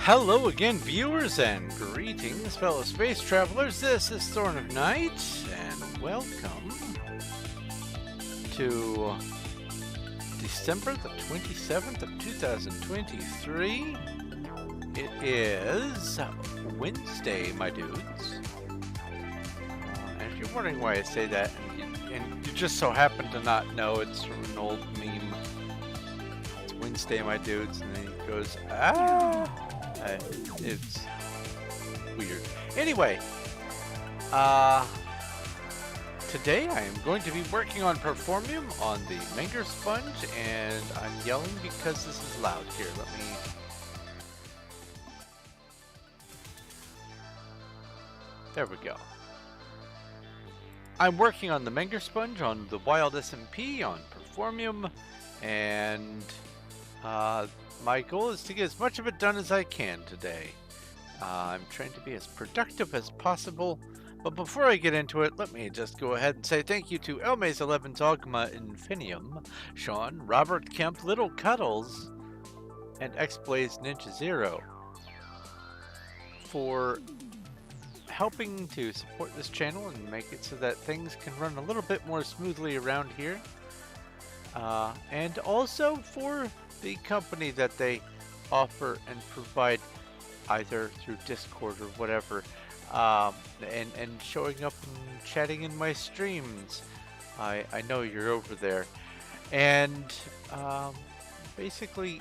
Hello again, viewers, and greetings, fellow space travelers. This is Thorn of Night, and welcome to December the 27th of 2023. It is Wednesday, my dudes. And if you're wondering why I say that, and you just so happen to not know, it's from an old meme. It's Wednesday, my dudes, and then he goes, it's weird. Anyway, today I am going to be working on Performium on the Menger Sponge, and I'm yelling because this is loud. Here, let me... There we go. I'm working on the Menger Sponge on the Wild SMP on Performium, and my goal is to get as much of it done as I can today. I'm trying to be as productive as possible, but before I get into it, let me just go ahead and say thank you to Elmaze11, Dogma, Infinium, Sean, Robert Kemp, Little Cuddles, and XBlaze Ninja Zero for helping to support this channel and make it so that things can run a little bit more smoothly around here. And also for the company that they offer and provide either through Discord or whatever, and showing up and chatting in my streams. I know you're over there. And basically,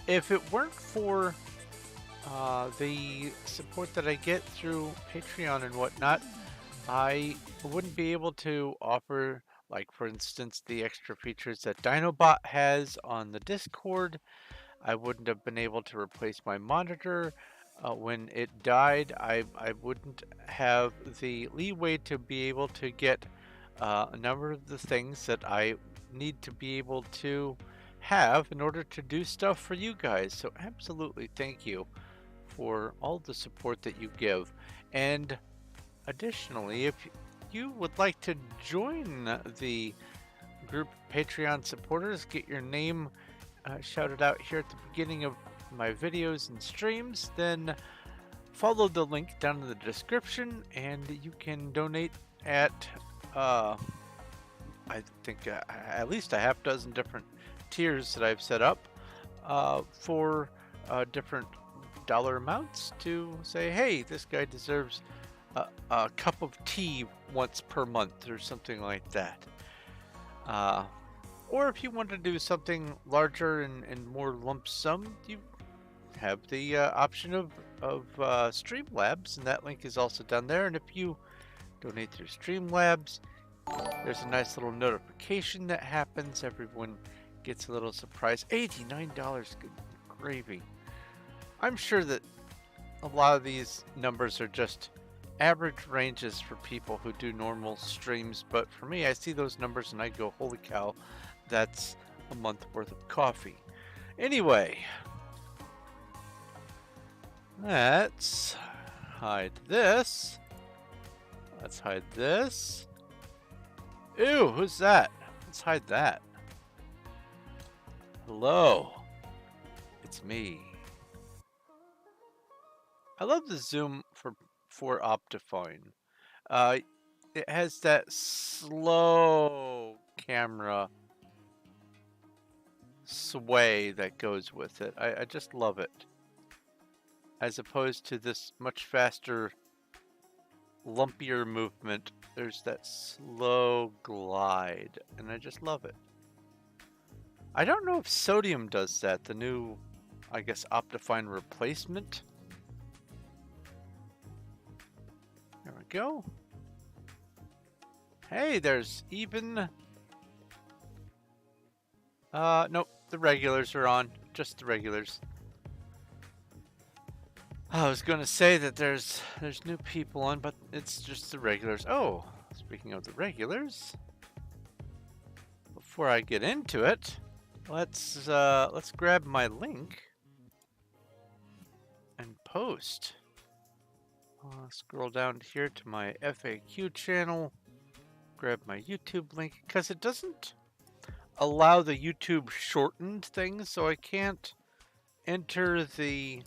if it weren't for the support that I get through Patreon and whatnot, I wouldn't be able to offer, like, for instance, the extra features that Dinobot has on the Discord. I wouldn't have been able to replace my monitor when it died. I wouldn't have the leeway to be able to get a number of the things that I need to be able to have in order to do stuff for you guys. So absolutely thank you for all the support that you give. And additionally, if you would like to join the group of Patreon supporters, get your name shouted out here at the beginning of my videos and streams, then follow the link down in the description and you can donate at I think at least a half dozen different tiers that I've set up for different dollar amounts to say, hey, this guy deserves a cup of tea once per month or something like that. Or if you want to do something larger and more lump sum, you have the option of Streamlabs, and that link is also down there. And if you donate through Streamlabs, there's a nice little notification that happens. Everyone gets a little surprise. $89, good gravy. I'm sure that a lot of these numbers are just average ranges for people who do normal streams, but for me, I see those numbers and I go, holy cow, that's a month worth of coffee. Anyway, let's hide this. Let's hide this. Ew, who's that? Let's hide that. Hello, it's me. I love the zoom for Optifine. It has that slow camera sway that goes with it. I just love it. As opposed to this much faster, lumpier movement, there's that slow glide, and I just love it. I don't know if Sodium does that, the new, I guess, Optifine replacement. There we go. Hey, there's even... nope, the regulars are on. Just the regulars. I was going to say that there's new people on, but it's just the regulars. Oh, speaking of the regulars, before I get into it, let's grab my link and post. Scroll down here to my FAQ channel, grab my YouTube link, because it doesn't allow the YouTube shortened thing, so I can't enter the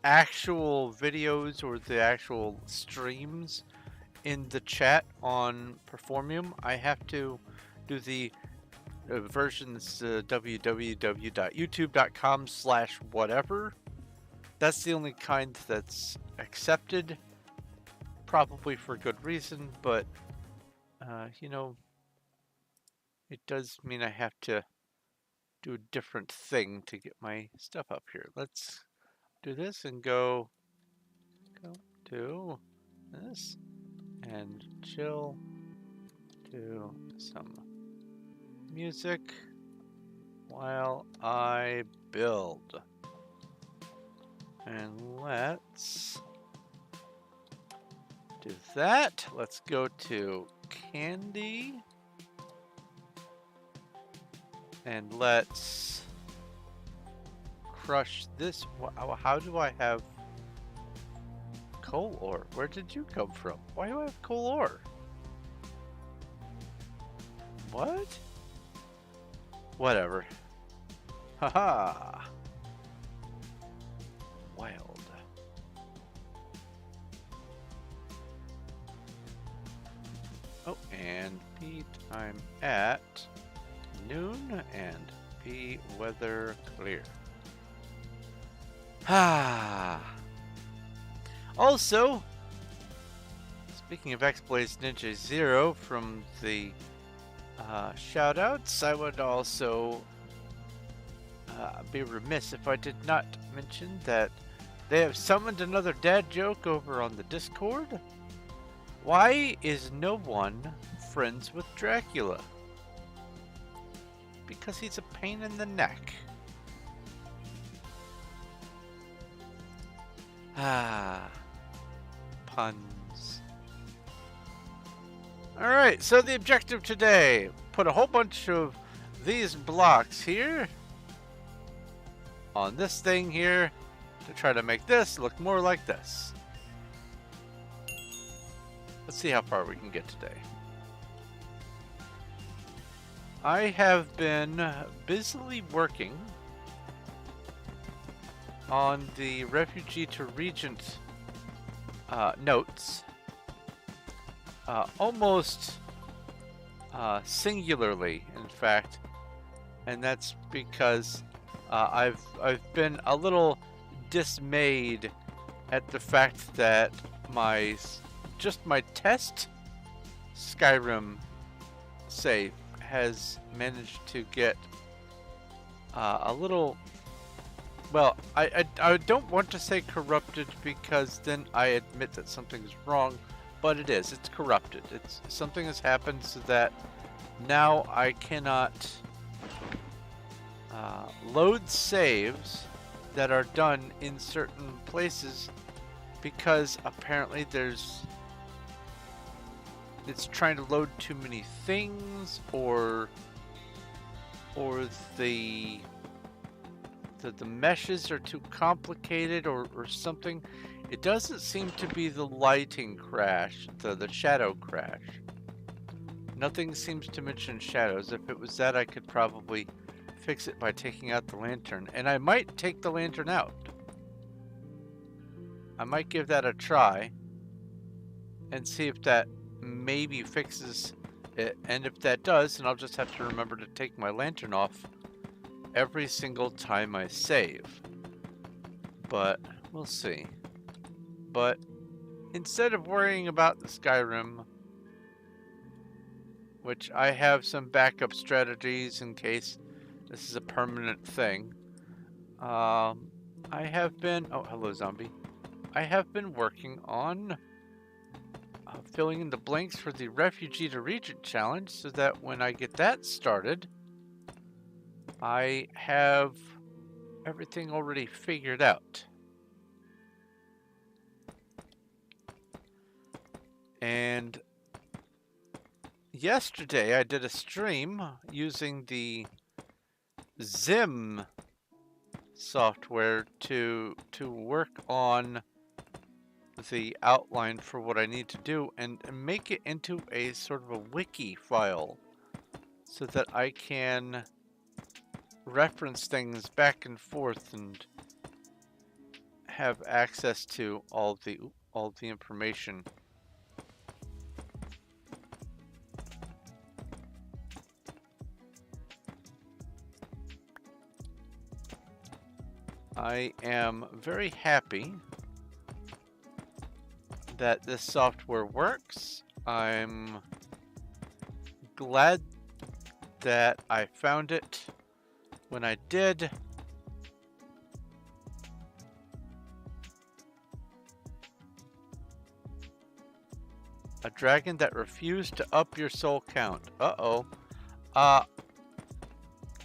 actual videos or the actual streams in the chat on Performium. I have to do the versions www.youtube.com/whatever. That's the only kind that's accepted, probably for good reason, but you know, it does mean I have to do a different thing to get my stuff up here. Let's do this and go to this and chill to some music while I build. And let's do that. Let's go to candy. And let's crush this. How do I have coal ore? Where did you come from? Why do I have coal ore? What? Whatever. Haha. Wild. Oh, and P time at noon and P weather clear. Also, speaking of X-Blaze Ninja Zero from the shoutouts, I would also be remiss if I did not mention that they have summoned another dad joke over on the Discord. Why is no one friends with Dracula? Because he's a pain in the neck. Puns. Alright, so the objective today, put a whole bunch of these blocks here on this thing here to try to make this look more like this. Let's see how far we can get today. I have been busily working on the Refugee to Regent notes, almost singularly, in fact, and that's because I've been a little dismayed at the fact that my test Skyrim save has managed to get a little, well, I don't want to say corrupted because then I admit that something's wrong, but it is. It's corrupted. Something has happened so that now I cannot load saves that are done in certain places because apparently it's trying to load too many things, or the meshes are too complicated, or something. It doesn't seem to be the lighting crash, the shadow crash. Nothing seems to mention shadows. If it was that, I could probably fix it by taking out the lantern, and I might take the lantern out. I might give that a try and see if that maybe fixes it, and if that does, then I'll just have to remember to take my lantern off every single time I save. But we'll see. But instead of worrying about the Skyrim, which I have some backup strategies in case this is a permanent thing, I have been, oh hello zombie, I have been working on filling in the blanks for the Refugee to Regent challenge so that when I get that started, I have everything already figured out. And yesterday I did a stream using the Zim software to work on the outline for what I need to do and make it into a sort of a wiki file so that I can reference things back and forth and have access to all the information. I am very happy that this software works. I'm glad that I found it when I did. A dragon that refused to up your soul count. Uh-oh.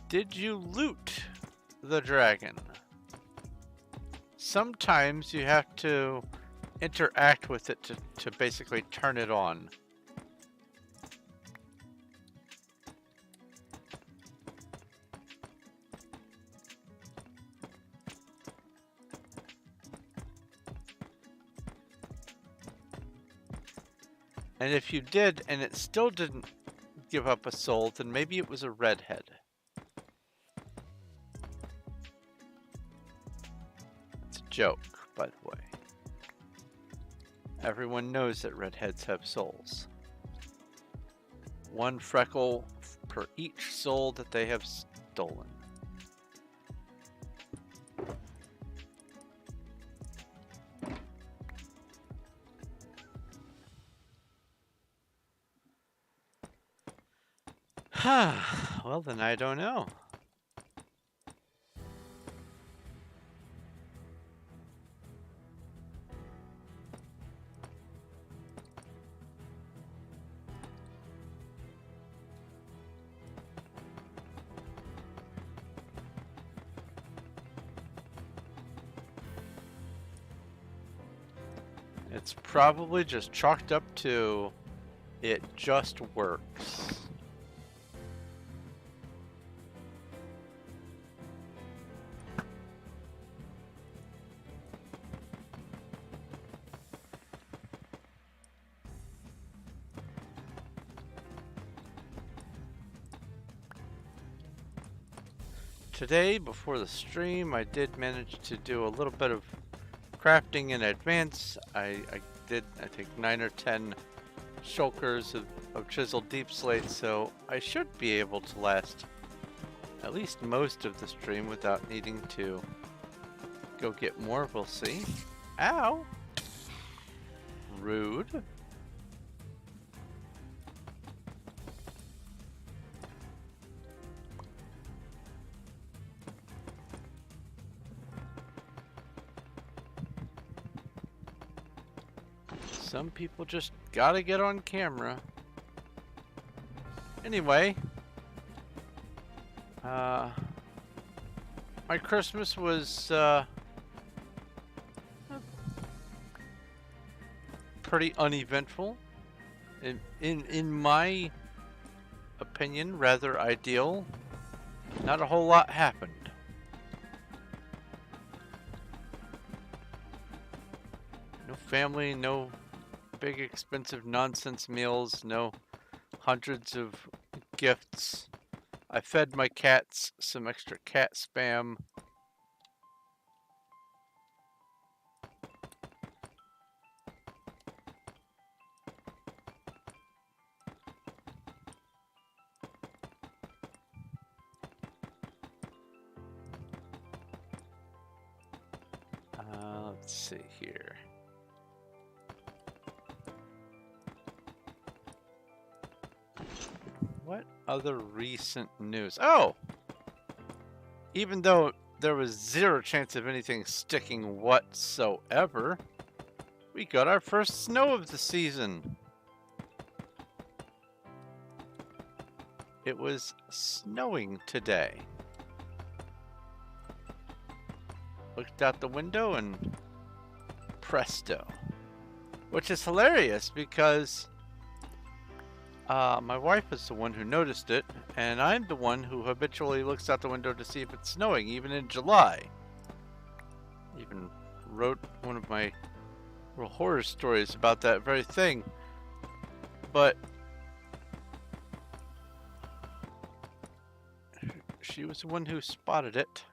Did you loot the dragon? Sometimes you have to interact with it to basically turn it on. And if you did, and it still didn't give up a soul, then maybe it was a redhead. It's a joke, by the way. Everyone knows that redheads have souls. One freckle per each soul that they have stolen. Well, then I don't know. It's probably just chalked up to it just works. Today, before the stream, I did manage to do a little bit of crafting in advance. I did, I think, 9 or 10 shulkers of chiseled Deepslate, so I should be able to last at least most of the stream without needing to go get more. We'll see. Ow! Rude. Some people just gotta get on camera. Anyway, my Christmas was pretty uneventful. In my opinion, rather ideal. Not a whole lot happened. No family, no big expensive nonsense meals, no hundreds of gifts. I fed my cats some extra cat spam. Let's see here. What other recent news? Oh! Even though there was zero chance of anything sticking whatsoever, we got our first snow of the season. It was snowing today. Looked out the window and presto. Which is hilarious because my wife is the one who noticed it, and I'm the one who habitually looks out the window to see if it's snowing, even in July. Even wrote one of my little horror stories about that very thing. But she was the one who spotted it.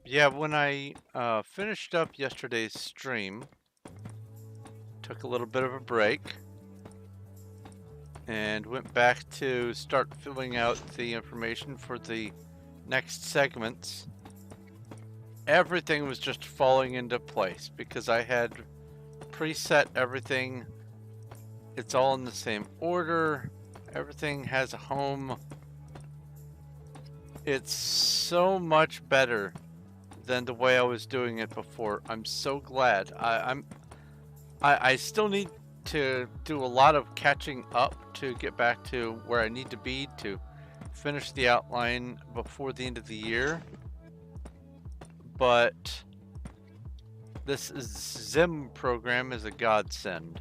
Yeah, when I finished up yesterday's stream, took a little bit of a break, and went back to start filling out the information for the next segments. Everything was just falling into place because I had preset everything. It's all in the same order. Everything has a home. It's so much better than the way I was doing it before. I'm so glad. I still need to do a lot of catching up to get back to where I need to be to finish the outline before the end of the year. But this Zim program is a godsend.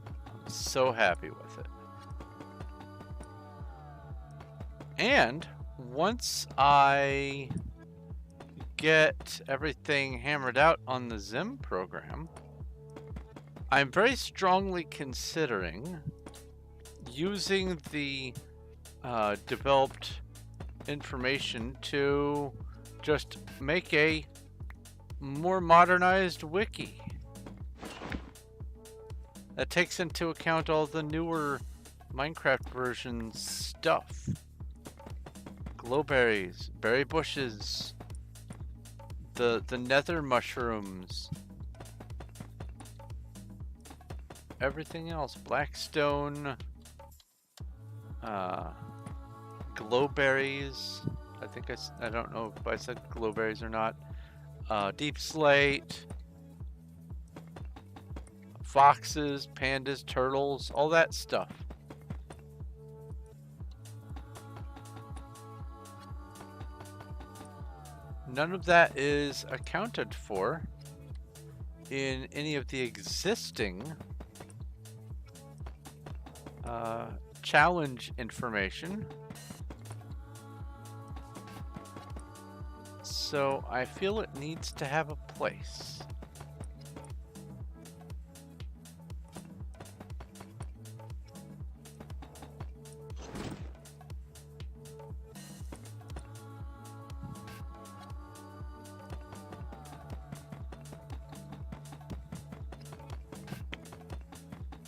I'm so happy with it. And once I get everything hammered out on the Zim program, I'm very strongly considering using the developed information to just make a more modernized wiki that takes into account all the newer Minecraft version stuff. Glowberries, berry bushes, the nether mushrooms, everything else, blackstone, glowberries. I don't know if I said glowberries or not. Deepslate, foxes, pandas, turtles, all that stuff. None of that is accounted for in any of the existing challenge information. So I feel it needs to have a place.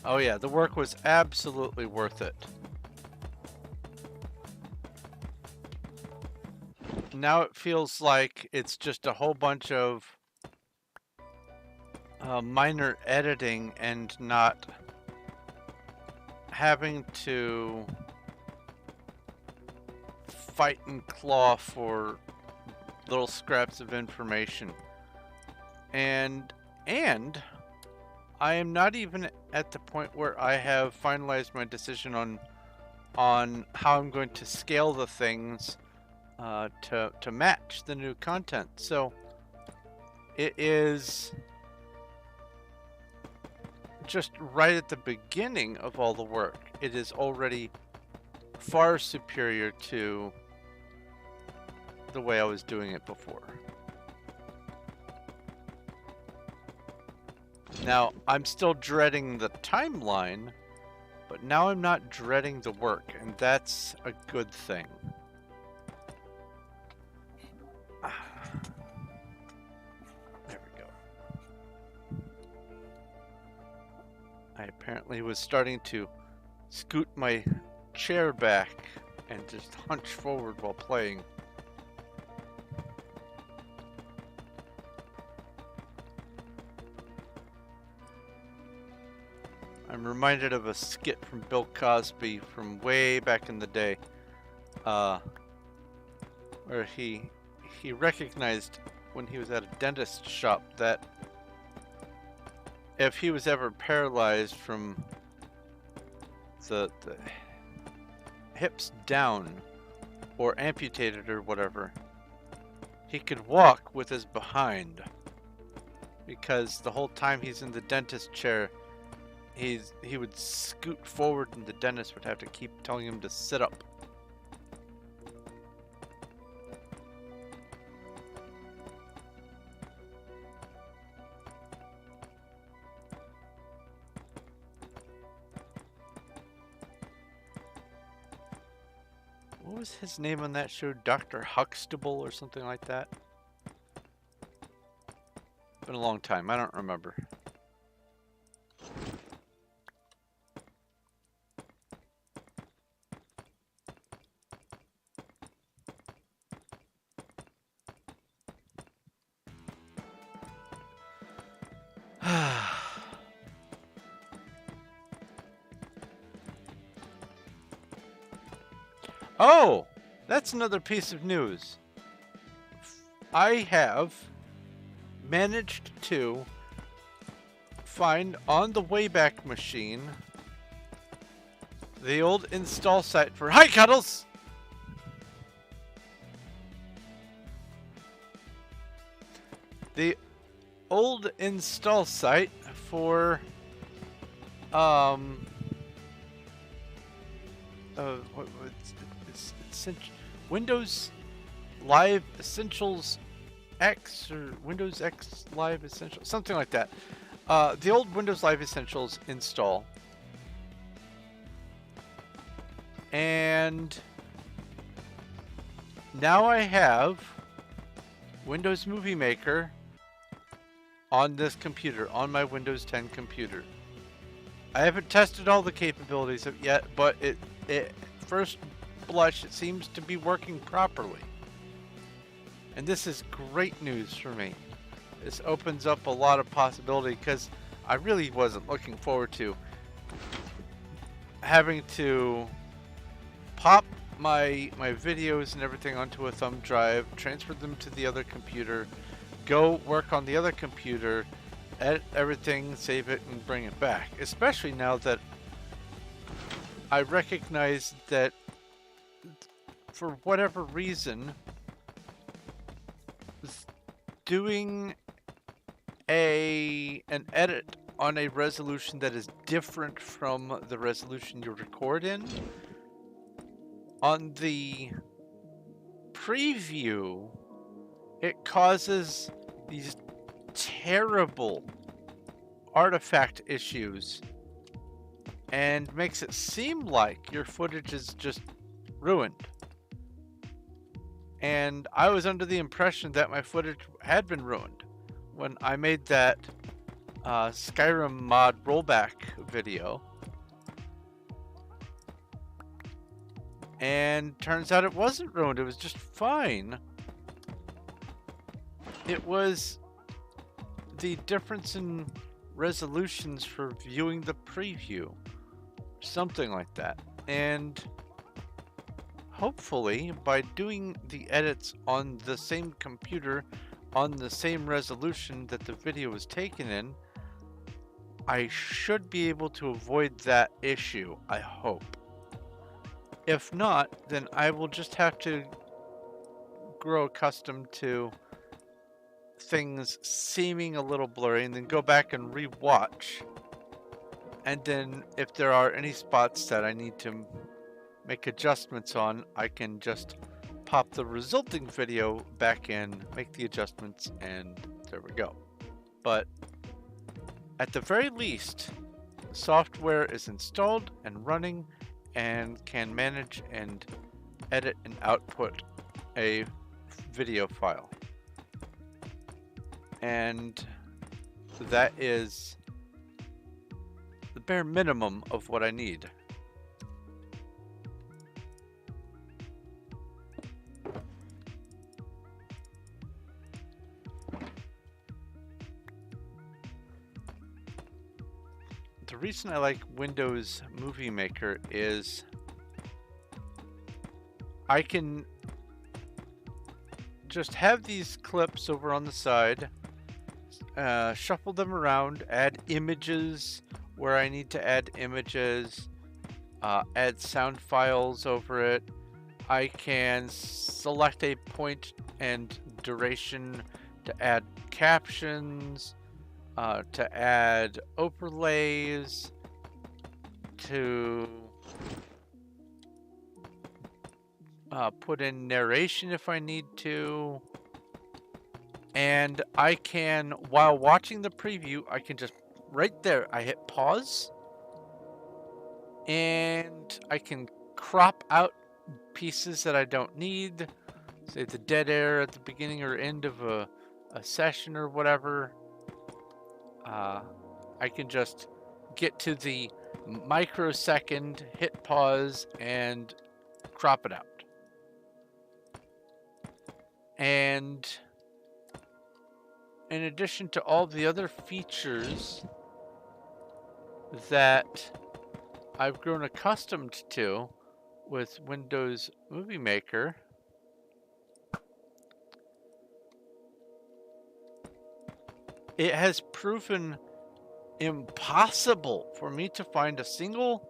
Oh yeah, the work was absolutely worth it. Now it feels like it's just a whole bunch of minor editing and not having to fight and claw for little scraps of information. And I am not even at the point where I have finalized my decision on how I'm going to scale the things to match the new content. So it is just right at the beginning of all the work. It is already far superior to the way I was doing it before. Now, I'm still dreading the timeline, but now I'm not dreading the work, and that's a good thing. There we go. I apparently was starting to scoot my chair back and just hunch forward while playing. I'm reminded of a skit from Bill Cosby from way back in the day, where he recognized when he was at a dentist shop that if he was ever paralyzed from the hips down or amputated or whatever, he could walk with his behind, because the whole time he's in the dentist chair, he would scoot forward and the dentist would have to keep telling him to sit up. What was his name on that show? Dr. Huxtable or something like that? Been a long time. I don't remember. Oh, that's another piece of news. I have managed to find on the Wayback Machine the old install site for Hi Cuddles. The old install site for it's Windows Live Essentials X or Windows X Live Essentials, something like that. The old Windows Live Essentials install. And now I have Windows Movie Maker on this computer, on my Windows 10 computer. I haven't tested all the capabilities of it yet, but it first blush, it seems to be working properly. And this is great news for me. This opens up a lot of possibility because I really wasn't looking forward to having to pop my videos and everything onto a thumb drive, transfer them to the other computer, go work on the other computer, edit everything, save it, and bring it back. Especially now that I recognize that for whatever reason, doing an edit on a resolution that is different from the resolution you record in, on the preview, it causes these terrible artifact issues and makes it seem like your footage is just ruined. And I was under the impression that my footage had been ruined when I made that Skyrim mod rollback video. And turns out it wasn't ruined, it was just fine. It was the difference in resolutions for viewing the preview, something like that. And hopefully by doing the edits on the same computer on the same resolution that the video was taken in, I should be able to avoid that issue, I hope. If not, then I will just have to grow accustomed to things seeming a little blurry and then go back and re-watch. And then if there are any spots that I need to make adjustments on, I can just pop the resulting video back in, make the adjustments, and there we go. But at the very least, software is installed and running and can manage and edit and output a video file. And that is the bare minimum of what I need. The reason I like Windows Movie Maker is I can just have these clips over on the side, shuffle them around, add images where I need to add images, add sound files over it. I can select a point and duration to add captions, to add overlays, to put in narration if I need to. And I can, while watching the preview, I can just, right there, I hit pause. And I can crop out pieces that I don't need, say the dead air at the beginning or end of a session or whatever, I can just get to the microsecond, hit pause, and crop it out. And in addition to all the other features that I've grown accustomed to with Windows Movie Maker, it has proven impossible for me to find a single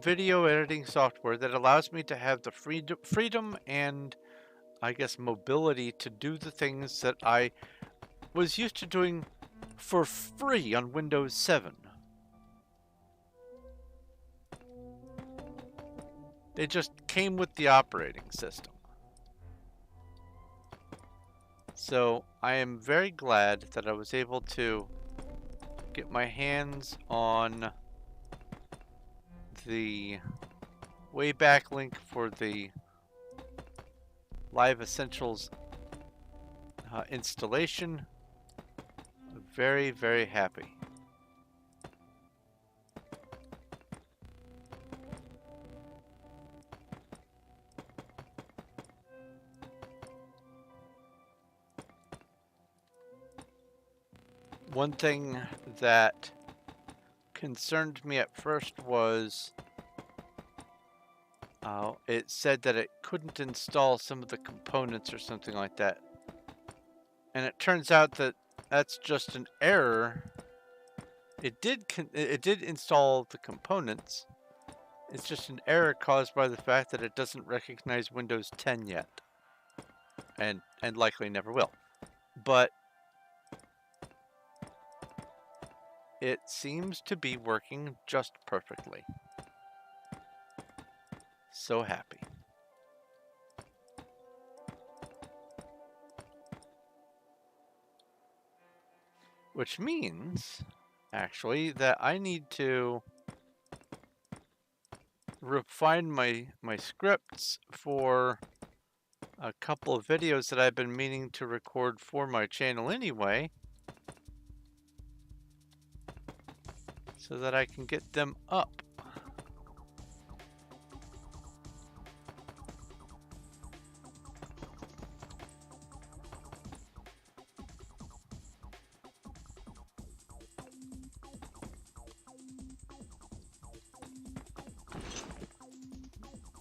video editing software that allows me to have the freedom and, I guess, mobility to do the things that I was used to doing for free on Windows 7. They just came with the operating system. So I am very glad that I was able to get my hands on the Wayback link for the Live Essentials installation. Very, very happy. One thing that concerned me at first was it said that it couldn't install some of the components or something like that. And it turns out that that's just an error. It did install the components. It's just an error caused by the fact that it doesn't recognize Windows 10 yet. And likely never will. But it seems to be working just perfectly. So happy. Which means, actually, that I need to refine my scripts for a couple of videos that I've been meaning to record for my channel anyway, so that I can get them up.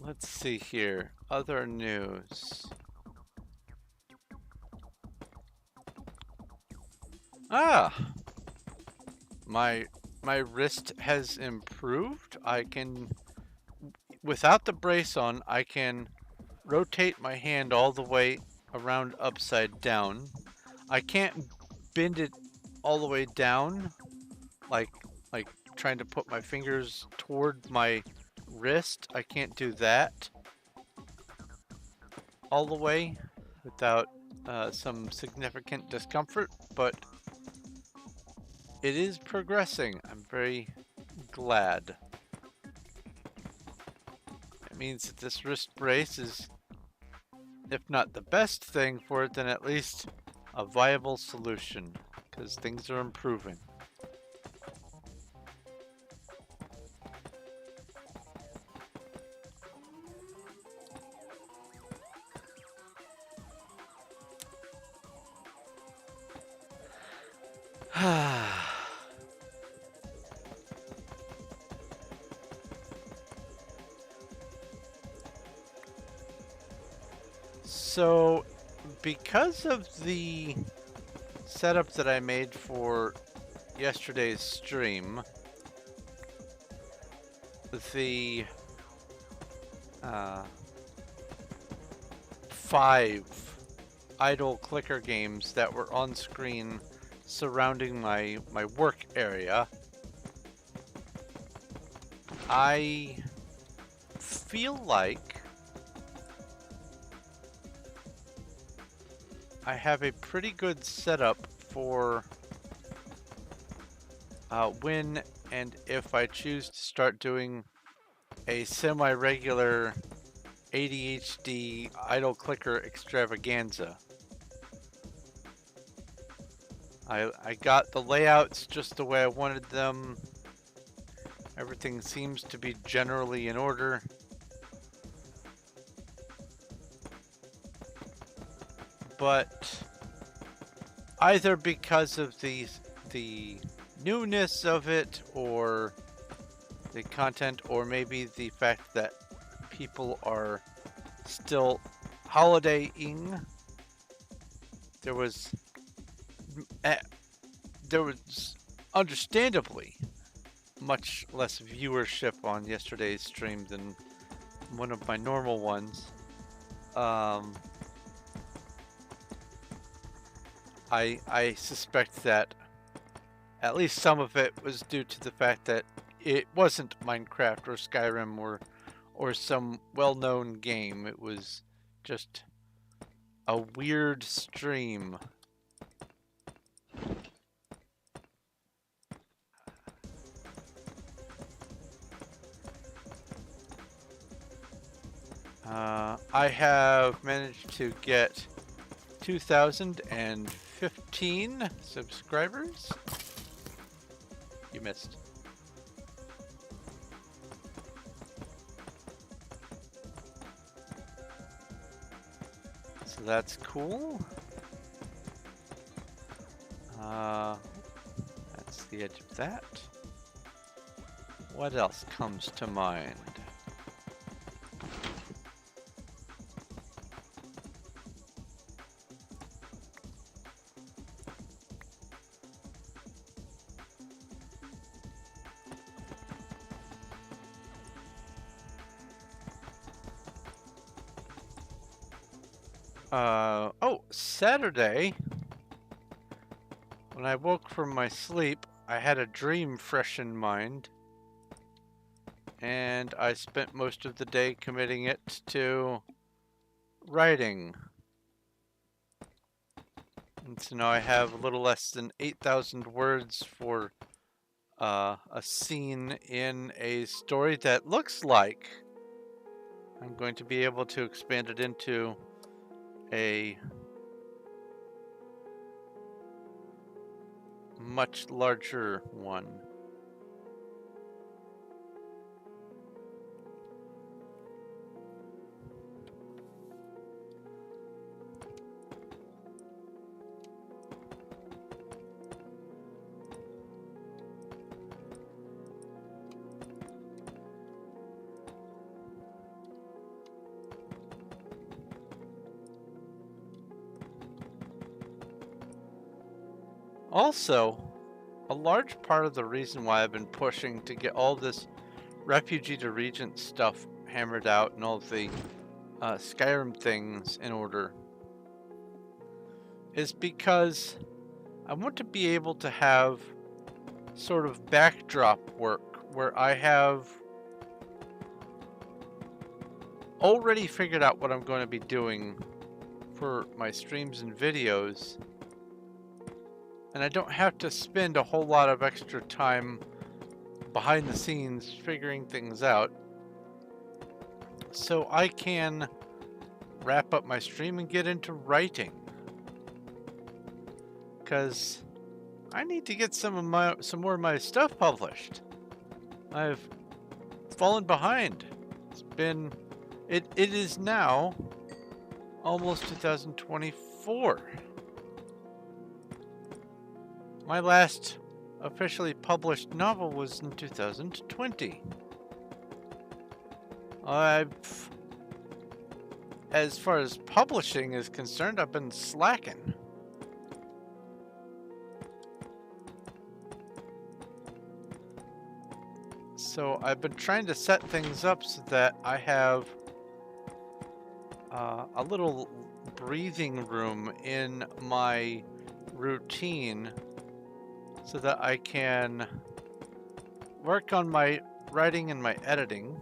Let's see here. Other news. My wrist has improved. I can, without the brace on, I can rotate my hand all the way around upside down. I can't bend it all the way down, like trying to put my fingers toward my wrist. I can't do that all the way without some significant discomfort, but it is progressing. I'm very glad. It means that this wrist brace is, if not the best thing for it, then at least a viable solution, because things are improving. So, because of the setup that I made for yesterday's stream, the 5 idle clicker games that were on screen surrounding my work area, I feel like I have a pretty good setup for when and if I choose to start doing a semi-regular ADHD idle clicker extravaganza. I got the layouts just the way I wanted them. Everything seems to be generally in order. But either because of the newness of it, or the content, or maybe the fact that people are still holidaying, there was understandably much less viewership on yesterday's stream than one of my normal ones. I suspect that at least some of it was due to the fact that it wasn't Minecraft or Skyrim or some well-known game. It was just a weird stream. I have managed to get 2,015 subscribers. You missed. So that's cool. That's the edge of that. What else comes to mind? Oh, Saturday, when I woke from my sleep, I had a dream fresh in mind, and I spent most of the day committing it to writing. And so now I have a little less than 8,000 words for a scene in a story that looks like I'm going to be able to expand it into a much larger one. Also, a large part of the reason why I've been pushing to get all this Refugee to Regent stuff hammered out and all the Skyrim things in order is because I want to be able to have sort of backdrop work where I have already figured out what I'm going to be doing for my streams and videos, and I don't have to spend a whole lot of extra time behind the scenes figuring things out. So I can wrap up my stream and get into writing. Because I need to get some more of my stuff published. I've fallen behind. It is now almost 2024. My last officially published novel was in 2020. As far as publishing is concerned, I've been slacking. So I've been trying to set things up so that I have a little breathing room in my routine so that I can work on my writing and my editing,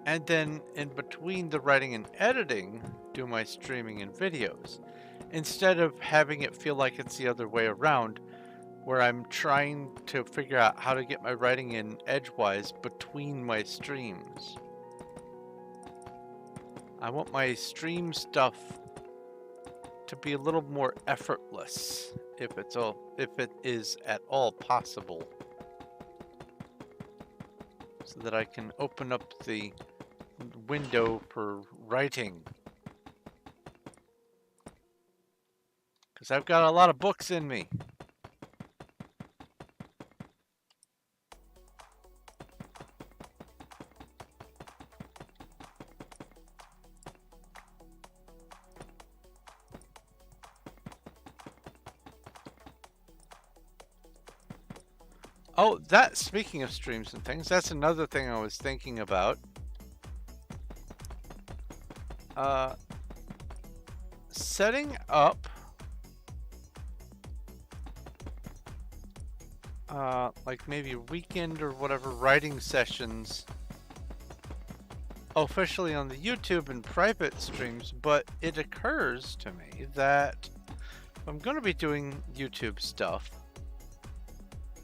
and then in between the writing and editing do my streaming and videos, instead of having it feel like it's the other way around where I'm trying to figure out how to get my writing in edgewise between my streams. I want my stream stuff to be a little more effortless, if it is at all possible, so that I can open up the window for writing. Because I've got a lot of books in me. Oh, speaking of streams and things, that's another thing I was thinking about. Setting up like maybe weekend or whatever writing sessions officially on the YouTube and private streams, but it occurs to me that if I'm going to be doing YouTube stuff,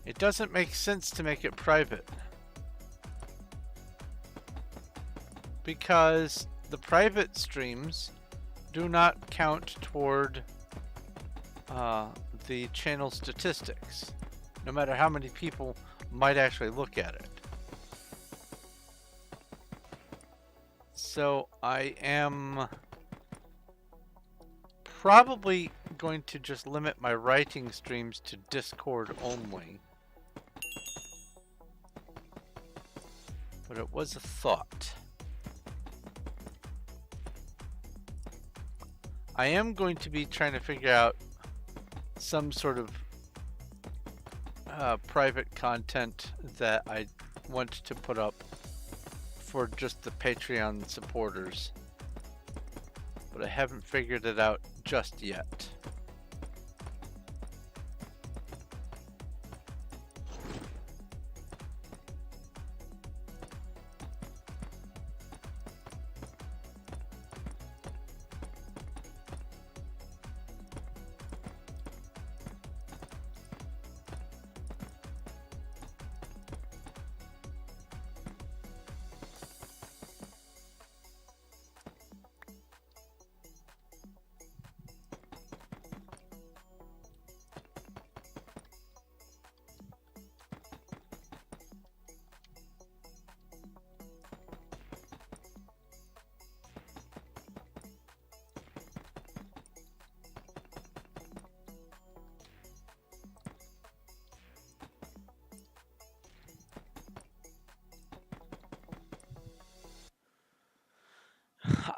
it doesn't make sense to make it private, because the private streams do not count toward the channel statistics, no matter how many people might actually look at it. So I am probably going to just limit my writing streams to Discord only. But it was a thought. I am going to be trying to figure out some sort of private content that I want to put up for just the Patreon supporters, but I haven't figured it out just yet.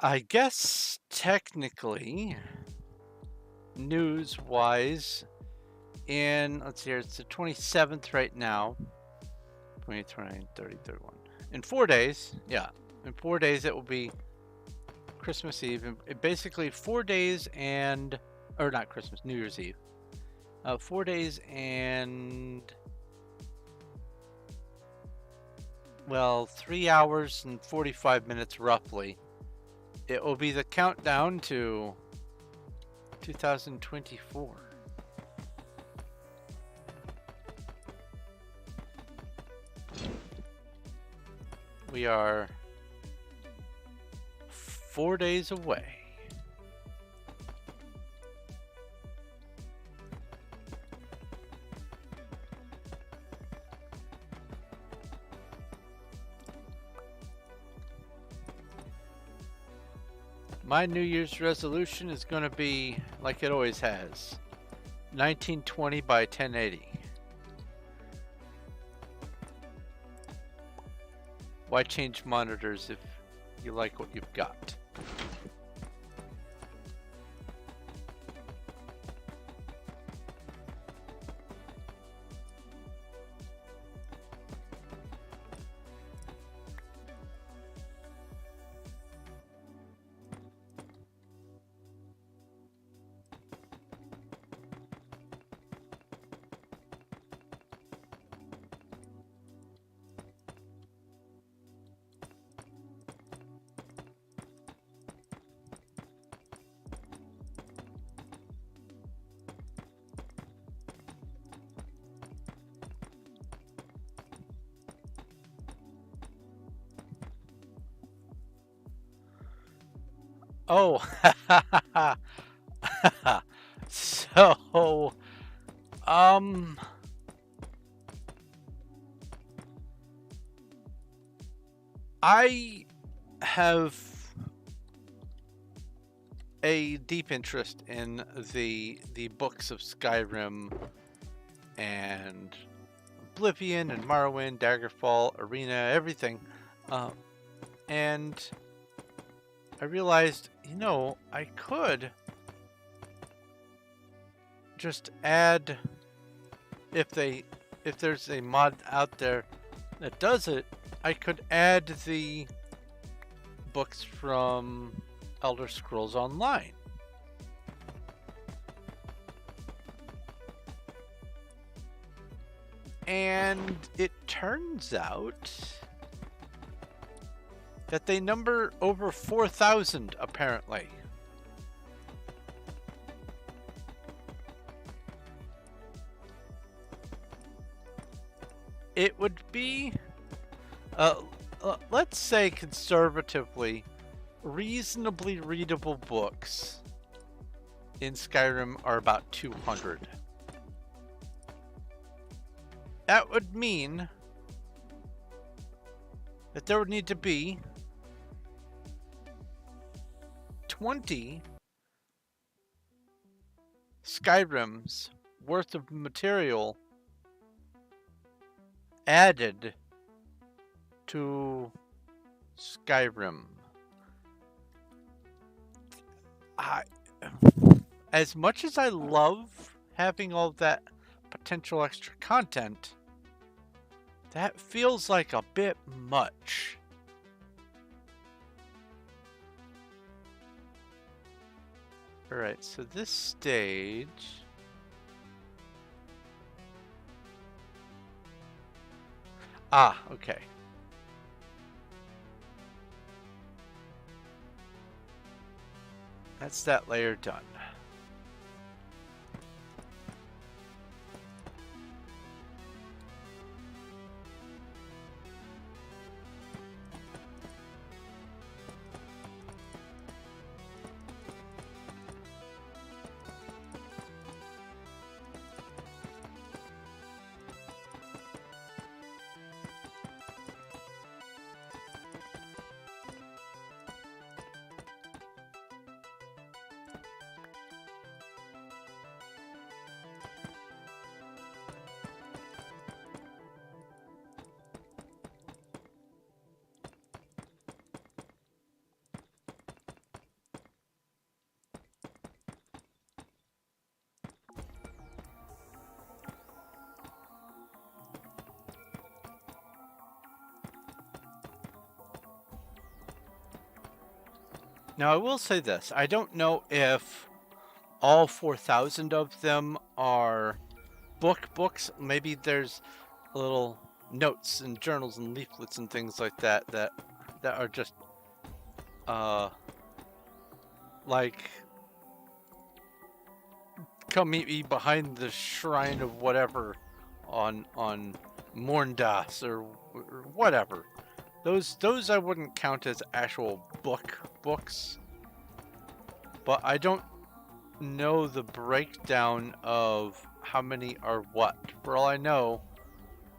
I guess technically, news-wise, let's see here, it's the 27th right now. 28, 29, 30, 31. In 4 days, yeah. In 4 days it will be Christmas Eve. Basically 4 days and, or not Christmas, New Year's Eve. 4 days and, well, 3 hours and 45 minutes roughly. It will be the countdown to 2024. We are 4 days away. My New Year's resolution is going to be like it always has, 1920 by 1080. Why change monitors if you like what you've got? Oh, so, um, I have a deep interest in the books of Skyrim and Oblivion and Morrowind, Daggerfall, Arena, everything. And I realized, I could just add, if there's a mod out there that does it, I could add the books from Elder Scrolls Online. And it turns out that they number over 4,000, apparently. It would be, let's say conservatively, reasonably readable books in Skyrim are about 200. That would mean that there would need to be 20 Skyrims worth of material added to Skyrim. As much as I love having all that potential extra content, that feels like a bit much. Alright, so this stage... okay. That's that layer done. Now, I will say this. I don't know if all 4,000 of them are books. Maybe there's little notes and journals and leaflets and things like that that are just like, come meet me behind the shrine of whatever on Morndas or whatever. Those I wouldn't count as actual books. But I don't know the breakdown of how many are what. For all I know,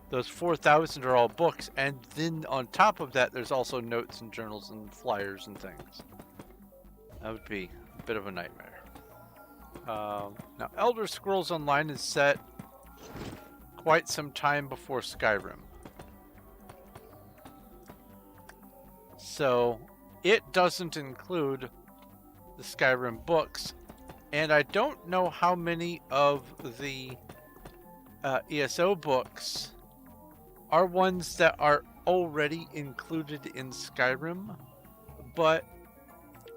those 4,000 are all books, and then on top of that, there's also notes and journals and flyers and things. That would be a bit of a nightmare. Now, Elder Scrolls Online is set quite some time before Skyrim. So, it doesn't include the Skyrim books, and I don't know how many of the ESO books are ones that are already included in Skyrim, but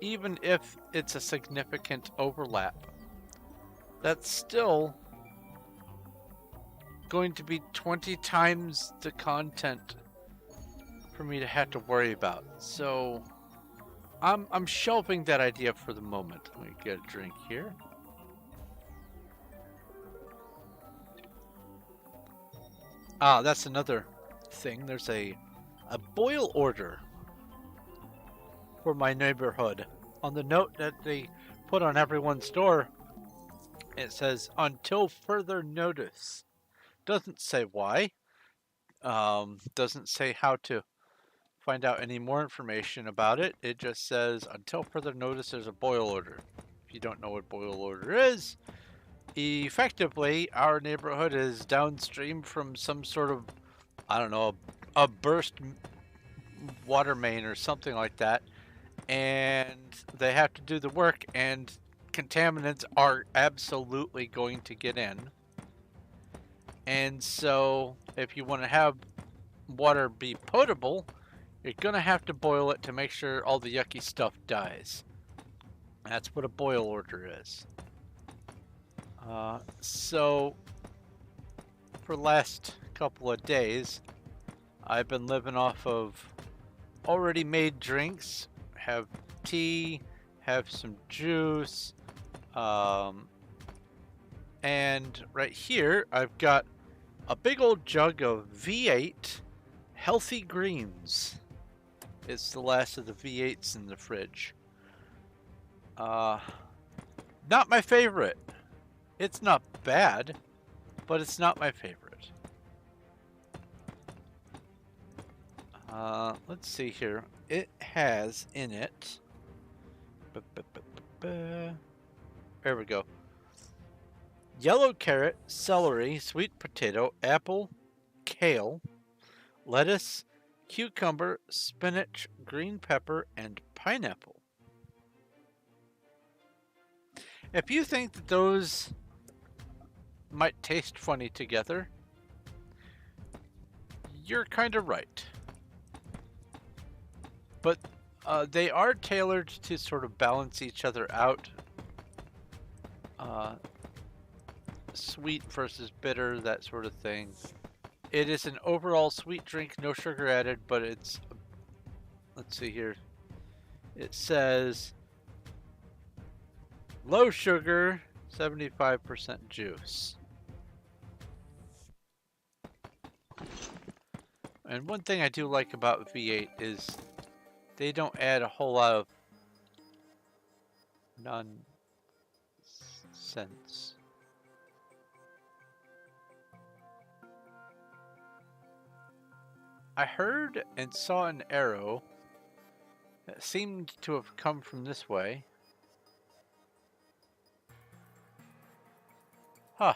even if it's a significant overlap, that's still going to be 20 times the content for me to have to worry about. So I'm shelving that idea for the moment. Let me get a drink here. That's another thing. There's a boil order for my neighborhood. On the note that they put on everyone's door, it says, until further notice. Doesn't say why. Doesn't say how to find out any more information about it. It just says, until further notice, there's a boil order. If you don't know what boil order is, effectively, our neighborhood is downstream from some sort of, I don't know, a burst water main or something like that. And they have to do the work, and contaminants are absolutely going to get in. And so, if you want to have water be potable, you're going to have to boil it to make sure all the yucky stuff dies. That's what a boil order is. So, for the last couple of days, I've been living off of already made drinks. Have tea, have some juice, and right here I've got a big old jug of V8 Healthy Greens. It's the last of the V8s in the fridge. Not my favorite. It's not bad, but it's not my favorite. Let's see here. It has in it... There we go. Yellow carrot, celery, sweet potato, apple, kale, lettuce, cucumber, spinach, green pepper, and pineapple. If you think that those might taste funny together, you're kind of right. But they are tailored to sort of balance each other out. Sweet versus bitter, that sort of thing. It is an overall sweet drink, no sugar added, but it's... Let's see here. It says low sugar, 75% juice. And one thing I do like about V8 is they don't add a whole lot of nonsense. I heard and saw an arrow that seemed to have come from this way. Huh.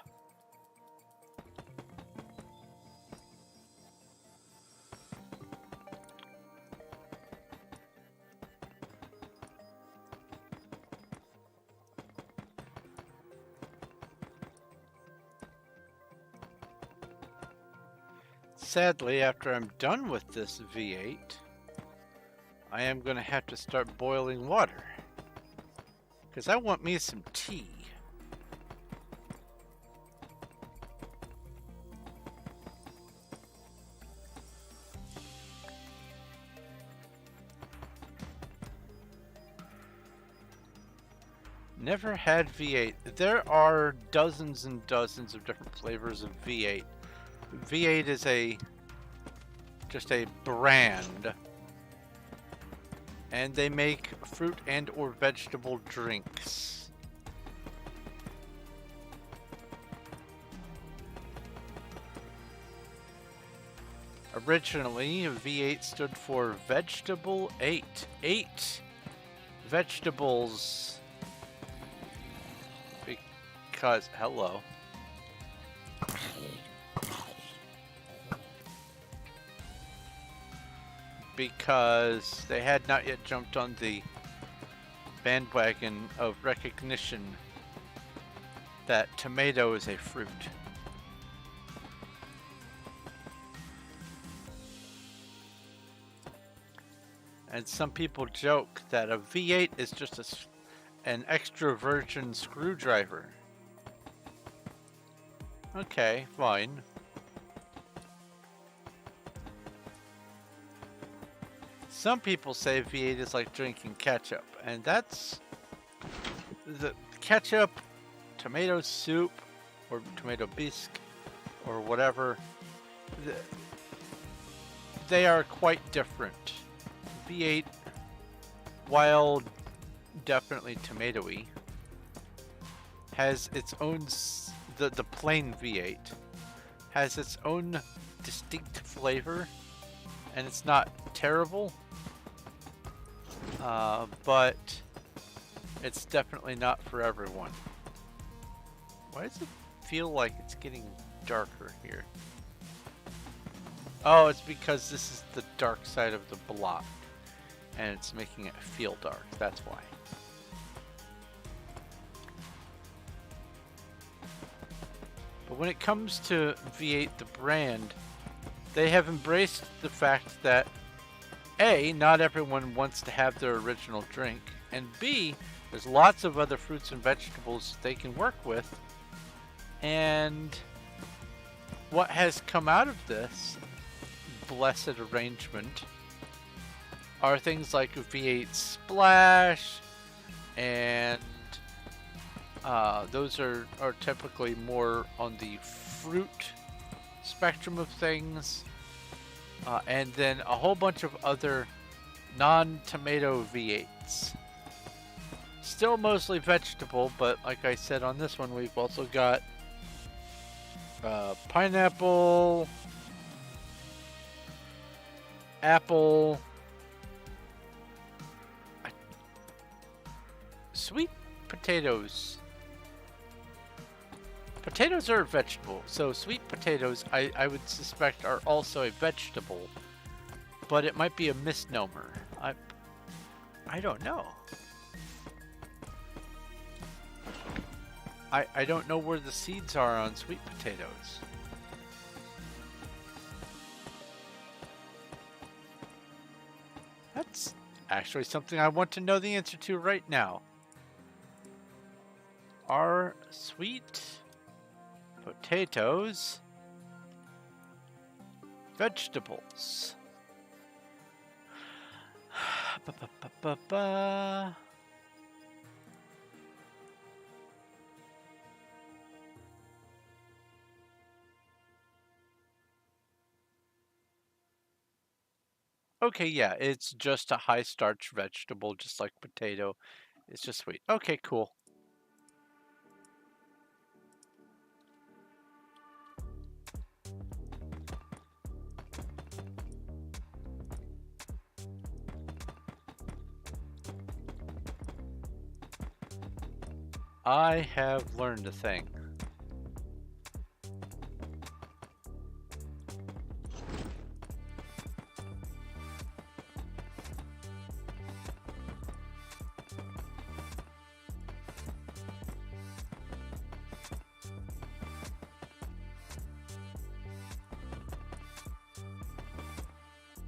Sadly, after I'm done with this V8, I am going to have to start boiling water. Because I want me some tea. Never had V8. There are dozens and dozens of different flavors of V8. V8 is just a brand, and they make fruit and or vegetable drinks. Originally, V8 stood for Vegetable 8. 8 vegetables. Because, hello. Because they had not yet jumped on the bandwagon of recognition that tomato is a fruit. And some people joke that a V8 is just an extra virgin screwdriver. Okay, fine. Some people say V8 is like drinking ketchup, and that's the ketchup, tomato soup, or tomato bisque, or whatever. They are quite different. V8, while definitely tomatoey. Has its own, the plain V8 has its own distinct flavor, and it's not terrible, but it's definitely not for everyone. Why does it feel like it's getting darker here? Oh, it's because this is the dark side of the block, and it's making it feel dark. That's why. But when it comes to V8, the brand, they have embraced the fact that A, not everyone wants to have their original drink, and B, there's lots of other fruits and vegetables they can work with. And what has come out of this blessed arrangement are things like V8 Splash, and those are typically more on the fruit spectrum of things, and then a whole bunch of other non-tomato V8s. Still mostly vegetable, but like I said on this one, we've also got pineapple, apple, sweet potatoes. Potatoes are a vegetable, so sweet potatoes I would suspect are also a vegetable, but it might be a misnomer. I don't know. I don't know where the seeds are on sweet potatoes. That's actually something I want to know the answer to right now. Are sweet potatoes vegetables? Ba-ba-ba-ba-ba. Okay, yeah, it's just a high starch vegetable, just like potato. It's just sweet. Okay, cool. I have learned a thing.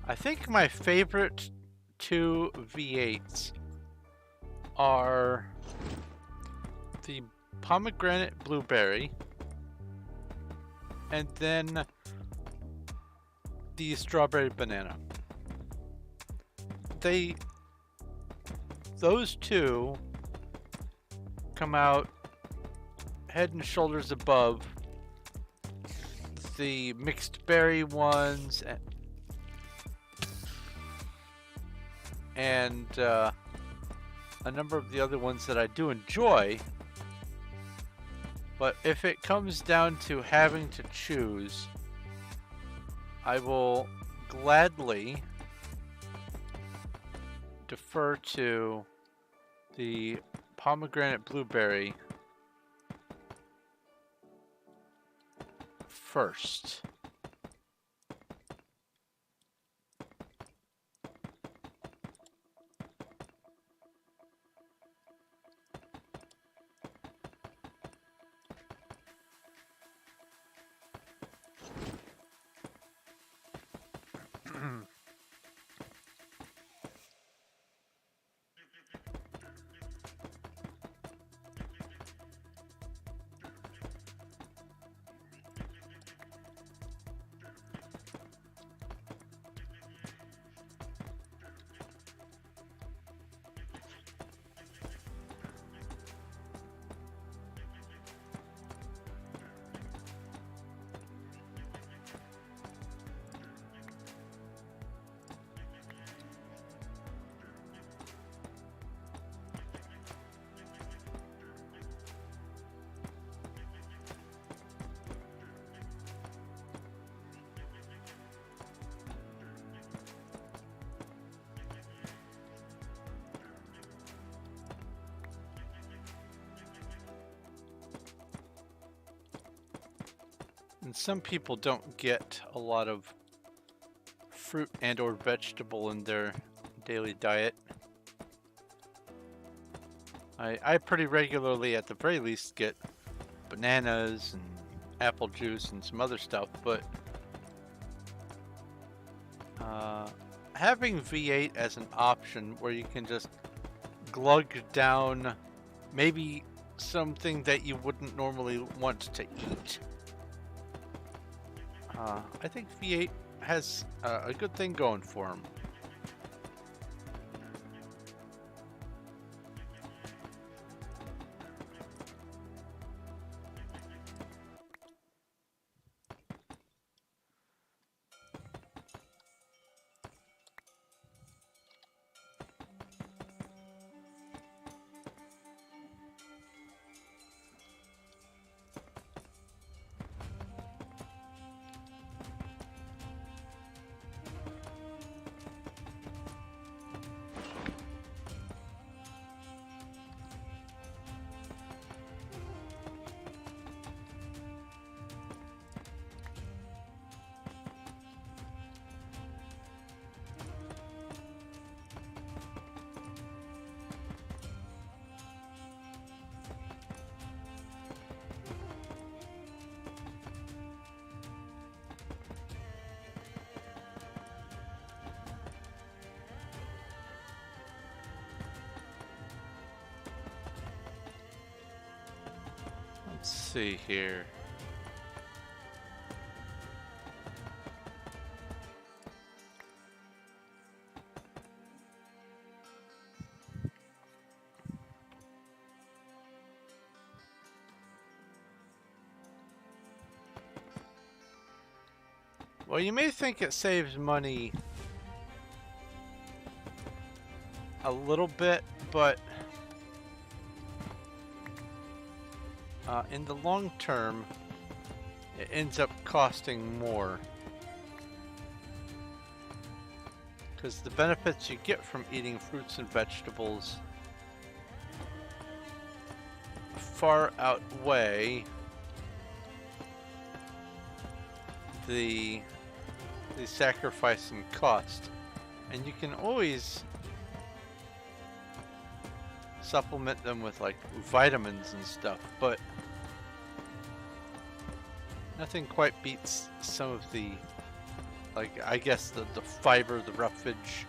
I think my favorite two V8s are the pomegranate blueberry and then the strawberry banana. Those two come out head and shoulders above the mixed berry ones and a number of the other ones that I do enjoy. But if it comes down to having to choose, I will gladly defer to the pomegranate blueberry first. And some people don't get a lot of fruit and or vegetable in their daily diet. I pretty regularly, at the very least, get bananas and apple juice and some other stuff, but having V8 as an option where you can just glug down maybe something that you wouldn't normally want to eat, I think V8 has a good thing going for him. Let's see here. Well, you may think it saves money a little bit, but in the long term, it ends up costing more. Because the benefits you get from eating fruits and vegetables far outweigh the sacrifice and cost. And you can always supplement them with like vitamins and stuff, but nothing quite beats some of the, like, I guess the fiber, the roughage,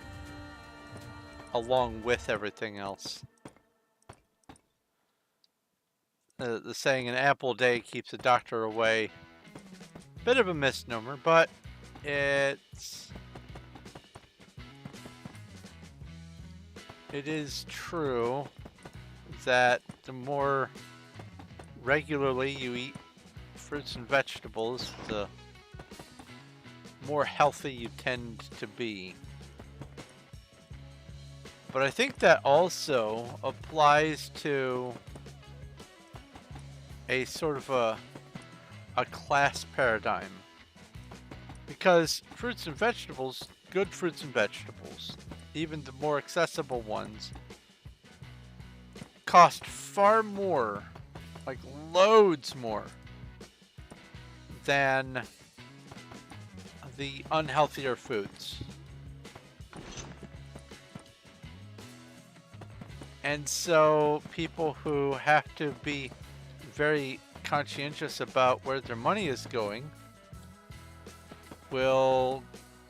along with everything else. The saying, an apple a day keeps a doctor away. Bit of a misnomer, but it is true that the more regularly you eat fruits and vegetables, the more healthy you tend to be. But I think that also applies to a sort of a class paradigm. Because fruits and vegetables, good fruits and vegetables, even the more accessible ones, cost far more, like loads more, than the unhealthier foods. And so people who have to be very conscientious about where their money is going will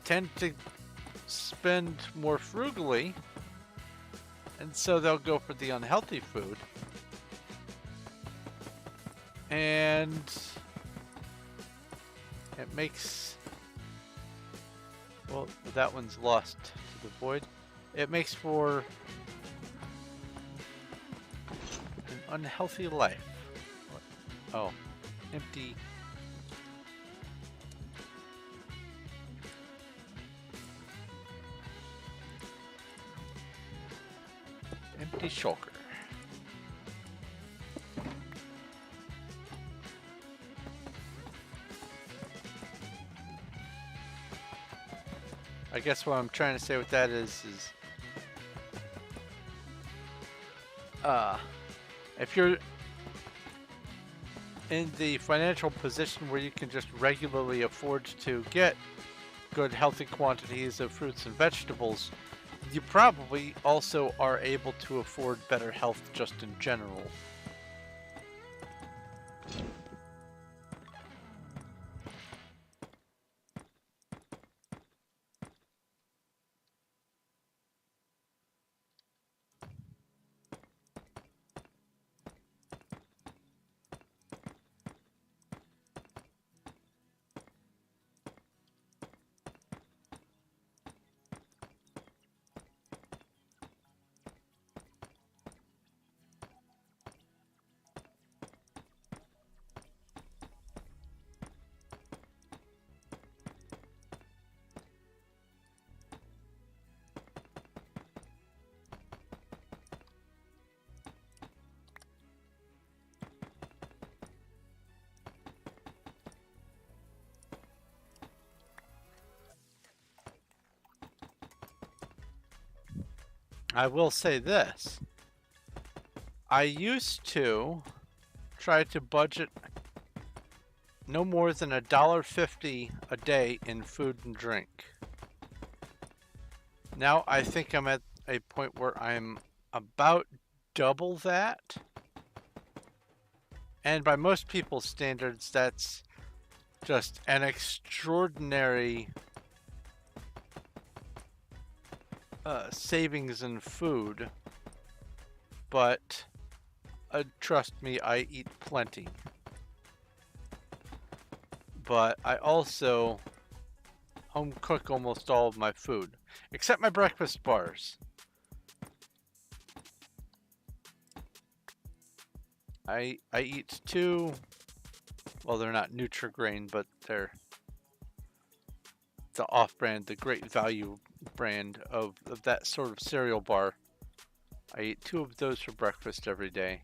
tend to spend more frugally, and so they'll go for the unhealthy food. And it makes, well, that one's lost to the void. It makes for an unhealthy life. Oh, empty. Empty shulker. I guess what I'm trying to say with that is if you're in the financial position where you can just regularly afford to get good healthy quantities of fruits and vegetables, you probably also are able to afford better health just in general. I will say this. I used to try to budget no more than $1.50 a day in food and drink. Now I think I'm at a point where I'm about double that. And by most people's standards, that's just an extraordinary savings in food. But trust me, I eat plenty. But I also home cook almost all of my food, except my breakfast bars. I eat two, well, they're not Nutri-Grain, but they're the off-brand, the Great Value brand of that sort of cereal bar. I eat two of those for breakfast every day.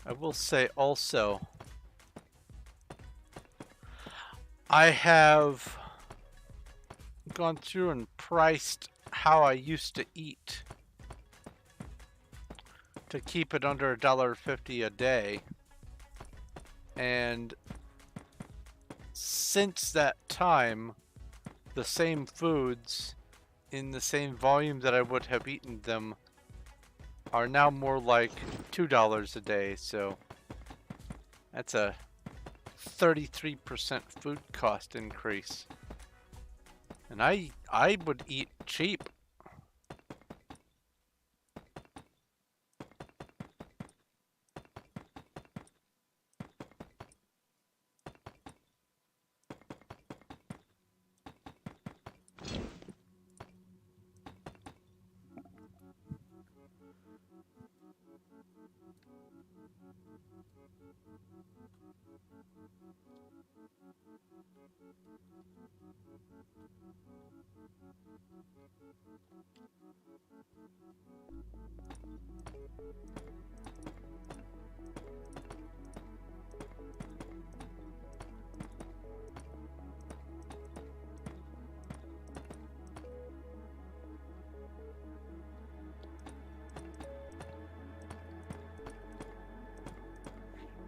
I will say also, I have gone through and priced how I used to eat to keep it under $1.50 a day. And since that time, the same foods in the same volume that I would have eaten them are now more like $2 a day, so that's a 33% food cost increase. And I would eat cheap.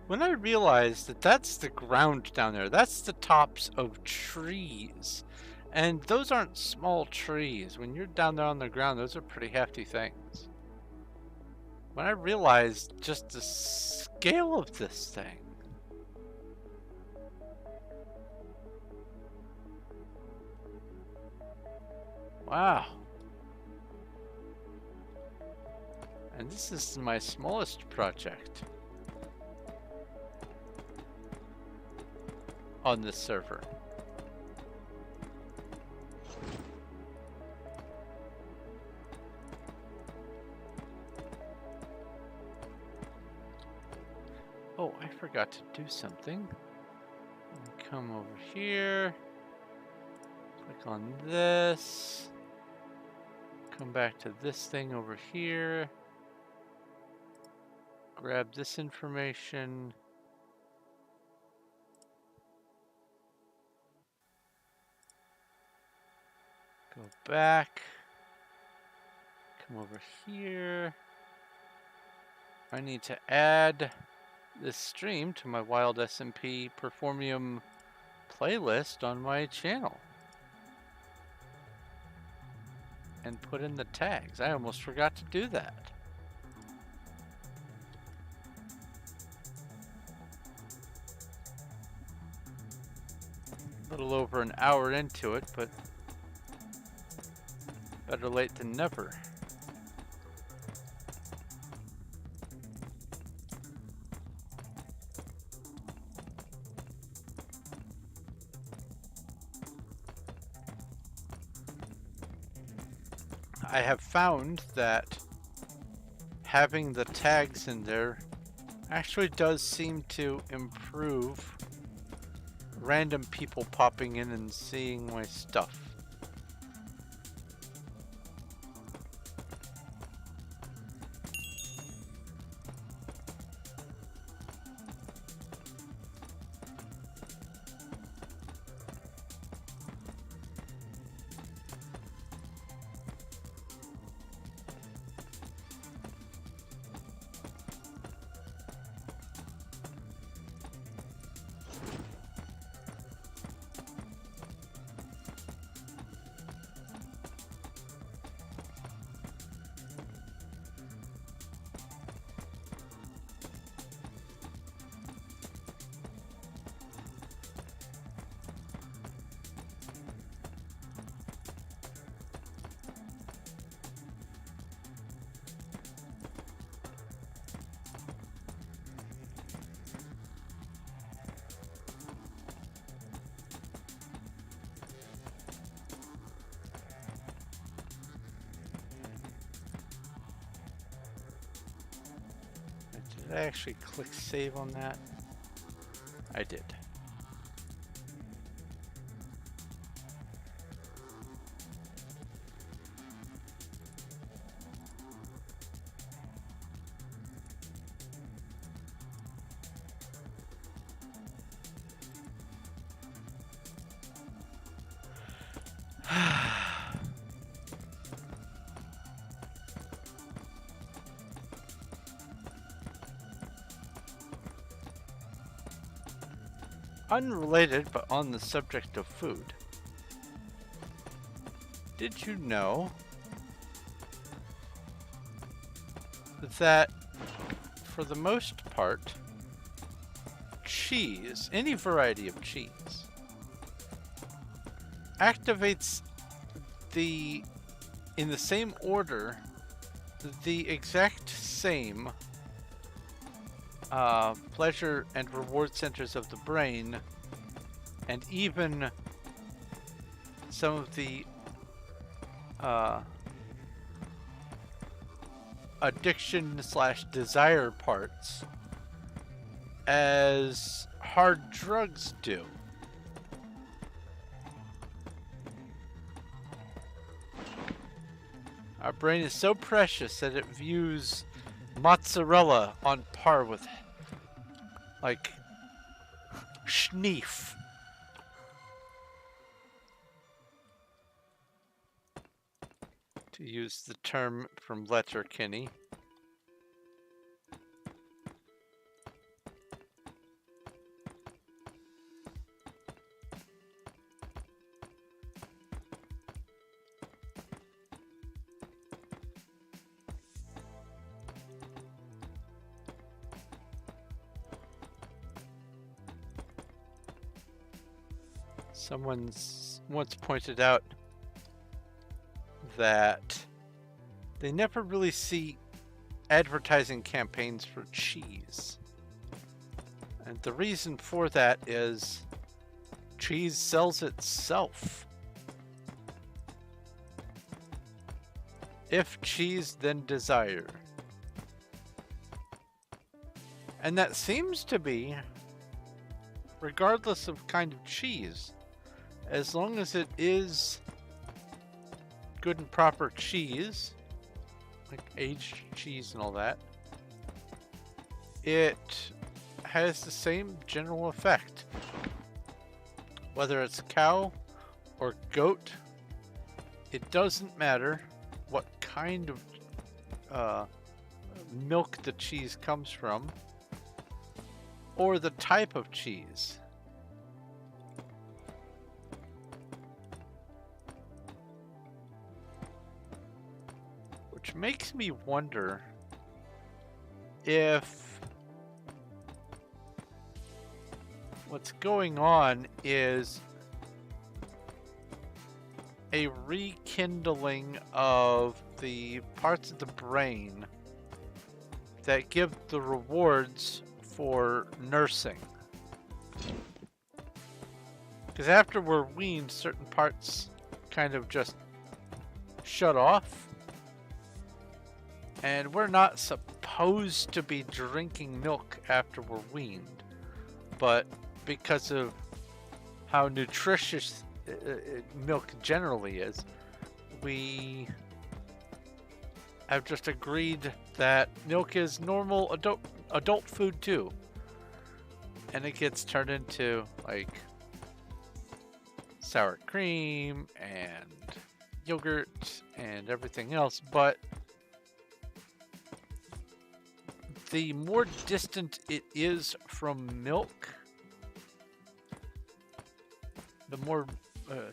When I realized that that's the ground down there, that's the tops of trees. And those aren't small trees. When you're down there on the ground, those are pretty hefty things. When I realized just the scale of this thing. Wow. And this is my smallest project on this server. Oh, I forgot to do something. Come over here. Click on this. Come back to this thing over here. Grab this information. Go back. Come over here. I need to add this stream to my Wild SMP Performium playlist on my channel. And put in the tags. I almost forgot to do that. A little over an hour into it, but better late than never. I have found that having the tags in there actually does seem to improve random people popping in and seeing my stuff. Did I actually click save on that? I did. Unrelated, but on the subject of food. Did you know that for the most part, cheese, any variety of cheese, activates in the same order, the exact same pleasure and reward centers of the brain, and even some of the addiction / desire parts as hard drugs do. Our brain is so precious that it views mozzarella on par with, like, schneef. To use the term from Letterkenny. Someone's once pointed out that they never really see advertising campaigns for cheese. And the reason for that is cheese sells itself. If cheese, then desire. And that seems to be regardless of kind of cheese. as long as it is good and proper cheese, like aged cheese and all that, it has the same general effect. Whether it's cow or goat, it doesn't matter what kind of milk the cheese comes from, or the type of cheese. Which makes me wonder if what's going on is a rekindling of the parts of the brain that give the rewards for nursing. Because after we're weaned, certain parts kind of just shut off. And we're not supposed to be drinking milk after we're weaned. But because of how nutritious milk generally is, we have just agreed that milk is normal adult food too. And it gets turned into like sour cream and yogurt and everything else, but the more distant it is from milk, the more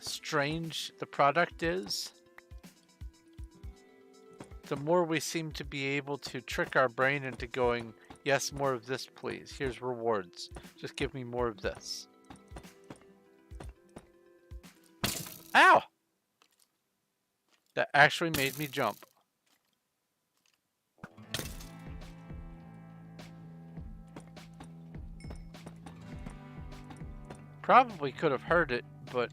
strange the product is, the more we seem to be able to trick our brain into going, yes, more of this, please. Here's rewards. Just give me more of this. Ow! That actually made me jump. Probably could have heard it, but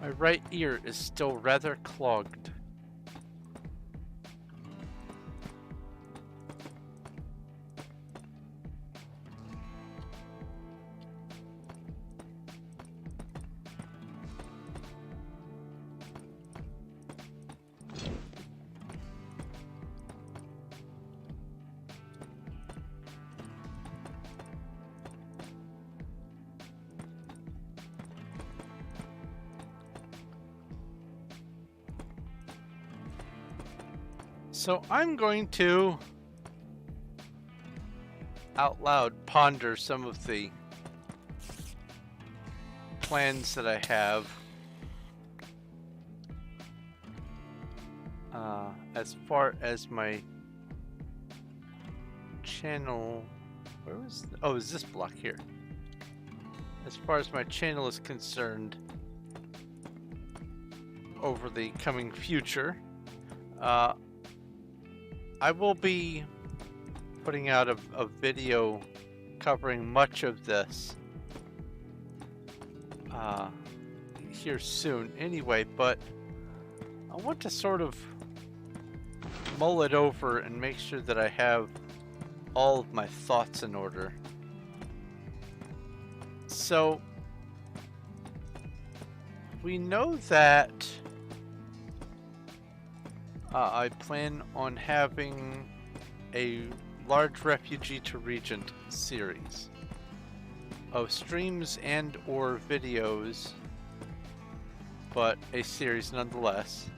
my right ear is still rather clogged. So I'm going to out loud ponder some of the plans that I have as far as my channel. Where was oh, is this block here? As far as my channel is concerned over the coming future, I will be putting out a video covering much of this here soon anyway, but I want to sort of mull it over and make sure that I have all of my thoughts in order. So we know that I plan on having a large Refugee to Regent series of streams and or videos, but a series nonetheless,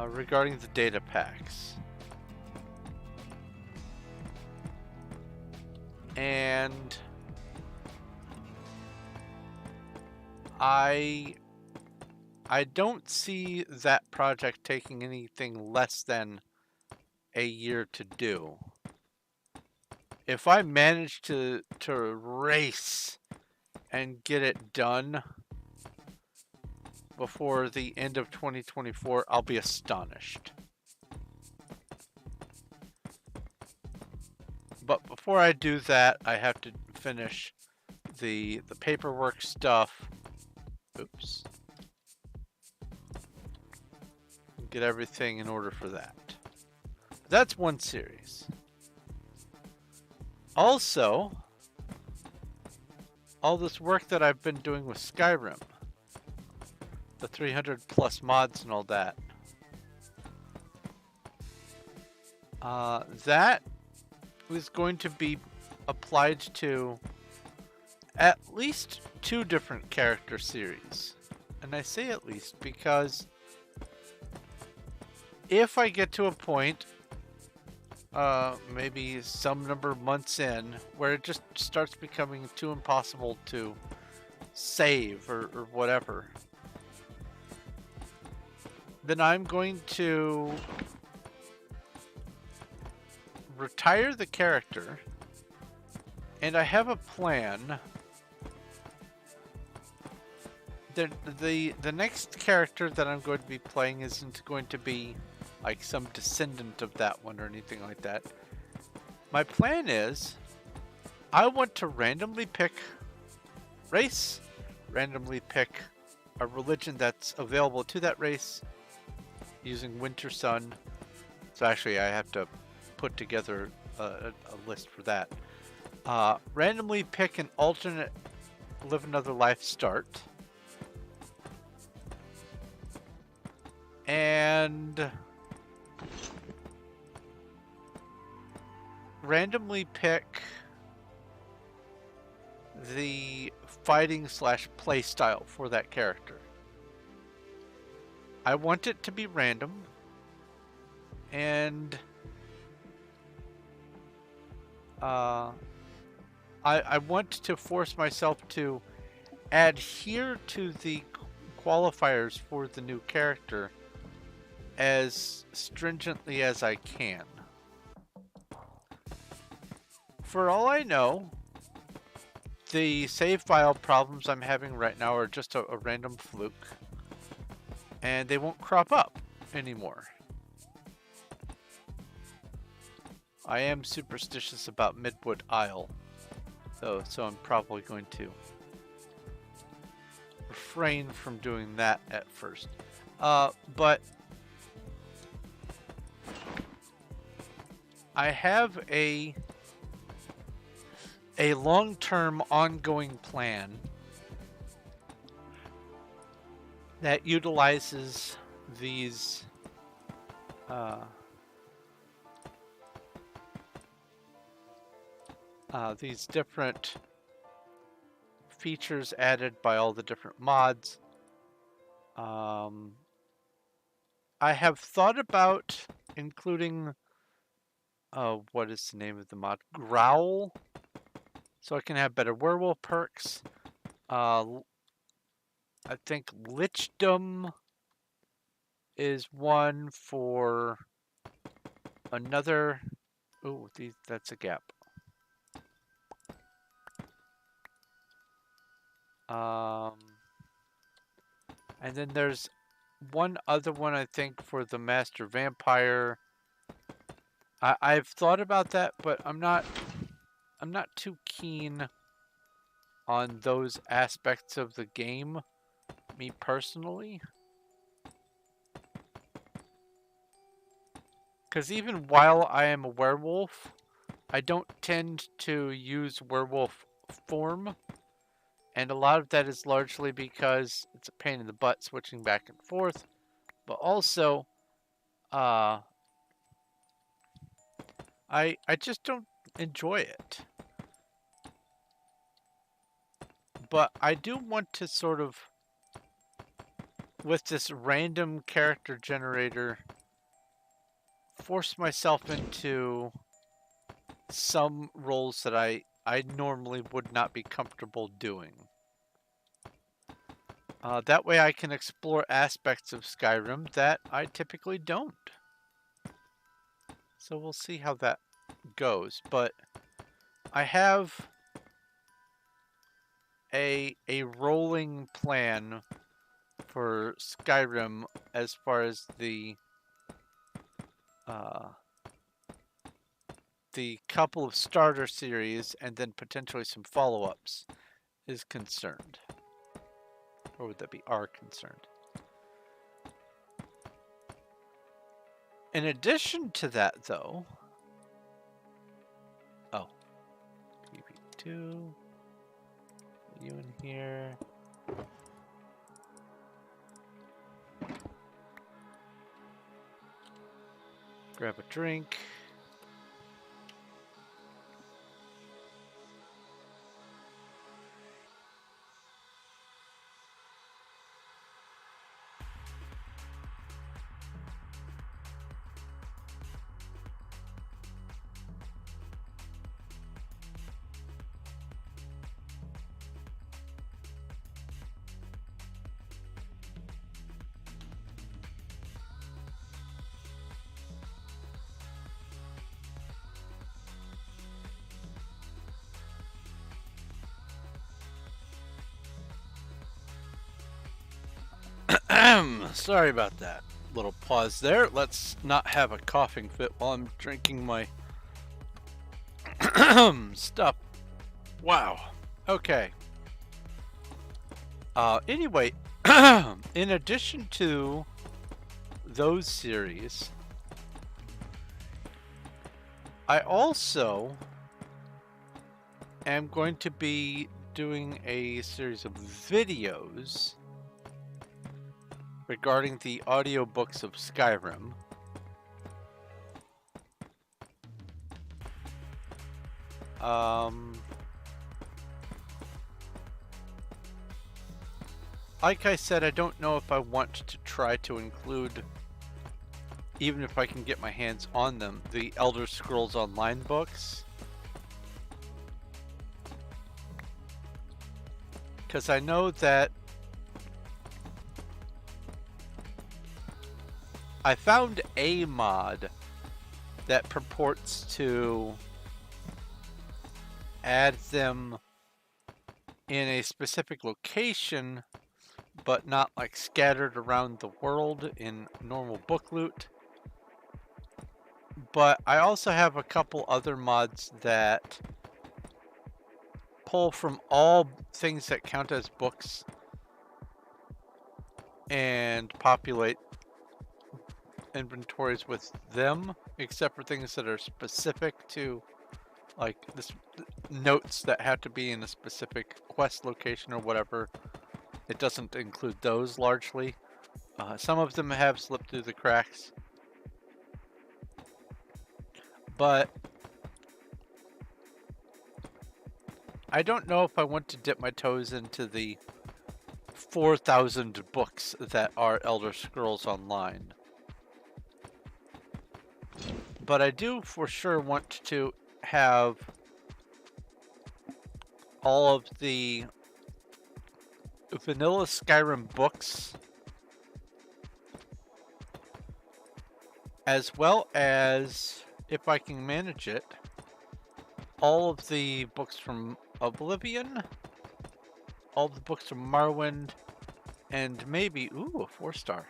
regarding the data packs. And I don't see that project taking anything less than a year to do. If I manage to race and get it done before the end of 2024, I'll be astonished. But before I do that, I have to finish the paperwork stuff. Oops. Get everything in order for that. That's one series. Also, all this work that I've been doing with Skyrim, the 300 plus mods and all that, that was going to be applied to at least 2 different character series. And I say at least because if I get to a point, maybe some number of months in, where it just starts becoming too impossible to save or whatever, then I'm going to retire the character, and I have a plan. The next character that I'm going to be playing isn't going to be like some descendant of that one or anything like that. My plan is I want to randomly pick race, randomly pick a religion that's available to that race using Winter Sun. So actually I have to put together a list for that. Randomly pick an alternate Live Another Life start. And randomly pick the fighting / play style for that character. I want it to be random, and I want to force myself to adhere to the qualifiers for the new character as stringently as I can. For all I know, the save file problems I'm having right now are just a random fluke, and they won't crop up anymore. I am superstitious about Midwood Isle, though, so I'm probably going to refrain from doing that at first. But I have a long-term ongoing plan that utilizes these different features added by all the different mods. I have thought about including what is the name of the mod? Growl, so I can have better werewolf perks. I think Lichdom is one for another. Oh, that's a gap. And then there's one other one, I think, for the Master Vampire. I've thought about that, but I'm not too keen on those aspects of the game, me personally. Because even while I am a werewolf, I don't tend to use werewolf form. And a lot of that is largely because it's a pain in the butt switching back and forth. But also, I just don't enjoy it. But I do want to sort of, with this random character generator, force myself into some roles that I normally would not be comfortable doing. That way I can explore aspects of Skyrim that I typically don't. So we'll see how that goes. But I have a rolling plan for Skyrim as far as the couple of starter series and then potentially some follow-ups is concerned. Or would that be are concerned? In addition to that, though... Oh. PV2... you in here. Grab a drink. Sorry about that little pause there. Let's not have a coughing fit while I'm drinking my stuff. Wow. Okay. Anyway, in addition to those series, I also am going to be doing a series of videos regarding the audiobooks of Skyrim. Like I said, I don't know if I want to try to include, even if I can get my hands on them, the Elder Scrolls Online books. Because I know that I found a mod that purports to add them in a specific location, but not like scattered around the world in normal book loot. But I also have a couple other mods that pull from all things that count as books and populate inventories with them, except for things that are specific to like this notes that have to be in a specific quest location or whatever. It doesn't include those largely. Some of them have slipped through the cracks, but I don't know if I want to dip my toes into the 4,000 books that are Elder Scrolls Online. But I do for sure want to have all of the vanilla Skyrim books, as well as, if I can manage it, all of the books from Oblivion, all the books from Morrowind, and maybe, ooh, a 4-star.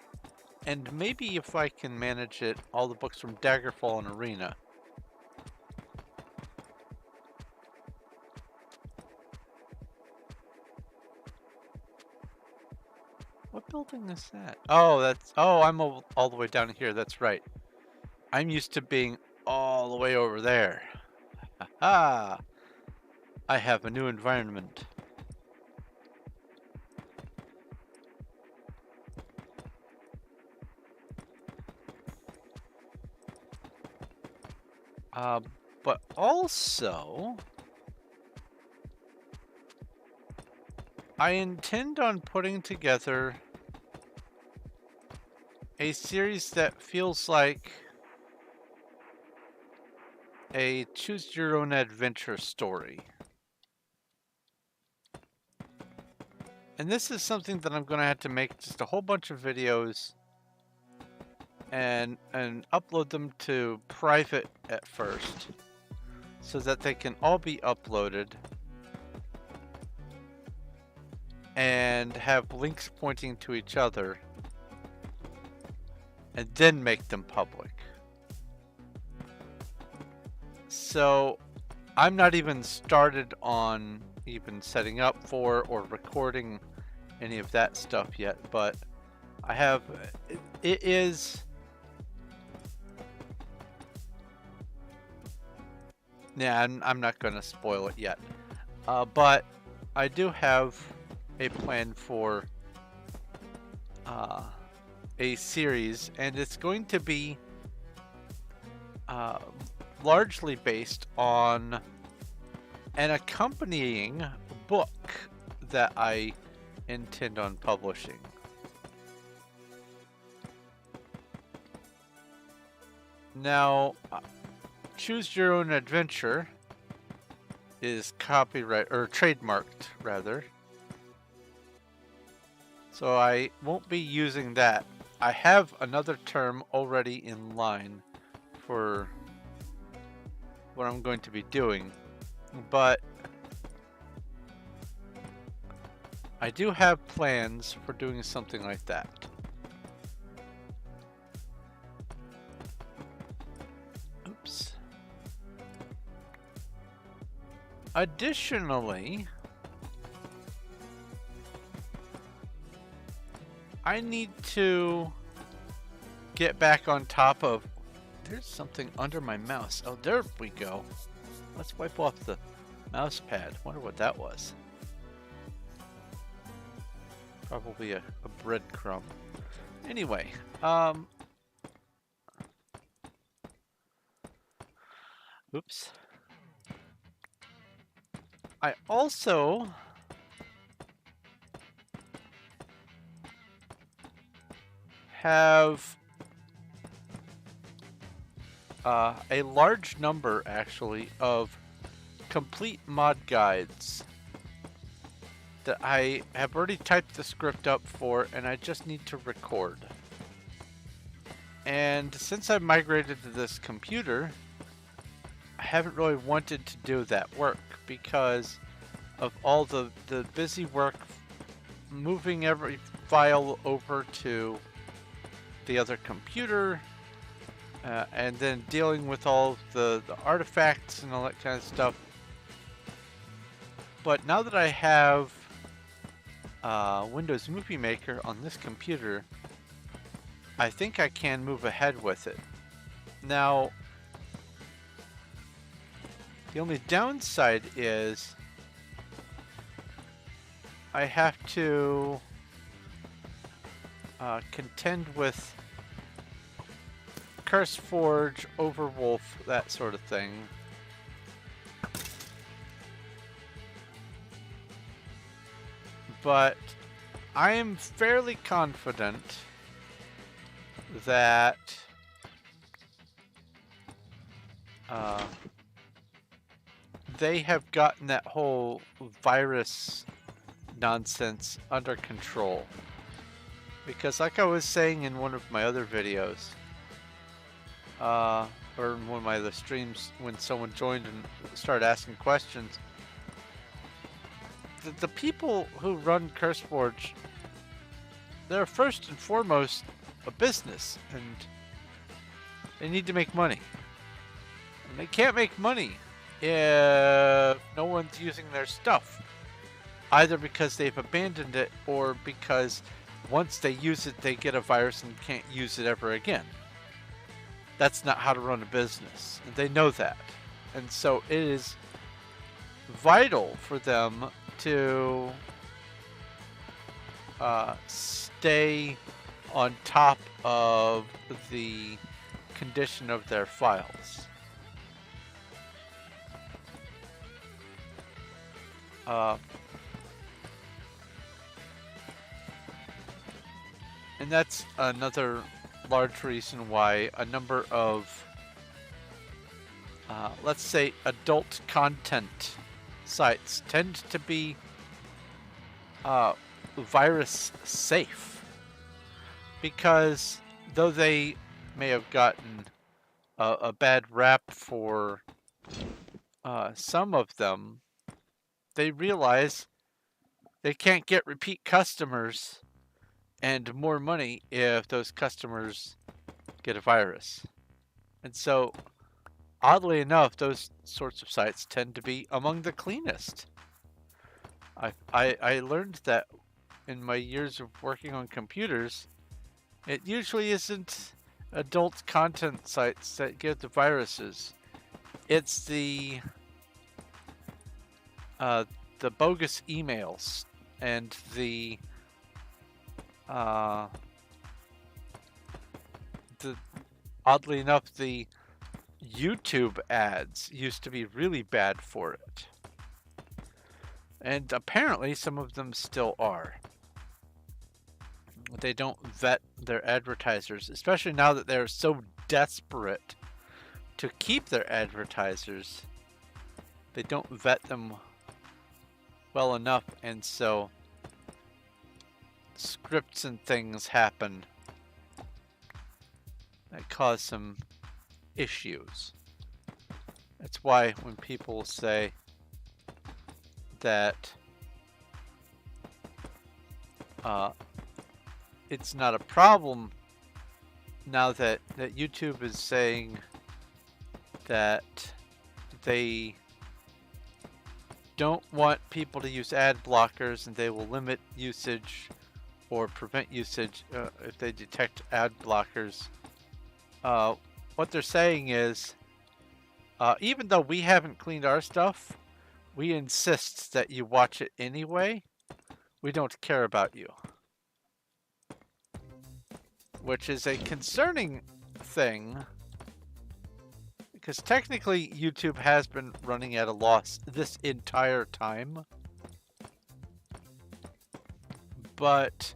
And maybe if I can manage it, all the books from Daggerfall and Arena. What building is that? Oh, I'm all the way down here. That's right. I'm used to being all the way over there. Ha! I have a new environment. But also, I intend on putting together a series that feels like a choose your own adventure story. And this is something that I'm going to have to make just a whole bunch of videos and upload them to private at first, so that they can all be uploaded and have links pointing to each other, and then make them public. So I'm not even started on even setting up for or recording any of that stuff yet, but I have, it is, yeah, I'm not going to spoil it yet, but I do have a plan for a series, and it's going to be uh, largely based on an accompanying book that I intend on publishing. Now, Choose Your Own Adventure is copyright or trademarked rather. So I won't be using that. I have another term already in line for what I'm going to be doing, but I do have plans for doing something like that. Oops. Additionally, I need to get back on top of... There's something under my mouse. Oh, there we go. Let's wipe off the mouse pad. Wonder what that was. Probably a breadcrumb. Anyway, oops. I also have a large number, actually, of complete mod guides that I have already typed the script up for, and I just need to record. And since I migrated to this computer, I haven't really wanted to do that work because of all the busy work moving every file over to the other computer, and then dealing with all the artifacts and all that kind of stuff. But now that I have Windows Movie Maker on this computer, I think I can move ahead with it. Now, the only downside is I have to contend with CurseForge, Overwolf, that sort of thing. But I am fairly confident that they have gotten that whole virus nonsense under control. Because like I was saying in one of my other videos, or in one of my other streams when someone joined and started asking questions, the people who run CurseForge, they're first and foremost a business, and they need to make money. And they can't make money if no one's using their stuff, either because they've abandoned it or because once they use it, they get a virus and can't use it ever again. That's not how to run a business, and they know that. And so it is vital for them to stay on top of the condition of their files. And that's another large reason why a number of, let's say, adult content sites tend to be virus safe, because though they may have gotten a bad rap for some of them, they realize they can't get repeat customers and more money if those customers get a virus. And so, oddly enough, those sorts of sites tend to be among the cleanest. I learned that in my years of working on computers. It usually isn't adult content sites that get the viruses. It's the the bogus emails and uh, the oddly enough, the YouTube ads used to be really bad for it. And apparently some of them still are. They don't vet their advertisers, especially now that they're so desperate to keep their advertisers. They don't vet them well enough, and so scripts and things happen that cause some issues. That's why when people say that it's not a problem now that YouTube is saying that they don't want people to use ad blockers and they will limit usage or prevent usage if they detect ad blockers. What they're saying is, even though we haven't cleaned our stuff, we insist that you watch it anyway. We don't care about you. Which is a concerning thing, because technically YouTube has been running at a loss this entire time. But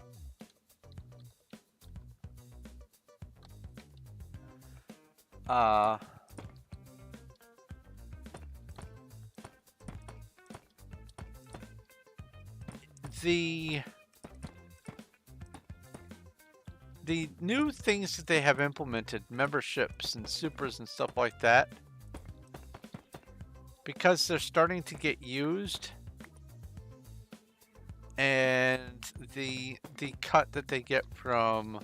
the new things that they have implemented, memberships and supers and stuff like that, because they're starting to get used, and the cut that they get from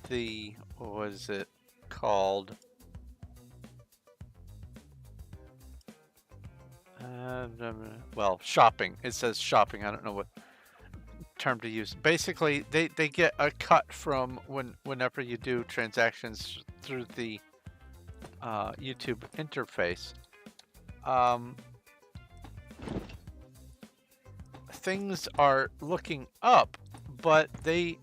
the, what was it called? Well, shopping. It says shopping. I don't know what term to use. Basically, they get a cut from whenever you do transactions through the YouTube interface. Things are looking up, but they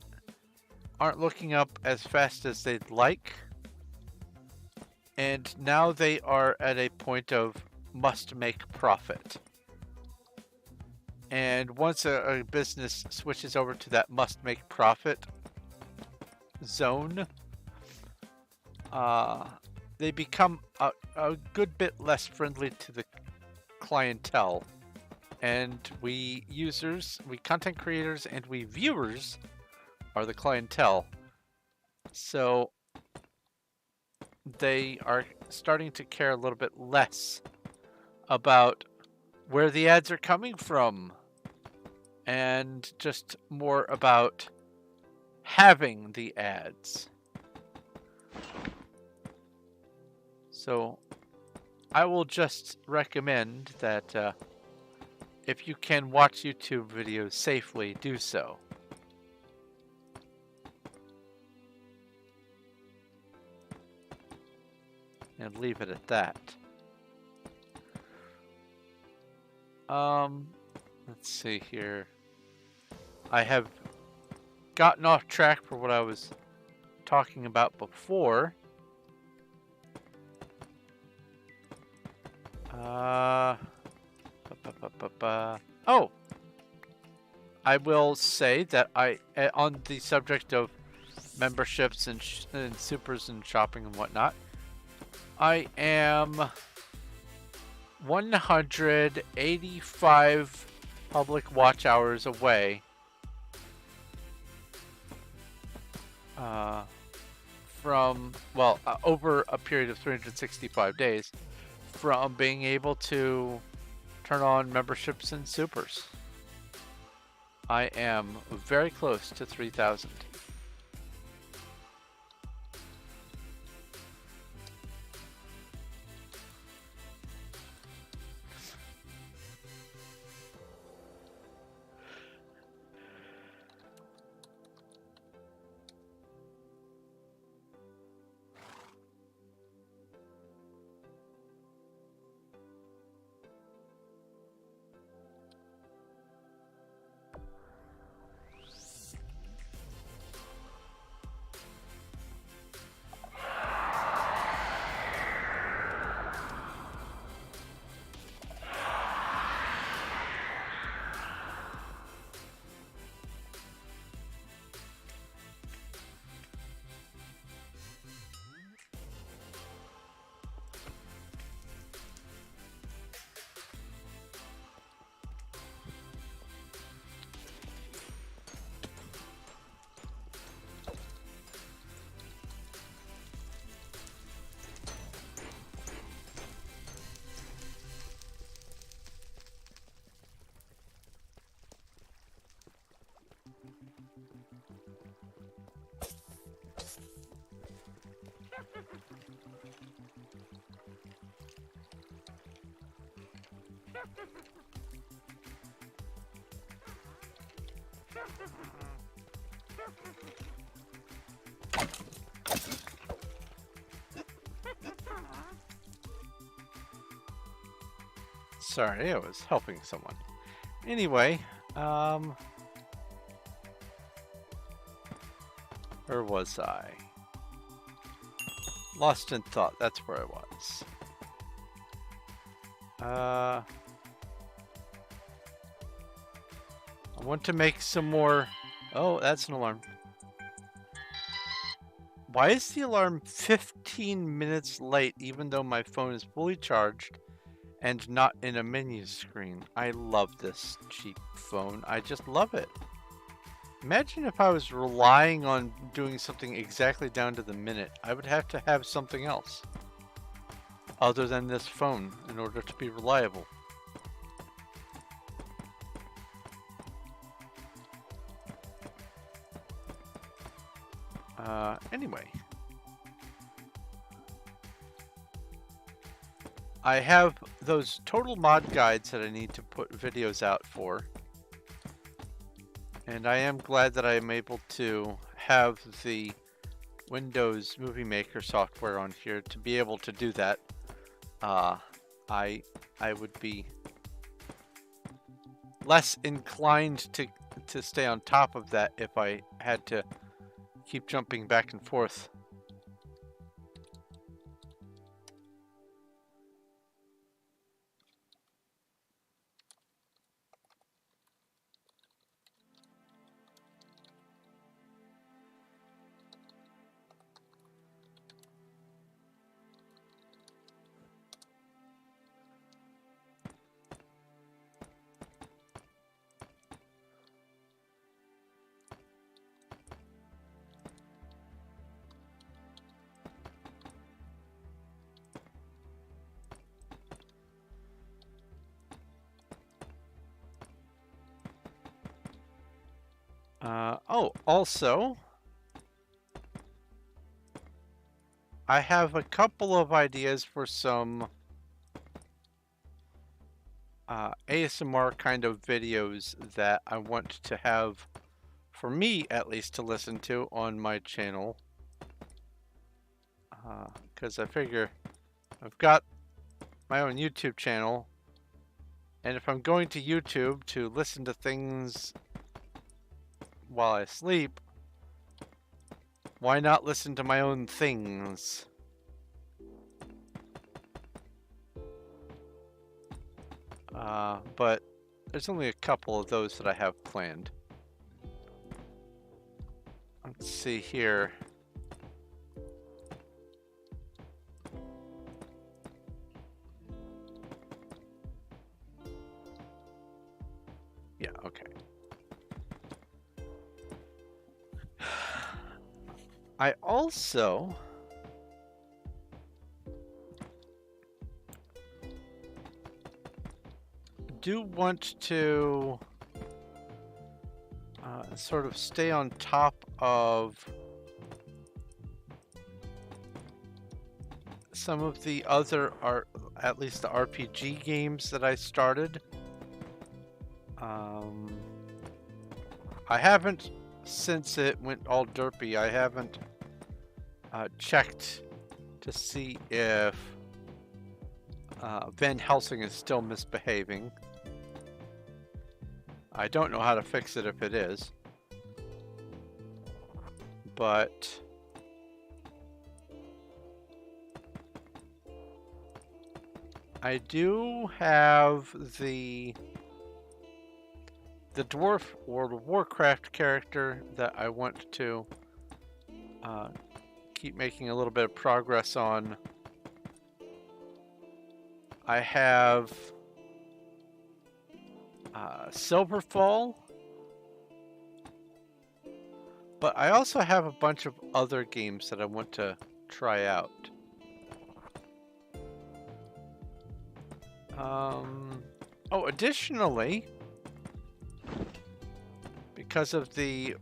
aren't looking up as fast as they'd like. And now they are at a point of must make profit. And once a business switches over to that must make profit zone, they become a good bit less friendly to the clientele. And we users, we content creators, and we viewers are the clientele. So they are starting to care a little bit less about where the ads are coming from, and just more about having the ads. So I will just recommend that if you can watch YouTube videos safely, do so. And leave it at that. Let's see here. I have gotten off track for what I was talking about before. Oh! I will say that on the subject of memberships and supers and shopping and whatnot, I am 185 public watch hours away from, well, over a period of 365 days from being able to turn on memberships and supers. I am very close to 3,000. Sorry, I was helping someone. Anyway, where was I? Lost in thought, that's where I was. I want to make some more... Oh, that's an alarm. Why is the alarm 15 minutes late even though my phone is fully charged and not in a menu screen? I love this cheap phone. I just love it. Imagine if I was relying on doing something exactly down to the minute. I would have to have something else other than this phone in order to be reliable. Anyway. I have those total mod guides that I need to put videos out for. And I am glad that I am able to have the Windows Movie Maker software on here to be able to do that. I would be less inclined to stay on top of that if I had to keep jumping back and forth. Oh, also, I have a couple of ideas for some ASMR kind of videos that I want to have, for me at least, to listen to on my channel. Because I figure I've got my own YouTube channel, and if I'm going to YouTube to listen to things while I sleep, why not listen to my own things? But there's only a couple of those that I have planned. Let's see here. Yeah, okay. I also do want to sort of stay on top of some of the other at least the RPG games that I started. I haven't, since it went all derpy, I haven't checked to see if Van Helsing is still misbehaving. I don't know how to fix it if it is. But I do have the dwarf World of Warcraft character that I want to keep making a little bit of progress on. I have Silverfall, but I also have a bunch of other games that I want to try out. Oh, additionally, because of the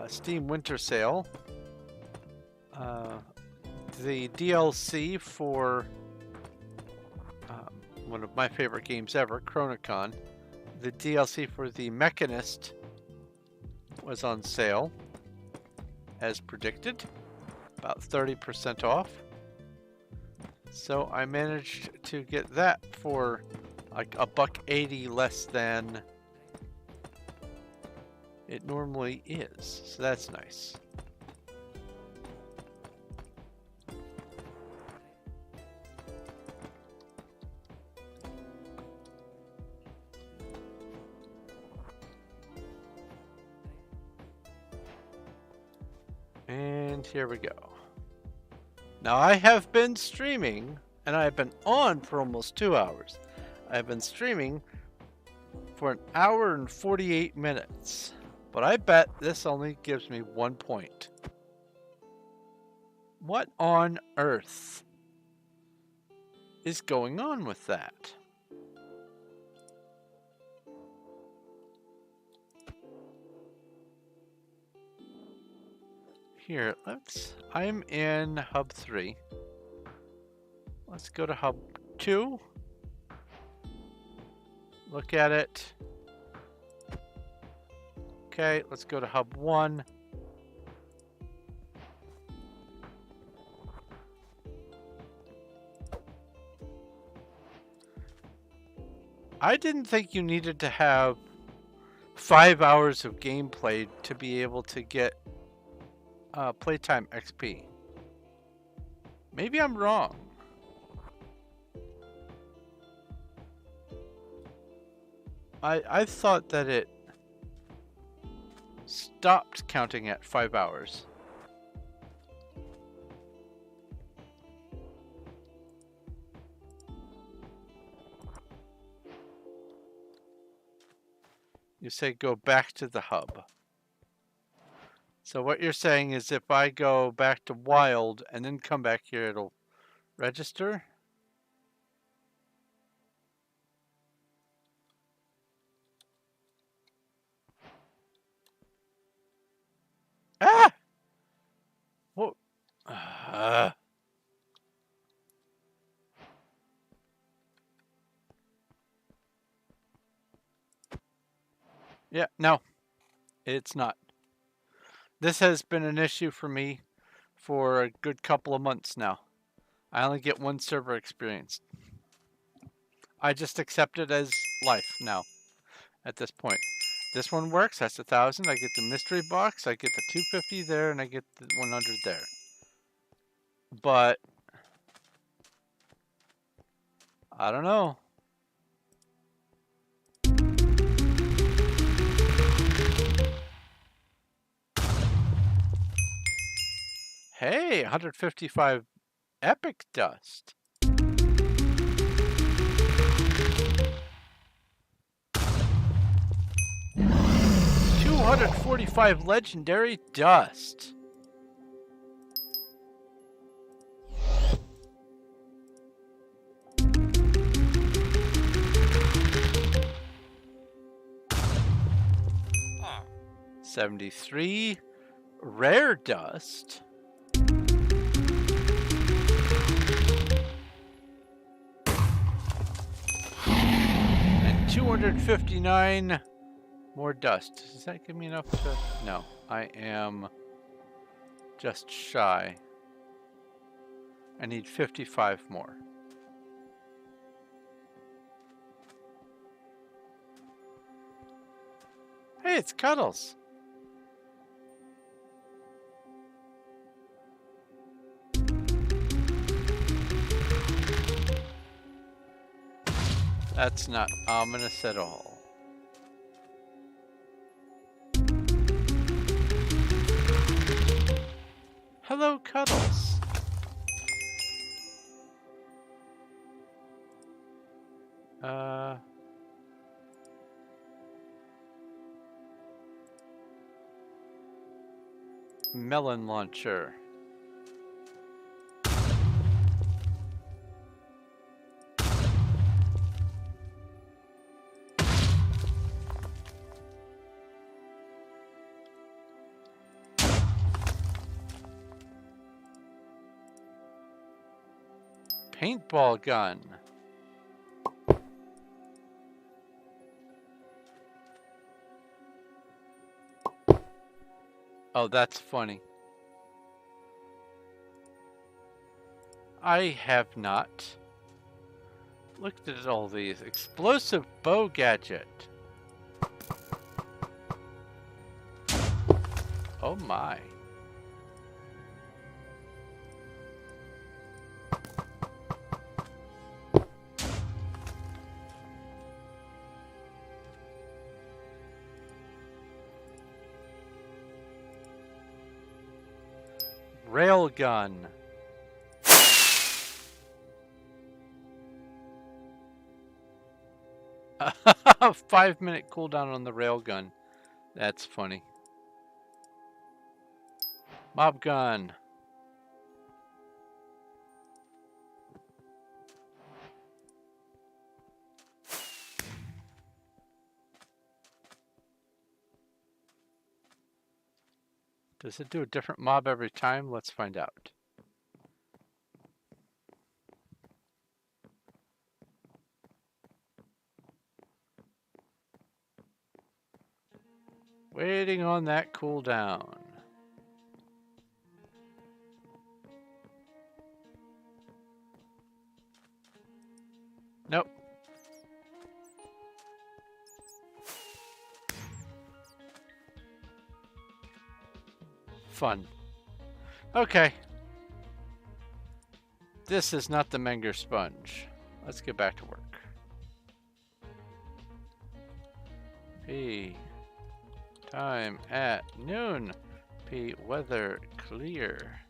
Steam Winter Sale, the DLC for one of my favorite games ever, Chronicon. The DLC for the Mechanist was on sale, as predicted, about 30% off. So I managed to get that for like $1.80 less than it normally is. So that's nice. And here we go. Now I have been streaming, and I've been on for almost 2 hours. I've been streaming for 1 hour and 48 minutes. But I bet this only gives me 1 point. What on earth is going on with that? Here, I'm in hub 3. Let's go to hub 2. Look at it. Okay, let's go to hub 1. I didn't think you needed to have 5 hours of gameplay to be able to get playtime XP. Maybe I'm wrong. I thought that it stopped counting at 5 hours. You say go back to the hub. So what you're saying is if I go back to Wild and then come back here, it'll register? Ah! What? Yeah, no, it's not. This has been an issue for me for a good couple of months now. I only get 1 server experience. I just accept it as life now at this point. This one works, that's 1,000. I get the mystery box, I get the 250 there, and I get the 100 there. But I don't know. Hey, 155 epic dust. $245 legendary dust. $73 rare dust. And 259 more dust. Does that give me enough to... No, I am just shy. I need 55 more. Hey, it's Cuddles. That's not ominous at all. Hello, Cuddles. Melon launcher. Paintball gun. Oh, that's funny. I have not looked at all these. Explosive bow gadget. Oh my. Railgun. 5-minute cooldown on the railgun. That's funny. Mob gun. Does it do a different mob every time? Let's find out. Waiting on that cooldown. Nope. Fun. Okay. This is not the Menger Sponge. Let's get back to work. P. Time at noon. P. Weather clear.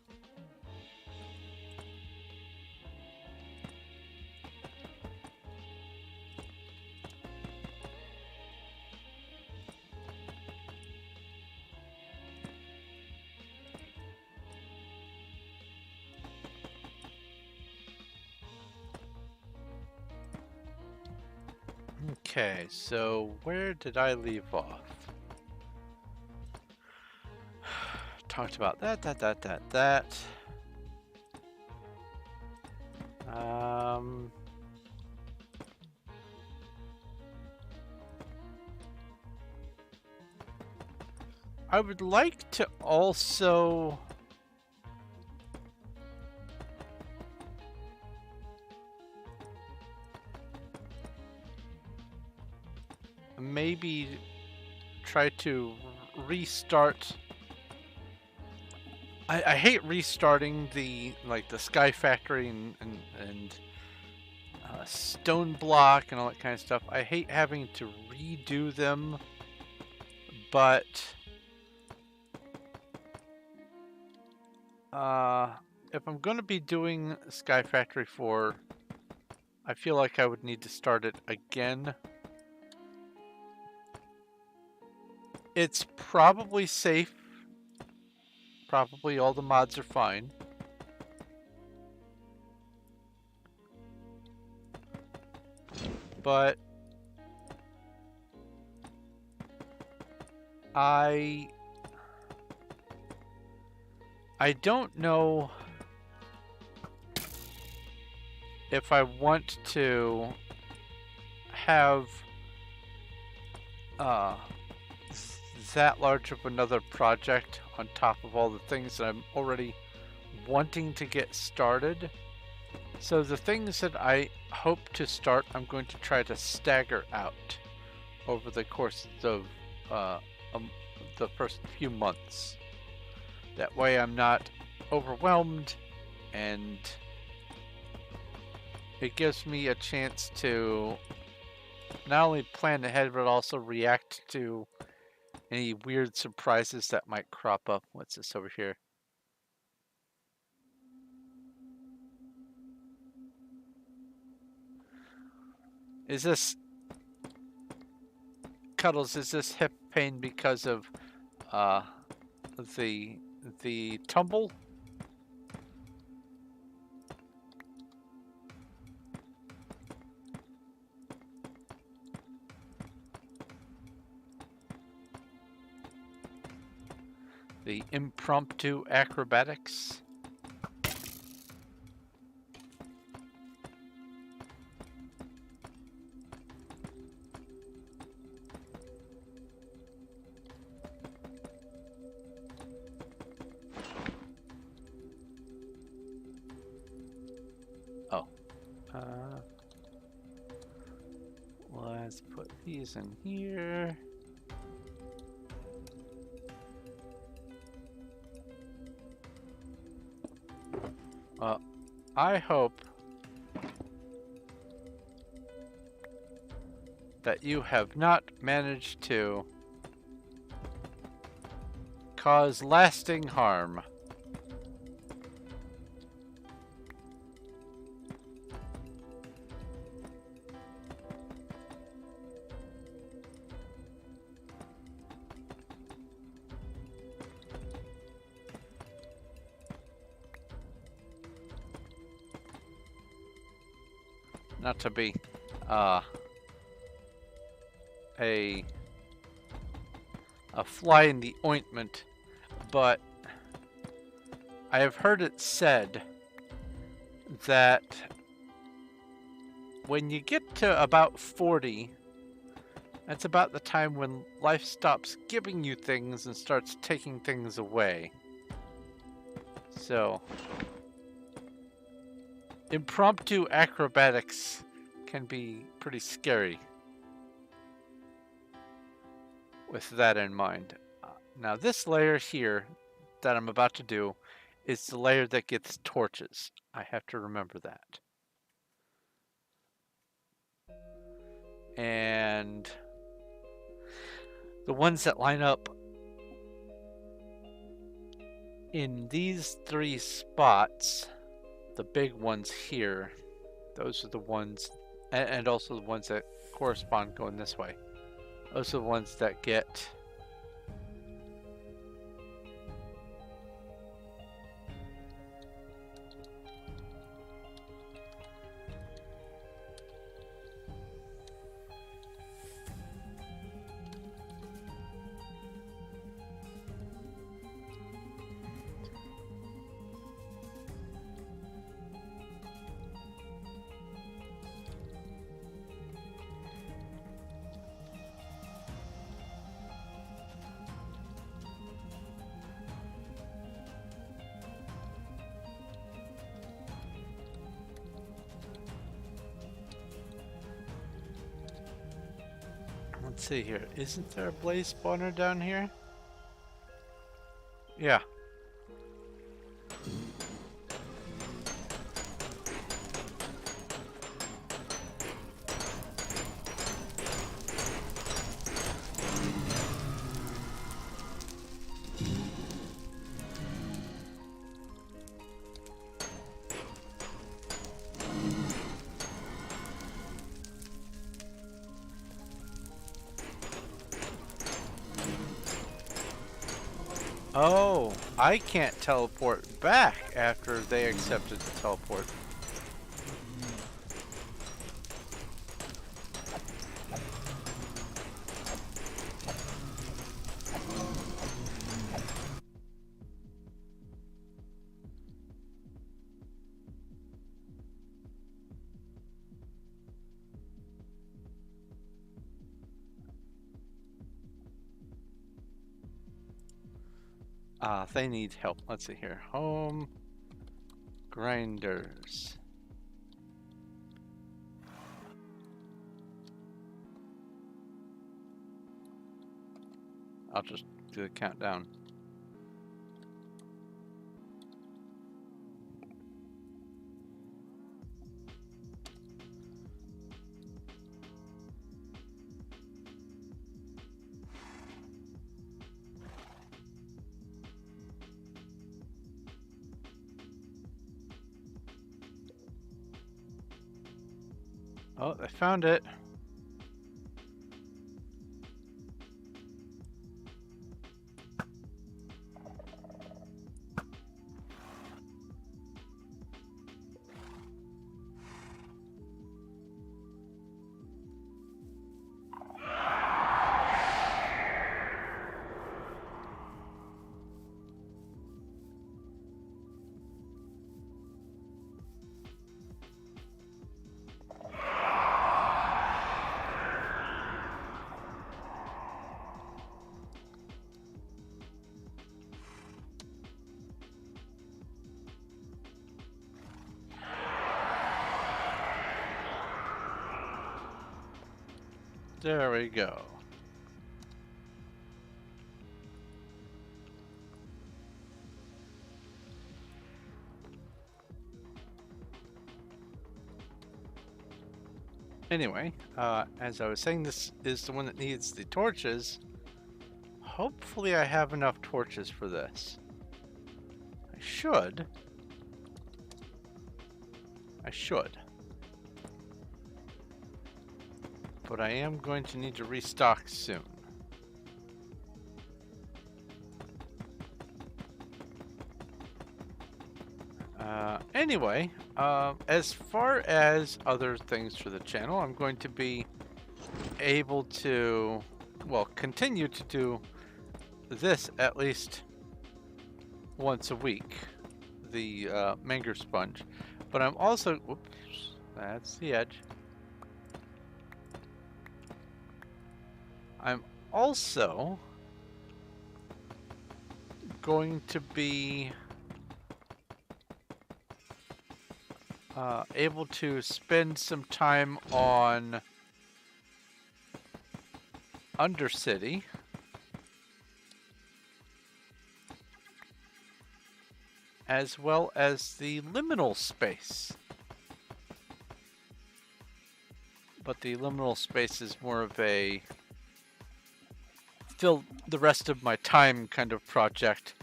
Okay, so where did I leave off? Talked about that. I would like to also maybe try to restart. I hate restarting the Sky Factory and Stone Block and all that kind of stuff. I hate having to redo them, but if I'm going to be doing Sky Factory 4, I feel like I would need to start it again. It's probably safe. Probably all the mods are fine. But I don't know if I want to have that large of another project on top of all the things that I'm already wanting to get started. So the things that I hope to start, I'm going to try to stagger out over the course of the first few months. That way I'm not overwhelmed, and it gives me a chance to not only plan ahead but also react to any weird surprises that might crop up. What's this over here? Is this Cuddles? Is this hip pain because of the tumble? The impromptu acrobatics? Let's put these in here. Well, I hope that you have not managed to cause lasting harm. Not to be a fly in the ointment, but I have heard it said that when you get to about 40, that's about the time when life stops giving you things and starts taking things away. So, impromptu acrobatics can be pretty scary with that in mind. Now this layer here that I'm about to do is the layer that gets torches. I have to remember that. And the ones that line up in these 3 spots, the big ones here, those are the ones, and also the ones that correspond going this way. Those are the ones that get let's see here. Isn't there a blaze spawner down here? Yeah. Oh, I can't teleport back after they accepted the teleport. They need help. Let's see here. Home grinders. I'll just do the countdown. Oh, they found it. There we go. Anyway, as I was saying, this is the one that needs the torches. Hopefully I have enough torches for this. I should. But I am going to need to restock soon. Anyway, as far as other things for the channel, I'm going to be able to, well, continue to do this at least once a week, the Menger Sponge. But I'm also, whoops, that's the edge. I'm also going to be able to spend some time on Undercity. As well as the liminal space. But the liminal space is more of a fill the rest of my time kind of project.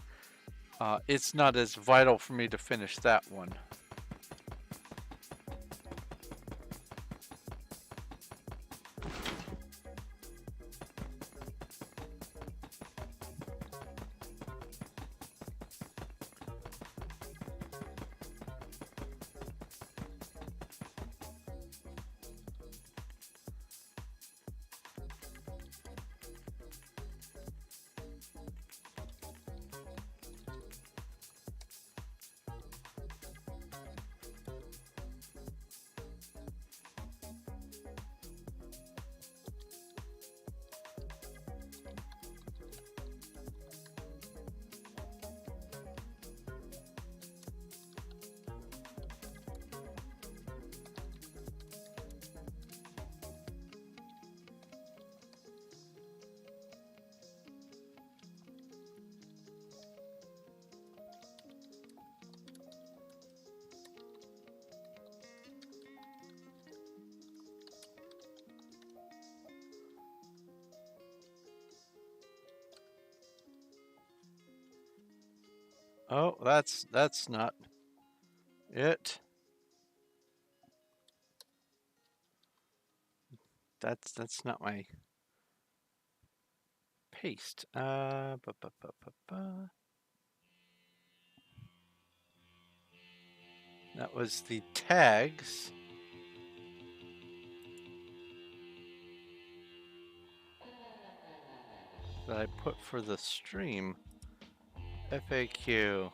It's not as vital for me to finish that one. Oh, that's not it. That's not my paste. That was the tags. That I put for the stream. FAQ.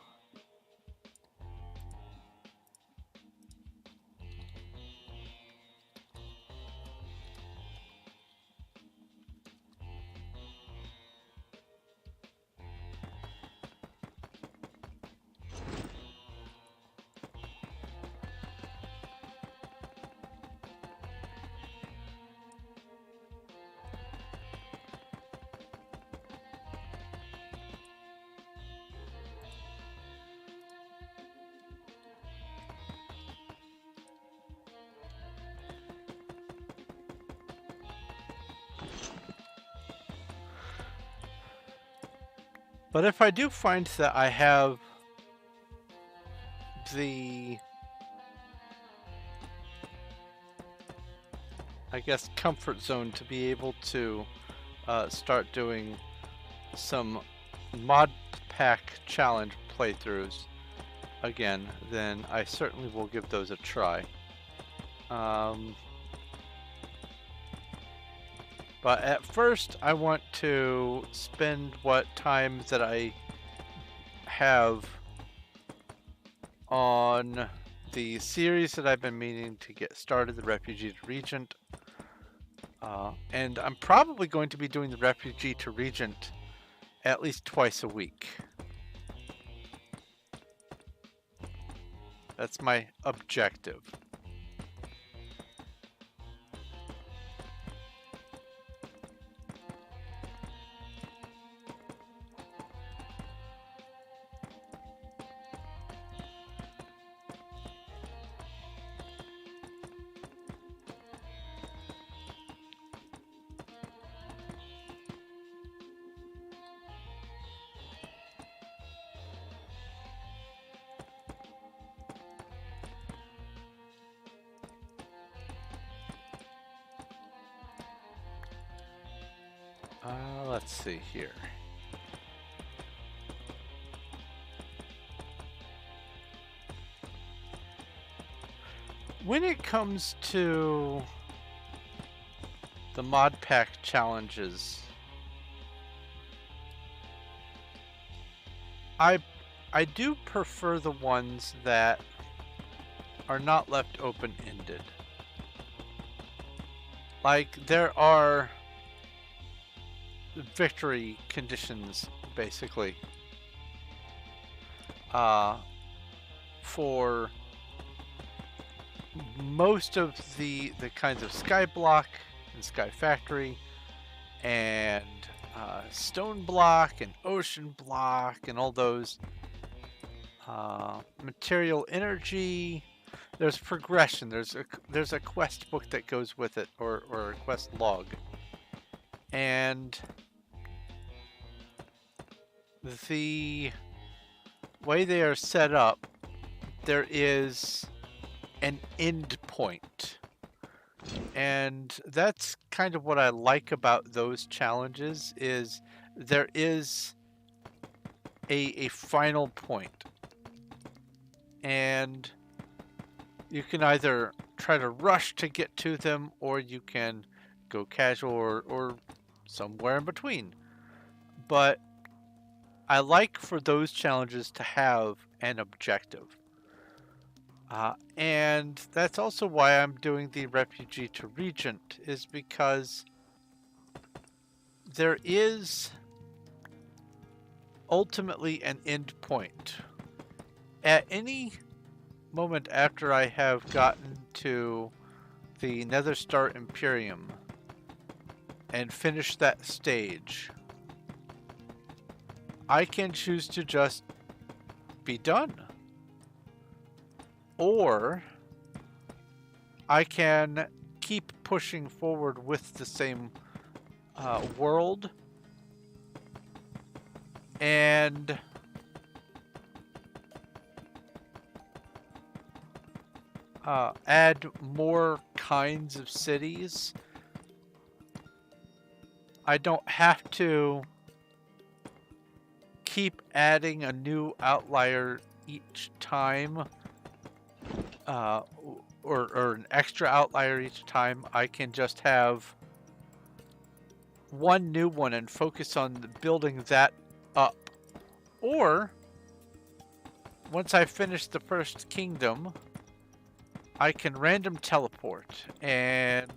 But if I do find that I have the, I guess, comfort zone to be able to start doing some mod pack challenge playthroughs again, then I certainly will give those a try. But at first, I want to spend what time that I have on the series that I've been meaning to get started, the Refugee to Regent. And I'm probably going to be doing the Refugee to Regent at least twice a week. That's my objective. Let's see here. When it comes to the mod pack challenges, I do prefer the ones that are not left open-ended. Like, there are victory conditions, basically, for most of the kinds of Sky Block and Sky Factory and Stone Block and Ocean Block and all those. Material Energy. There's progression. There's a quest book that goes with it, or a quest log. And the way they are set up, there is an end point. And that's kind of what I like about those challenges, is there is a final point. And you can either try to rush to get to them, or you can go casual, or somewhere in between. But I like for those challenges to have an objective. And that's also why I'm doing the Refugee to Regent, is because there is ultimately an end point. At any moment after I have gotten to the Nether Star Imperium and finished that stage, I can choose to just be done. Or I can keep pushing forward with the same world and add more kinds of cities. I don't have to keep adding a new outlier each time, or an extra outlier each time. I can just have one new one and focus on building that up. Or once I finish the first kingdom, I can random teleport and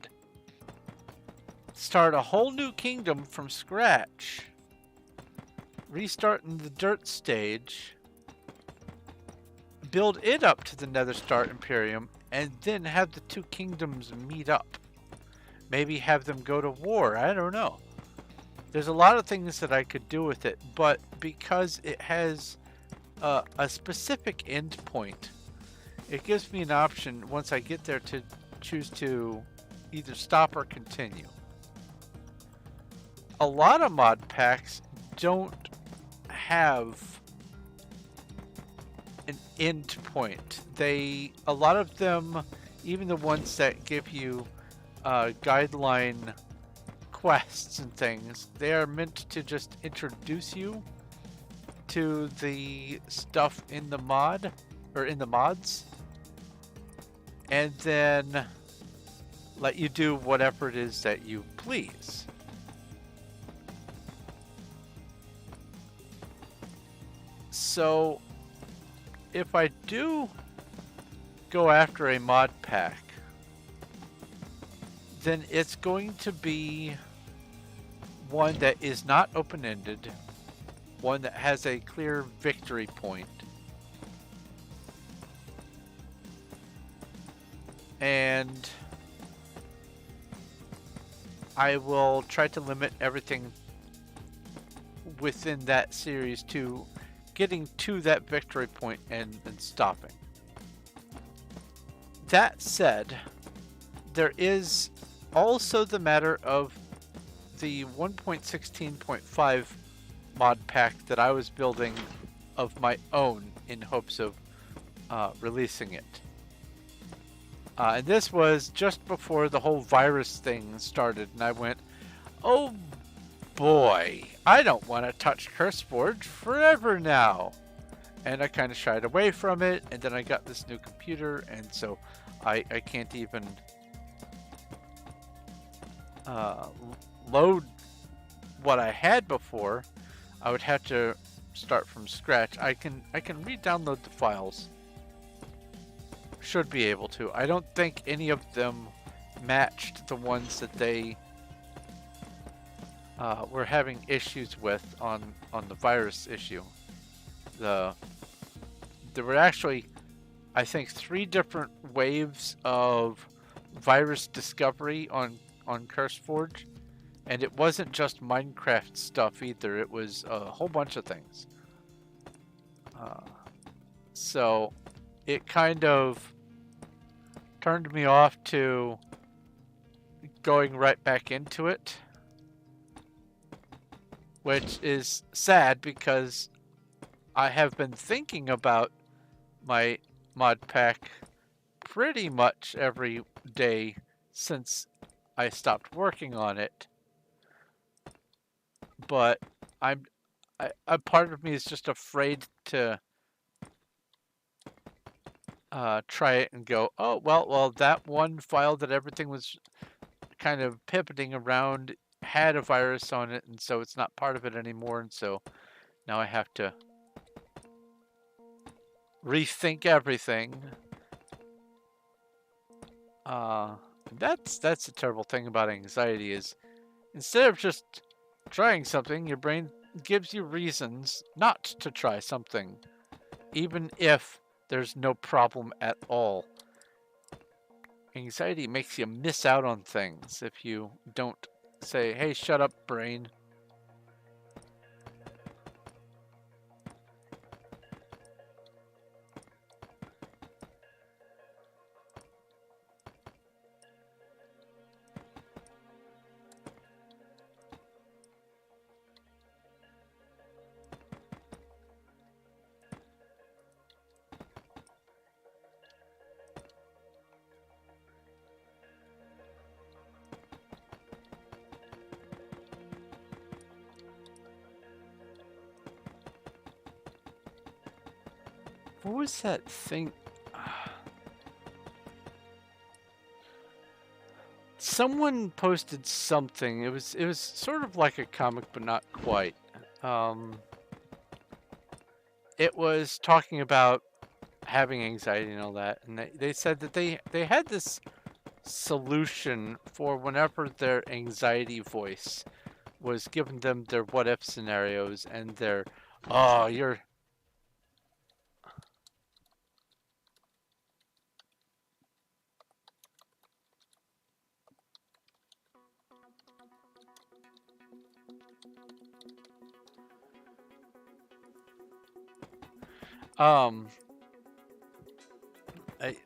start a whole new kingdom from scratch, restarting the dirt stage, build it up to the Nether Star Imperium, and then have the two kingdoms meet up. Maybe have them go to war. I don't know. There's a lot of things that I could do with it, but because it has a specific end point, it gives me an option once I get there to choose to either stop or continue. A lot of mod packs don't have an end point. A lot of them, even the ones that give you guideline quests and things, they are meant to just introduce you to the stuff in the mod, or in the mods, and then let you do whatever it is that you please. So if I do go after a mod pack, then it's going to be one that is not open-ended, one that has a clear victory point, and I will try to limit everything within that series to getting to that victory point and stopping. That said, there is also the matter of the 1.16.5 mod pack that I was building of my own in hopes of releasing it. And this was just before the whole virus thing started, and I went, oh boy, I don't want to touch CurseForge forever now. And I kind of shied away from it, and then I got this new computer, and so I can't even load what I had before. I would have to start from scratch. I can re-download the files. Should be able to. I don't think any of them matched the ones that they were having issues with on the virus issue. There were actually, I think, 3 different waves of virus discovery on CurseForge, and it wasn't just Minecraft stuff either. It was a whole bunch of things. So it kind of turned me off to going right back into it, which is sad because I have been thinking about my mod pack pretty much every day since I stopped working on it. But a part of me is just afraid to try it and go, oh, well, that one file that everything was kind of pivoting around had a virus on it, and so it's not part of it anymore, and so now I have to rethink everything. That's the terrible thing about anxiety is instead of just trying something, your brain gives you reasons not to try something, even if there's no problem at all. Anxiety makes you miss out on things if you don't say, hey, shut up, brain. What was that thing? Someone posted something. It was sort of like a comic, but not quite. It was talking about having anxiety and all that, and they said that they had this solution for whenever their anxiety voice was giving them their what if scenarios and their, oh, you're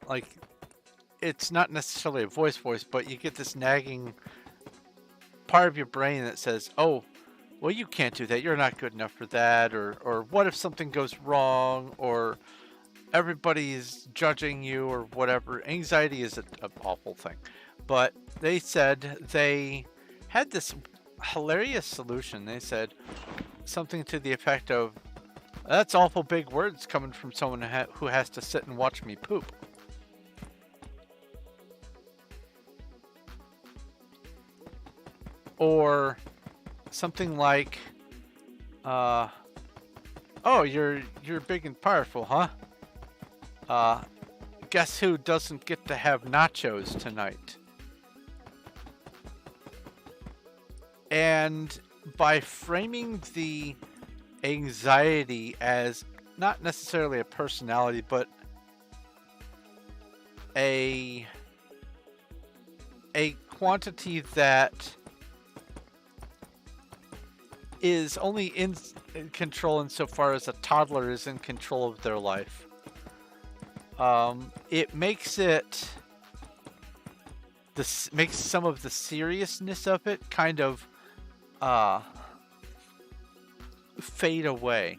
like, it's not necessarily a voice, but you get this nagging part of your brain that says, oh, well, you can't do that. You're not good enough for that. Or what if something goes wrong, or everybody's judging you, or whatever. Anxiety is an awful thing. But they said they had this hilarious solution. They said something to the effect of, that's awful big words coming from someone who has to sit and watch me poop. Or something like, oh, you're big and powerful, huh? Guess who doesn't get to have nachos tonight? And by framing the anxiety as not necessarily a personality, but a quantity that is only in control insofar as a toddler is in control of their life. It makes makes some of the seriousness of it kind of fade away.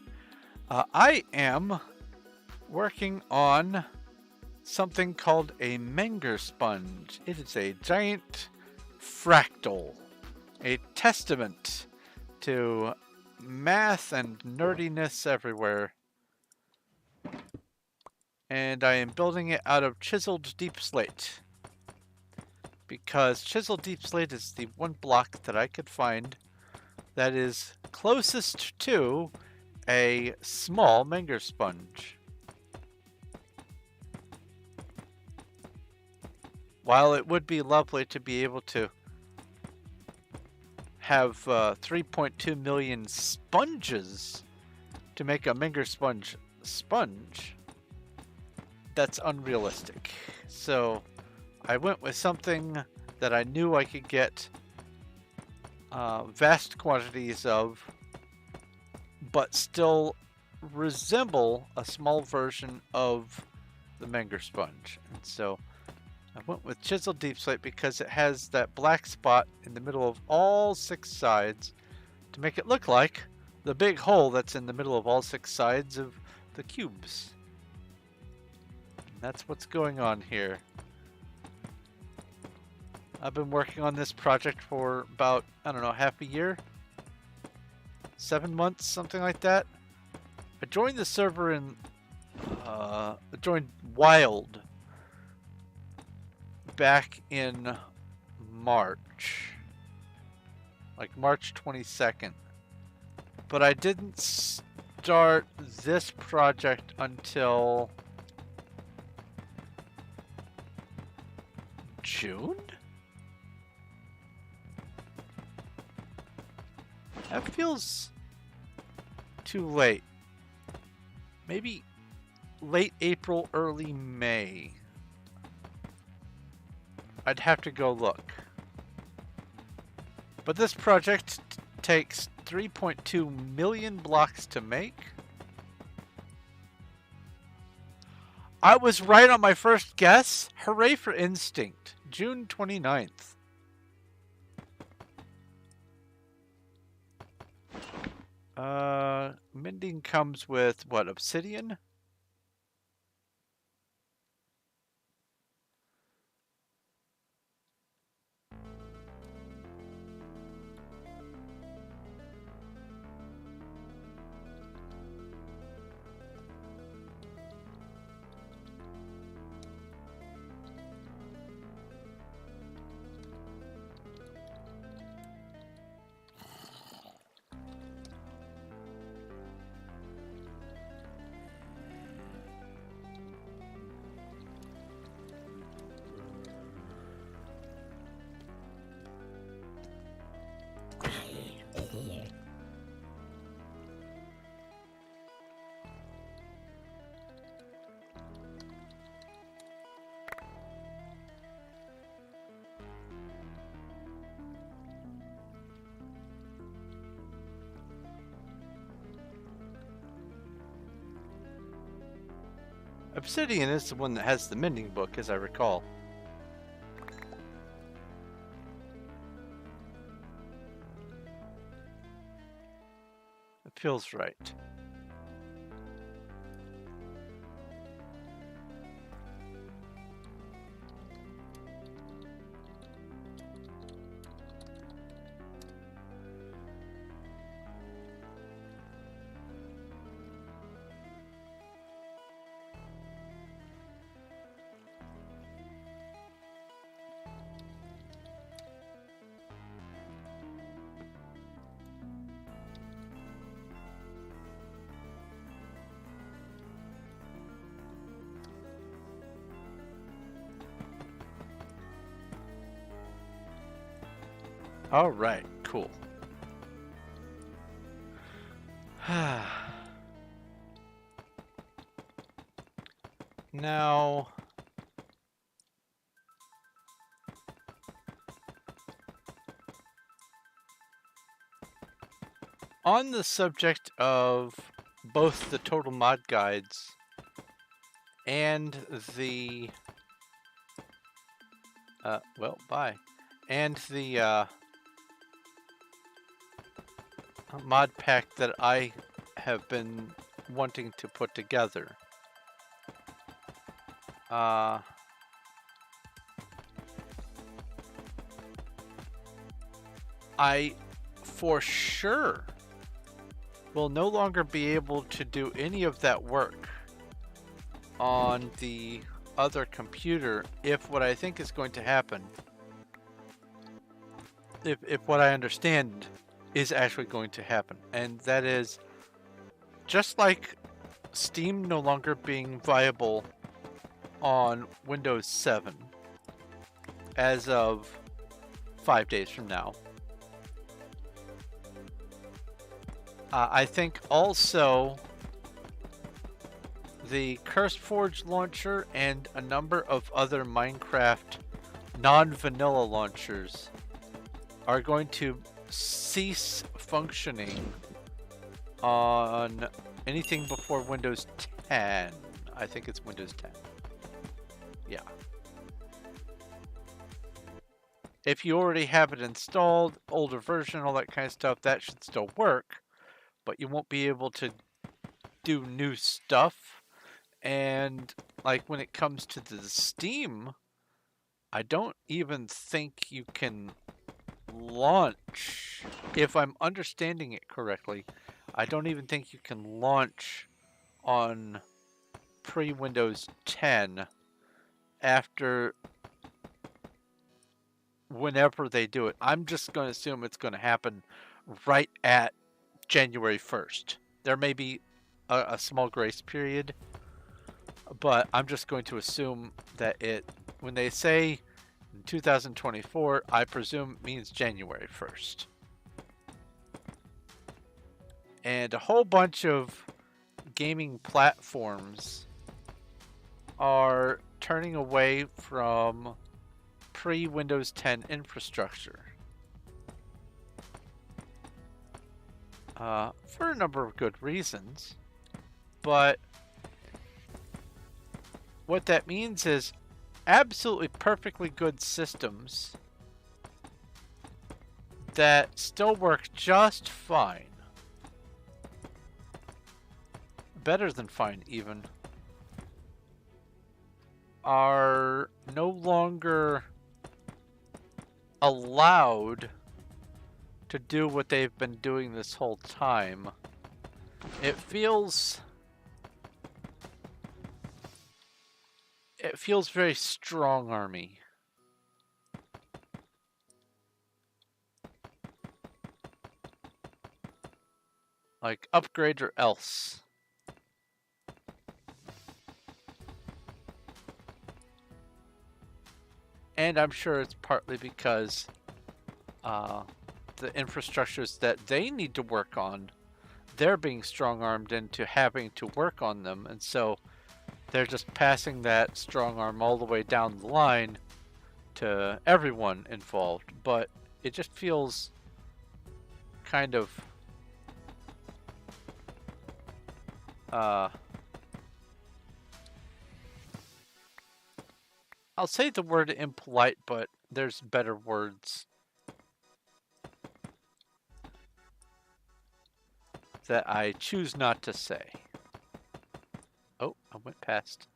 I am working on something called a Menger Sponge. It is a giant fractal, a testament to math and nerdiness everywhere. And I am building it out of Chiseled Deepslate. Because Chiseled Deepslate is the one block that I could find that is closest to a small Menger Sponge. While it would be lovely to be able to have 3.2 million sponges to make a Menger Sponge sponge, that's unrealistic. So I went with something that I knew I could get vast quantities of, but still resemble a small version of the Menger Sponge. And so I went with Chiseled Deepslate because it has that black spot in the middle of all 6 sides to make it look like the big hole that's in the middle of all 6 sides of the cubes. And that's what's going on here. I've been working on this project for about, I don't know, half a year? 7 months, something like that. I joined the server in, I joined Wild back in March. Like March 22nd. But I didn't start this project until June? That feels too late. Maybe late April, early May. I'd have to go look. But this project takes 3.2 million blocks to make. I was right on my first guess. Hooray for Instinct. June 29th. Mending comes with what, obsidian? Obsidian is the one that has the mending book, as I recall. It feels right. All right, cool. Now, on the subject of both the total mod guides and the mod pack that I have been wanting to put together. I for sure will no longer be able to do any of that work on the other computer if what I think is going to happen, if what I understand is actually going to happen, and that is just like Steam no longer being viable on Windows 7 as of 5 days from now. I think also the CurseForge launcher and a number of other Minecraft non-vanilla launchers are going to cease functioning on anything before Windows 10. I think it's Windows 10. Yeah. If you already have it installed, older version, all that kind of stuff, that should still work, but you won't be able to do new stuff. And like when it comes to the Steam, I don't even think you can launch, if I'm understanding it correctly, I don't even think you can launch on pre-Windows 10 after whenever they do it. I'm just going to assume it's going to happen right at January 1st. There may be a small grace period, but I'm just going to assume that when they say 2024, I presume means January 1st. And a whole bunch of gaming platforms are turning away from pre-Windows 10 infrastructure for a number of good reasons. But what that means is absolutely perfectly good systems that still work just fine. Better than fine, even. Are no longer allowed to do what they've been doing this whole time. It feels very strong army. Like upgrade or else. And I'm sure it's partly because the infrastructures that they need to work on, they're being strong-armed into having to work on them. And so they're just passing that strong arm all the way down the line to everyone involved. But it just feels kind of I'll say the word impolite, but there's better words that I choose not to say. Oh, I went past.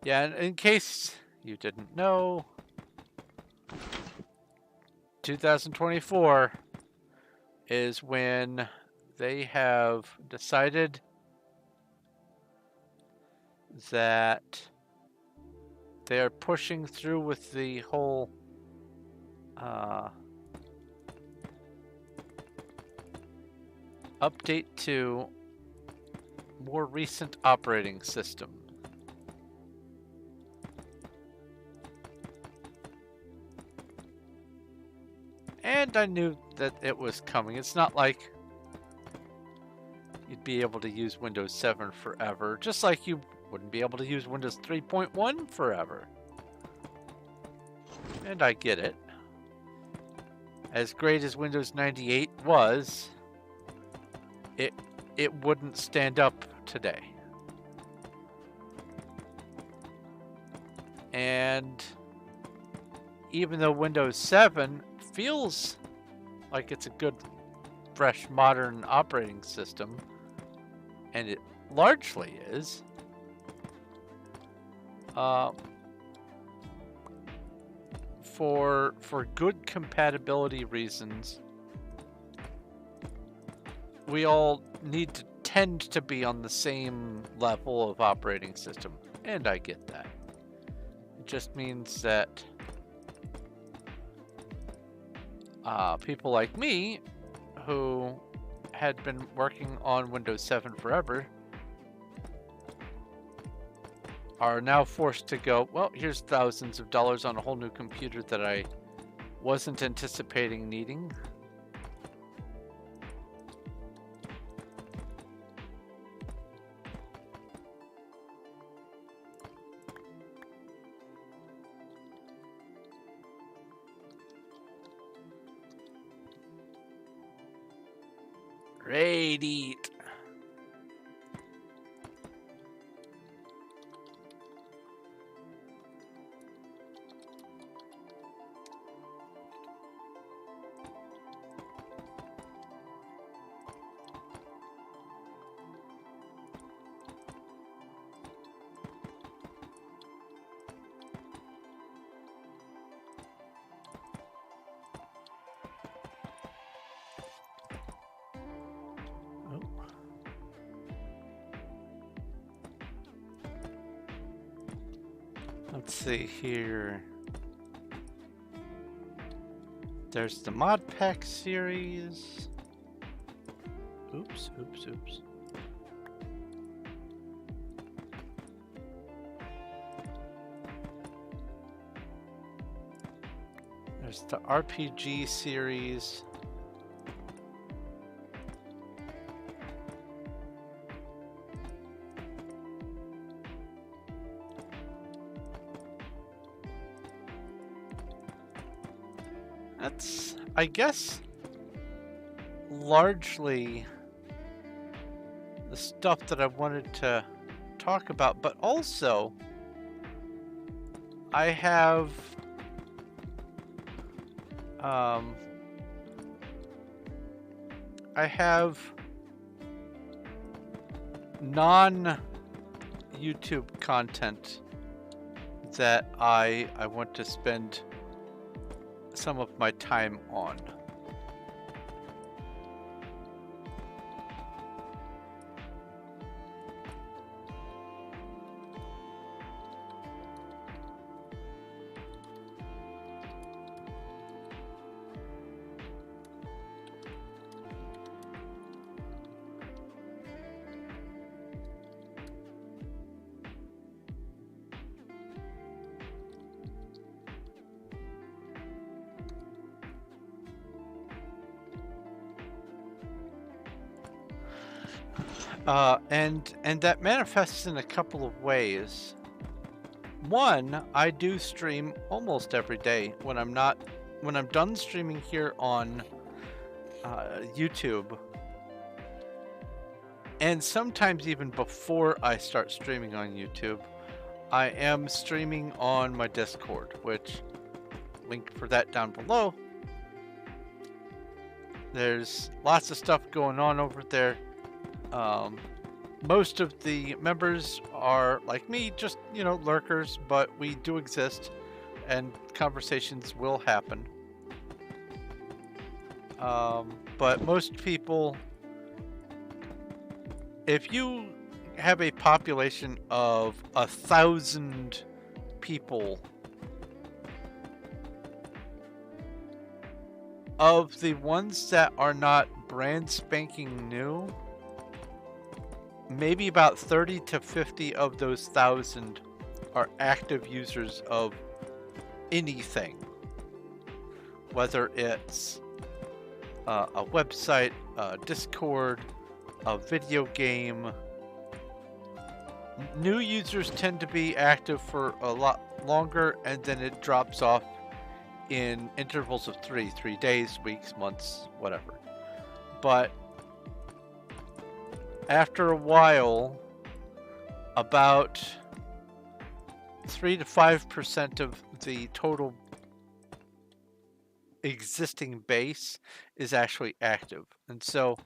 Yeah, and in case you didn't know, 2024 is when they have decided that they are pushing through with the whole update to more recent operating system. And I knew that it was coming. It's not like you'd be able to use Windows 7 forever, just like you wouldn't be able to use Windows 3.1 forever. And I get it. As great as Windows 98 was, it wouldn't stand up today. And even though Windows 7 feels like it's a good, fresh, modern operating system, and it largely is, for good compatibility reasons, we all need to tend to be on the same level of operating system, and I get that. It just means that people like me, who had been working on Windows 7 forever, are now forced to go, well, here's thousands of dollars on a whole new computer that I wasn't anticipating needing. Radiate. Let's see here. There's the mod pack series. Oops. There's the RPG series. That's, I guess, largely the stuff that I wanted to talk about, but also I have non-YouTube content that I want to spend some of my time on. And that manifests in a couple of ways. One, I do stream almost every day when I'm done streaming here on YouTube, and sometimes even before I start streaming on YouTube, I am streaming on my Discord, which link for that down below. There's lots of stuff going on over there. Most of the members are, like me, just, lurkers, but we do exist, and conversations will happen. But most people, if you have a population of 1,000 people, of the ones that are not brand spanking new, maybe about 30 to 50 of those 1,000 are active users of anything. Whether it's a website, a Discord, a video game. New users tend to be active for a lot longer, and then it drops off in intervals of 3 days, weeks, months, whatever. But after a while, about 3 to 5% of the total existing base is actually active. And so,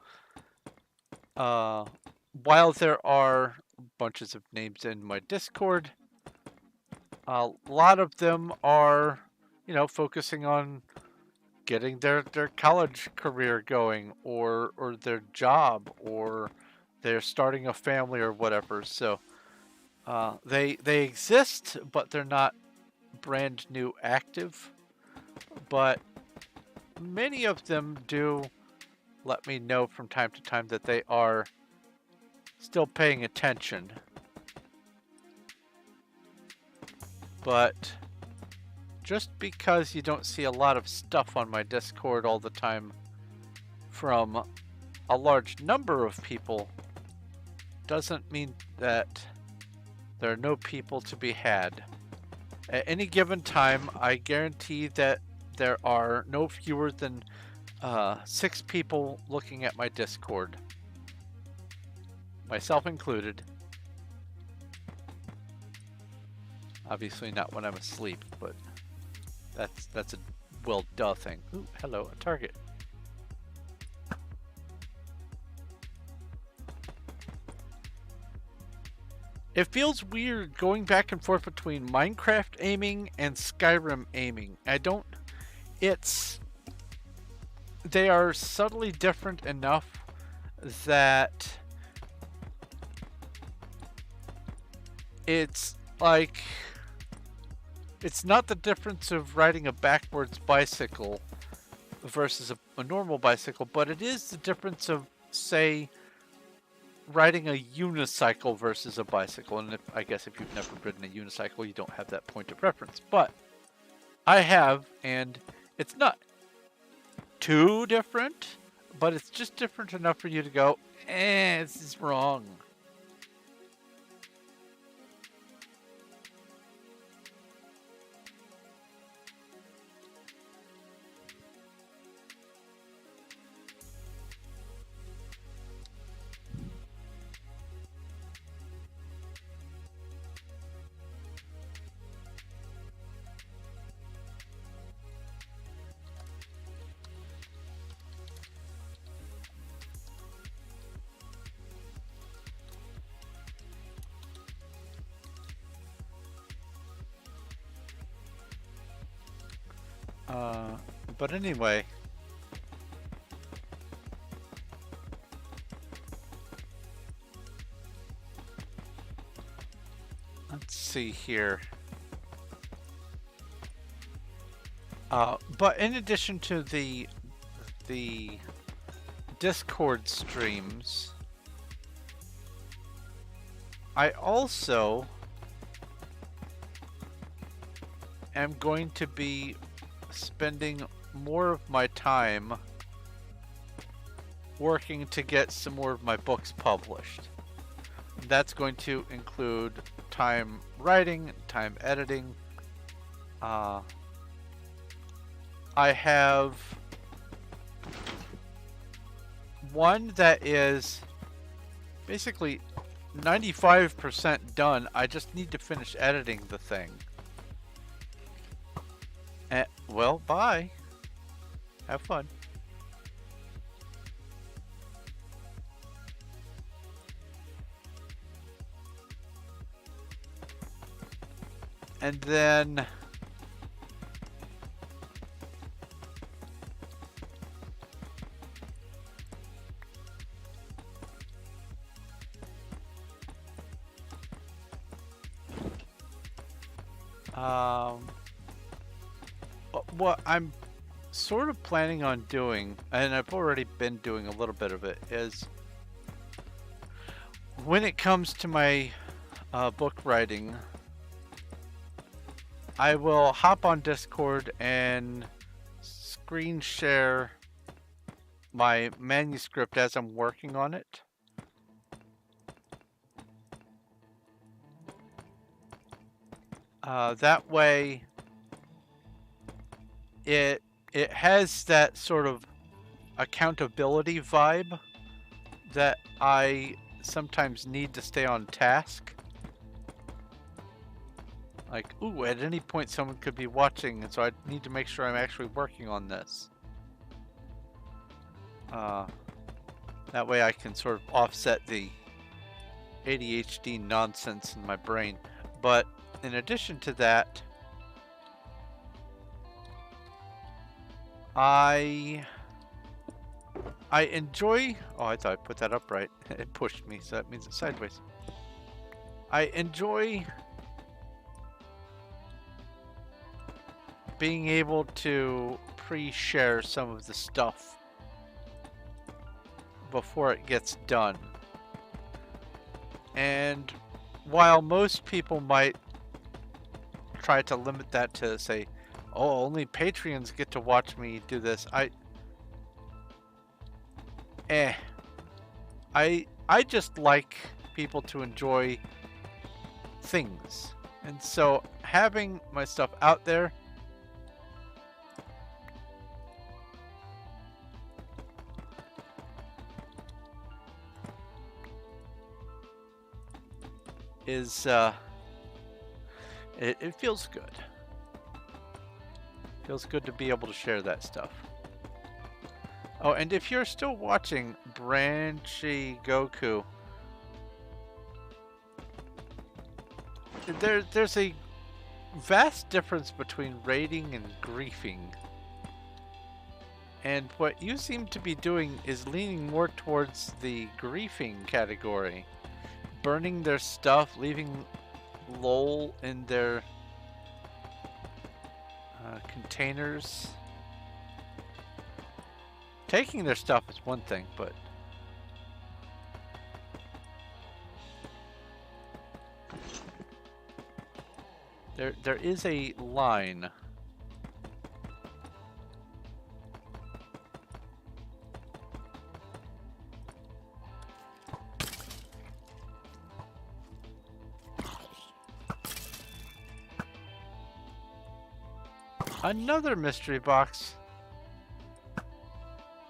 while there are bunches of names in my Discord, a lot of them are focusing on getting their college career going, or their job, or they're starting a family or whatever. So they exist, but they're not brand new active. But many of them do let me know from time to time that they are still paying attention. But just because you don't see a lot of stuff on my Discord all the time from a large number of people doesn't mean that there are no people to be had. At any given time, I guarantee that there are no fewer than 6 people looking at my Discord, myself included. Obviously not when I'm asleep, but that's a duh thing. Ooh, hello, a target. It feels weird going back and forth between Minecraft aiming and Skyrim aiming. They are subtly different enough that it's like, it's not the difference of riding a backwards bicycle versus a normal bicycle, but it is the difference of, say, riding a unicycle versus a bicycle. And I guess if you've never ridden a unicycle, you don't have that point of reference. But I have, and it's not too different, but it's just different enough for you to go, this is wrong. But anyway, let's see here. But in addition to the Discord streams, I also am going to be spending more of my time working to get some more of my books published. That's going to include time writing, time editing. I have one that is basically 95% done. I just need to finish editing the thing. Well, bye. Have fun. And then what I'm sort of planning on doing, and I've already been doing a little bit of it, is when it comes to my book writing, I will hop on Discord and screen share my manuscript as I'm working on it. That way it has that sort of accountability vibe that I sometimes need to stay on task. Like, ooh, at any point someone could be watching, and so I need to make sure I'm actually working on this. That way I can sort of offset the ADHD nonsense in my brain. But in addition to that, I enjoy... Oh, I thought I put that up right. It pushed me, so that means it's sideways. I enjoy being able to pre-share some of the stuff before it gets done. And while most people might try to limit that to say, oh, only Patreons get to watch me do this, I just like people to enjoy things. And so having my stuff out there is it feels good. Feels good to be able to share that stuff. Oh, and if you're still watching Branchy Goku, there's a vast difference between raiding and griefing. And what you seem to be doing is leaning more towards the griefing category. Burning their stuff, leaving lol in their containers. Taking their stuff is one thing, but there is a line. Another mystery box.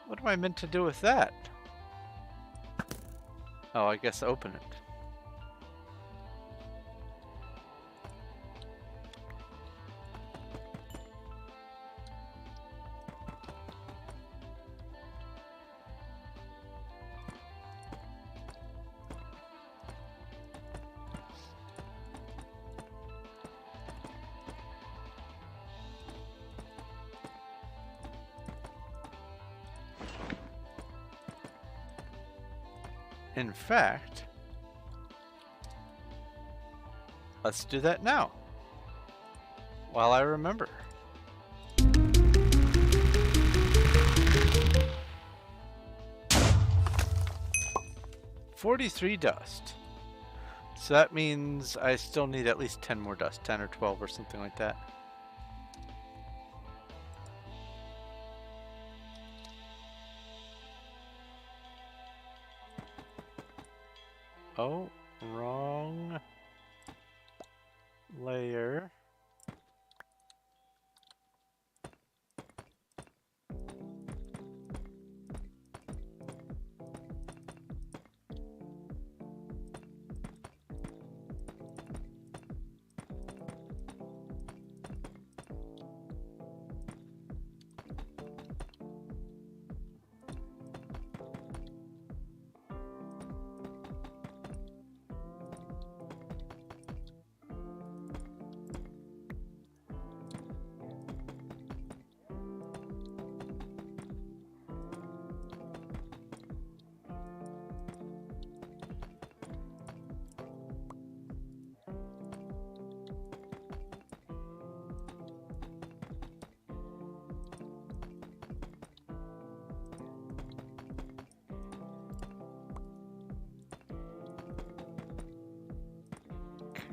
What am I meant to do with that? Oh, I guess open it. In fact, let's do that now, while I remember. $43 dust. So that means I still need at least 10 more dust, 10 or 12 or something like that. Oh, wrong layer.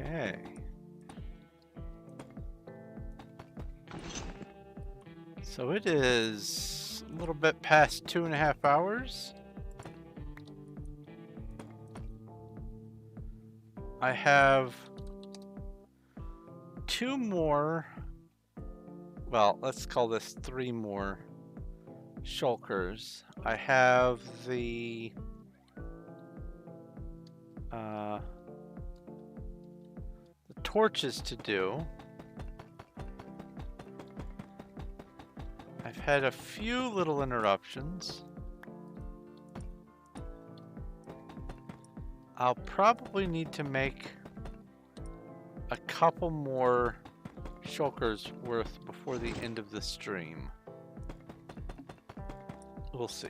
Okay. So it is a little bit past 2.5 hours. I have 2 more, well, let's call this 3 more shulkers. I have the torches to do. I've had a few little interruptions. I'll probably need to make a couple more shulkers worth before the end of the stream. We'll see.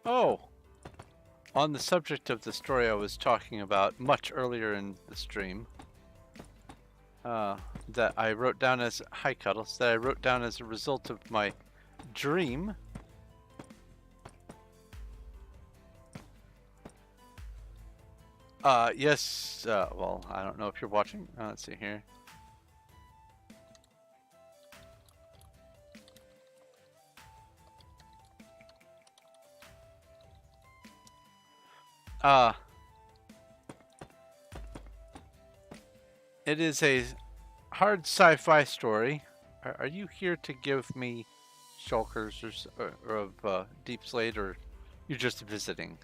Oh, on the subject of the story I was talking about much earlier in the stream, that I wrote down as hi Cuddles, that I wrote down as a result of my dream. Yes, well, I don't know if you're watching. Let's see here. It is a hard sci-fi story. Are you here to give me shulkers or of Deepslate, or you're just visiting?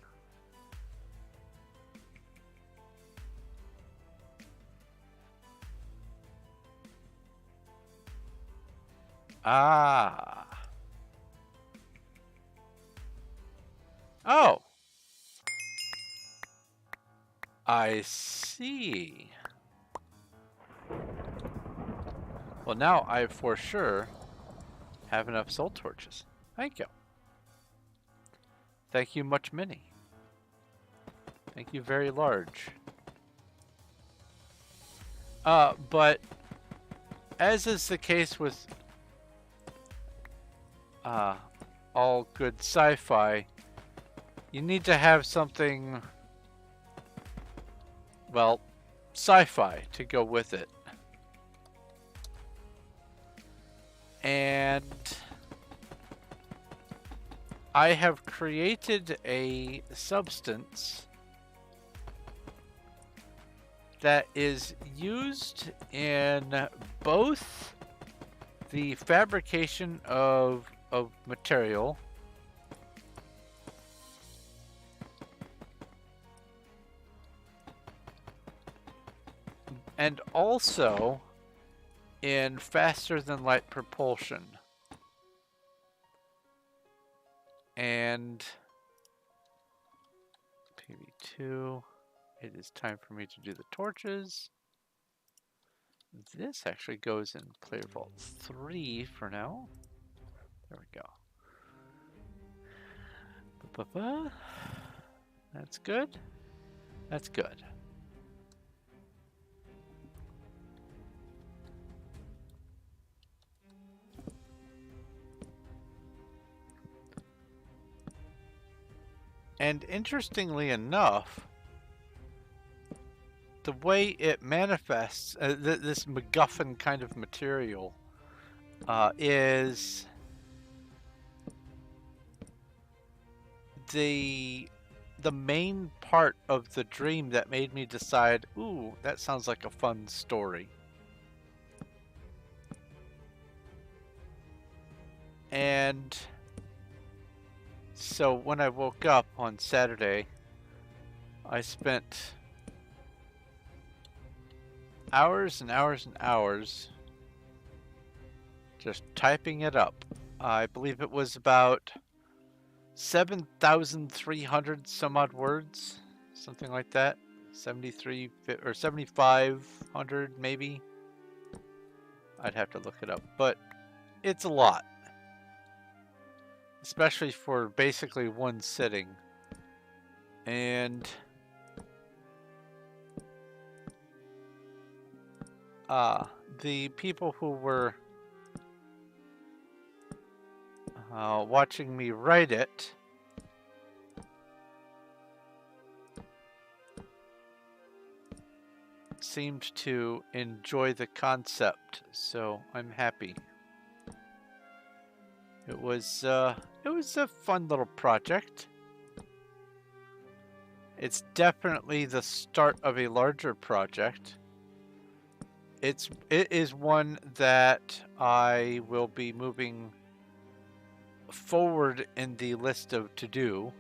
Ah. Oh. I see. Well, now I for sure have enough soul torches. Thank you. Thank you much many. Thank you very large. But as is the case with all good sci-fi, you need to have something, well, sci-fi to go with it. And I have created a substance that is used in both the fabrication of material and also in faster than light propulsion. And PV2, it is time for me to do the torches. This actually goes in Player Vault 3 for now. There we go. That's good. That's good. And interestingly enough, the way it manifests, this MacGuffin kind of material, is the main part of the dream that made me decide, ooh, that sounds like a fun story. And so when I woke up on Saturday, I spent hours and hours and hours just typing it up. I believe it was about 7,300 some odd words, something like that. 73 or 7,500 maybe. I'd have to look it up, but it's a lot, especially for basically one sitting. And the people who were watching me write it seemed to enjoy the concept, so I'm happy. It was a fun little project. It's definitely the start of a larger project. It is one that I will be moving forward in the list of to do.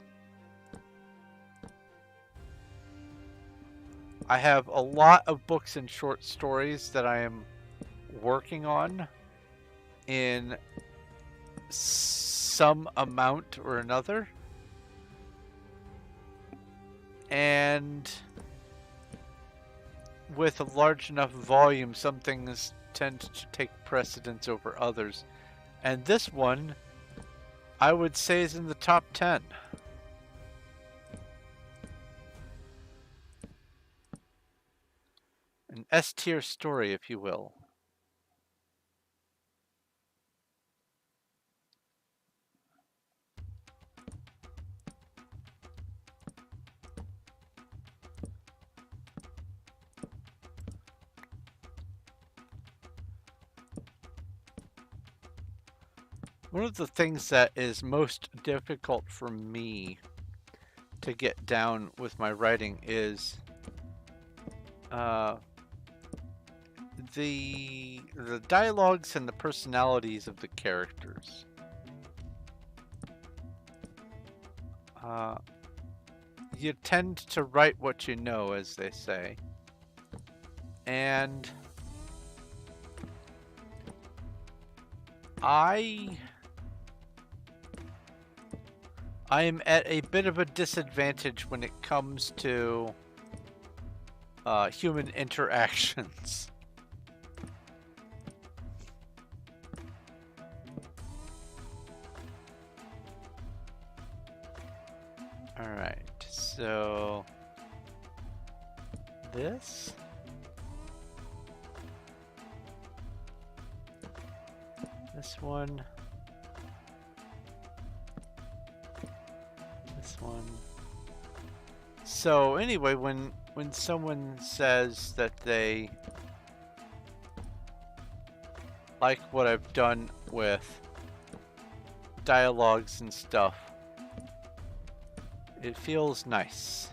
I have a lot of books and short stories that I am working on in some amount or another. And with a large enough volume, some things tend to take precedence over others. And this one, I would say, is in the top 10. An S-tier story, if you will. One of the things that is most difficult for me to get down with my writing is the dialogues and the personalities of the characters. You tend to write what you know, as they say. And I am at a bit of a disadvantage when it comes to human interactions. Alright, so this. This one. This one. So anyway, when someone says that they like what I've done with dialogues and stuff, it feels nice.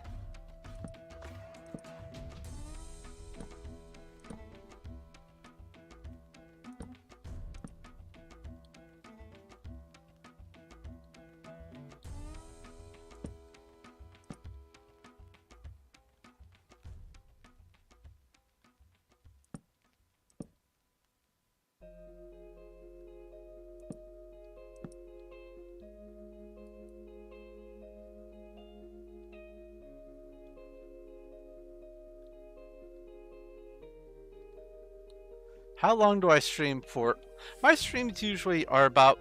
How long do I stream for? My streams usually are about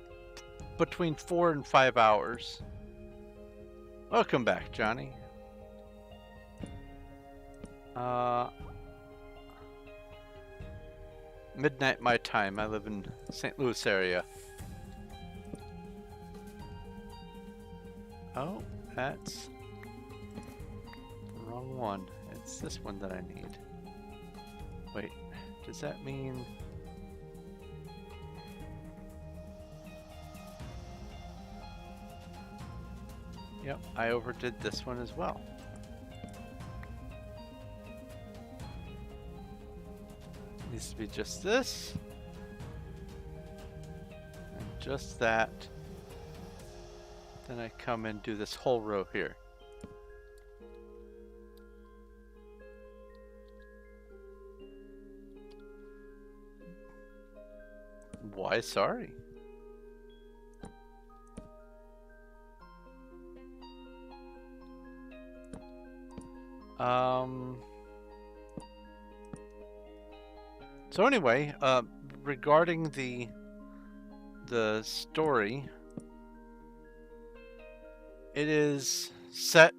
between 4 and 5 hours. Welcome back, Johnny. Midnight my time. I live in St. Louis area. Oh, that's the wrong one. It's this one that I need. Wait, does that mean... Yep, I overdid this one as well. Needs to be just this. And just that. Then I come and do this whole row here. Why, sorry. So anyway, regarding the story, it is set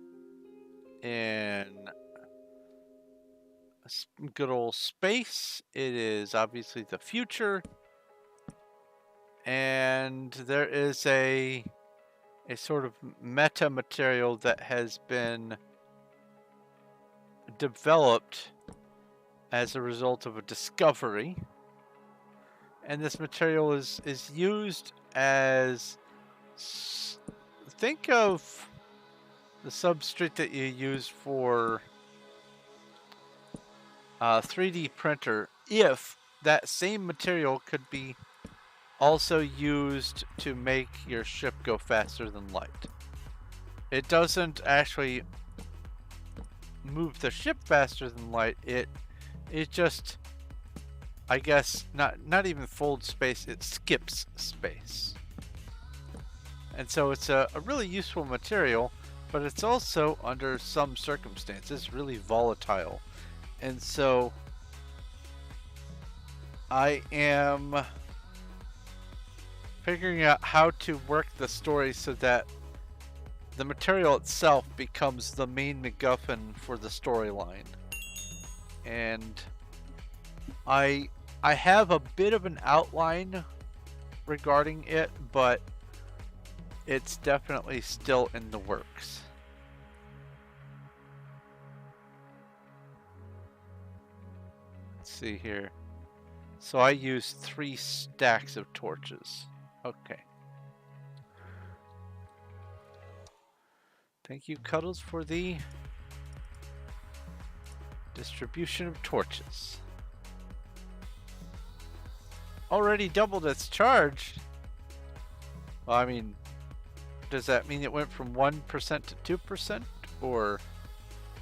in a good old space. It is obviously the future, and there is a sort of meta material that has been developed as a result of a discovery, and this material is used as, think of the substrate that you use for 3D printer, if that same material could be also used to make your ship go faster than light. It doesn't actually move the ship faster than light. It just, I guess, not even folds space, it skips space. And so it's a really useful material, but it's also, under some circumstances, really volatile. And so I am figuring out how to work the story so that the material itself becomes the main MacGuffin for the storyline. And I have a bit of an outline regarding it, but it's definitely still in the works. Let's see here. So I used 3 stacks of torches. Okay. Thank you, Cuddles, for the distribution of torches. Already doubled its charge. Well, I mean, does that mean it went from 1% to 2% or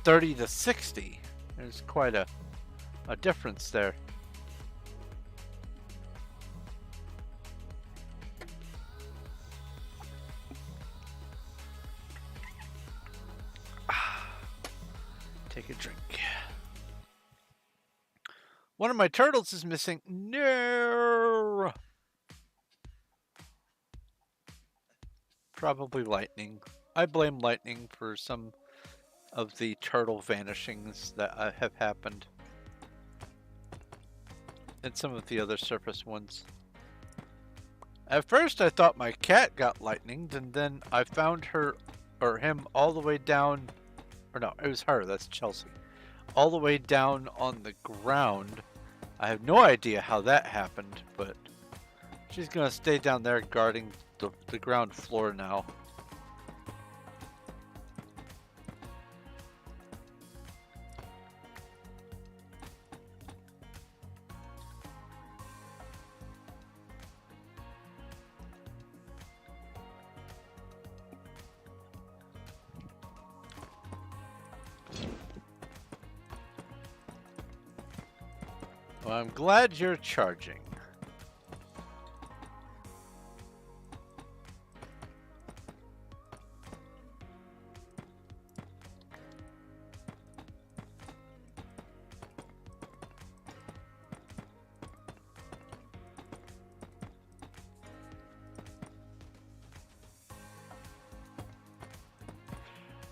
30 to 60? There's quite a difference there. Take a drink. One of my turtles is missing. No. Probably lightning. I blame lightning for some of the turtle vanishings that have happened. And some of the other surface ones. At first I thought my cat got lightninged, and then I found her, or him, all the way down, or no, it was her, that's Chelsea. All the way down on the ground. I have no idea how that happened, but she's gonna stay down there guarding the ground floor now. Well, I'm glad you're charging.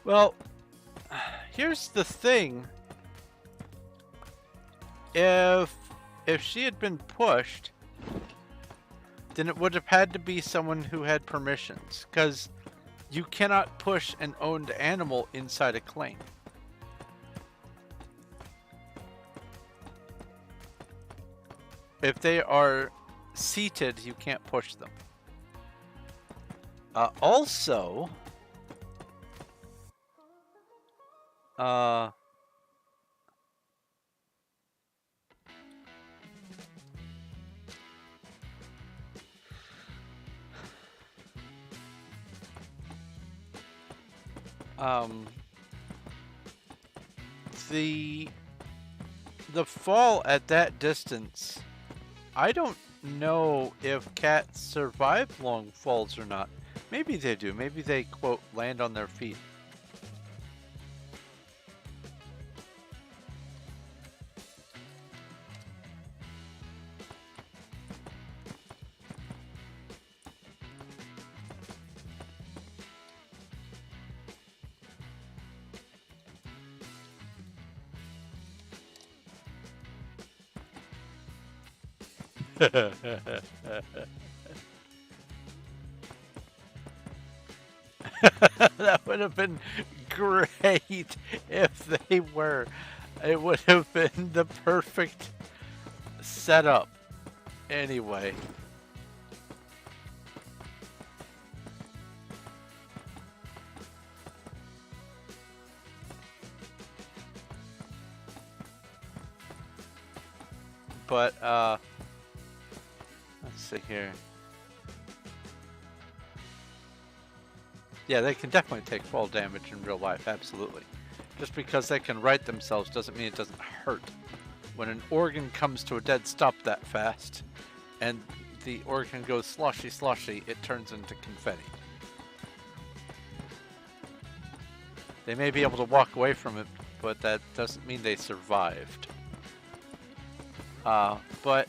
Well, here's the thing. If she had been pushed, then it would have had to be someone who had permissions, because you cannot push an owned animal inside a claim. If they are seated, you can't push them. Also, the fall at that distance, I don't know if cats survive long falls or not. Maybe they do. Maybe they, quote, land on their feet. That would have been great if they were. It would have been the perfect setup. Anyway. But let's see here. Yeah, they can definitely take fall damage in real life, absolutely. Just because they can right themselves doesn't mean it doesn't hurt. When an organ comes to a dead stop that fast, and the organ goes sloshy sloshy, it turns into confetti. They may be able to walk away from it, but that doesn't mean they survived. But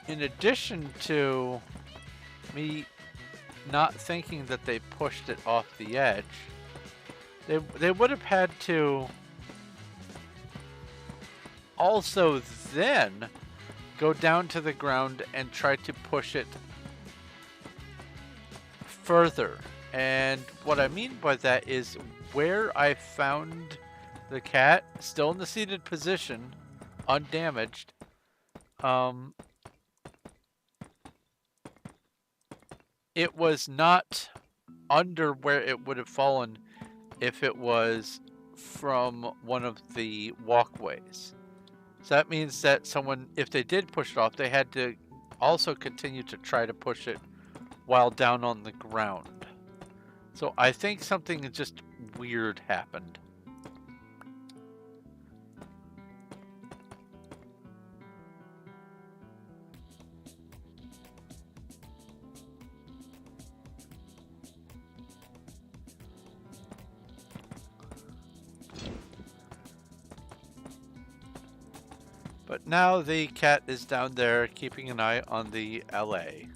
in addition to me not thinking that they pushed it off the edge, they would have had to also then go down to the ground and try to push it further. And what I mean by that is where I found the cat, still in the seated position, undamaged, it was not under where it would have fallen if it was from one of the walkways. So that means that someone, if they did push it off, they had to also continue to try to push it while down on the ground. So I think something just weird happened. But now the cat is down there keeping an eye on the LA.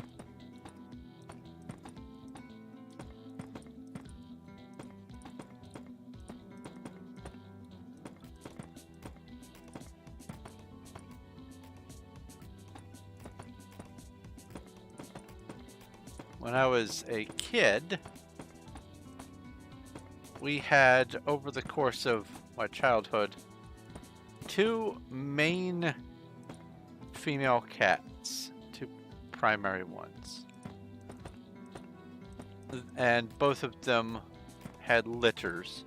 When I was a kid, we had, over the course of my childhood, 2 main female cats, 2 primary ones. And both of them had litters.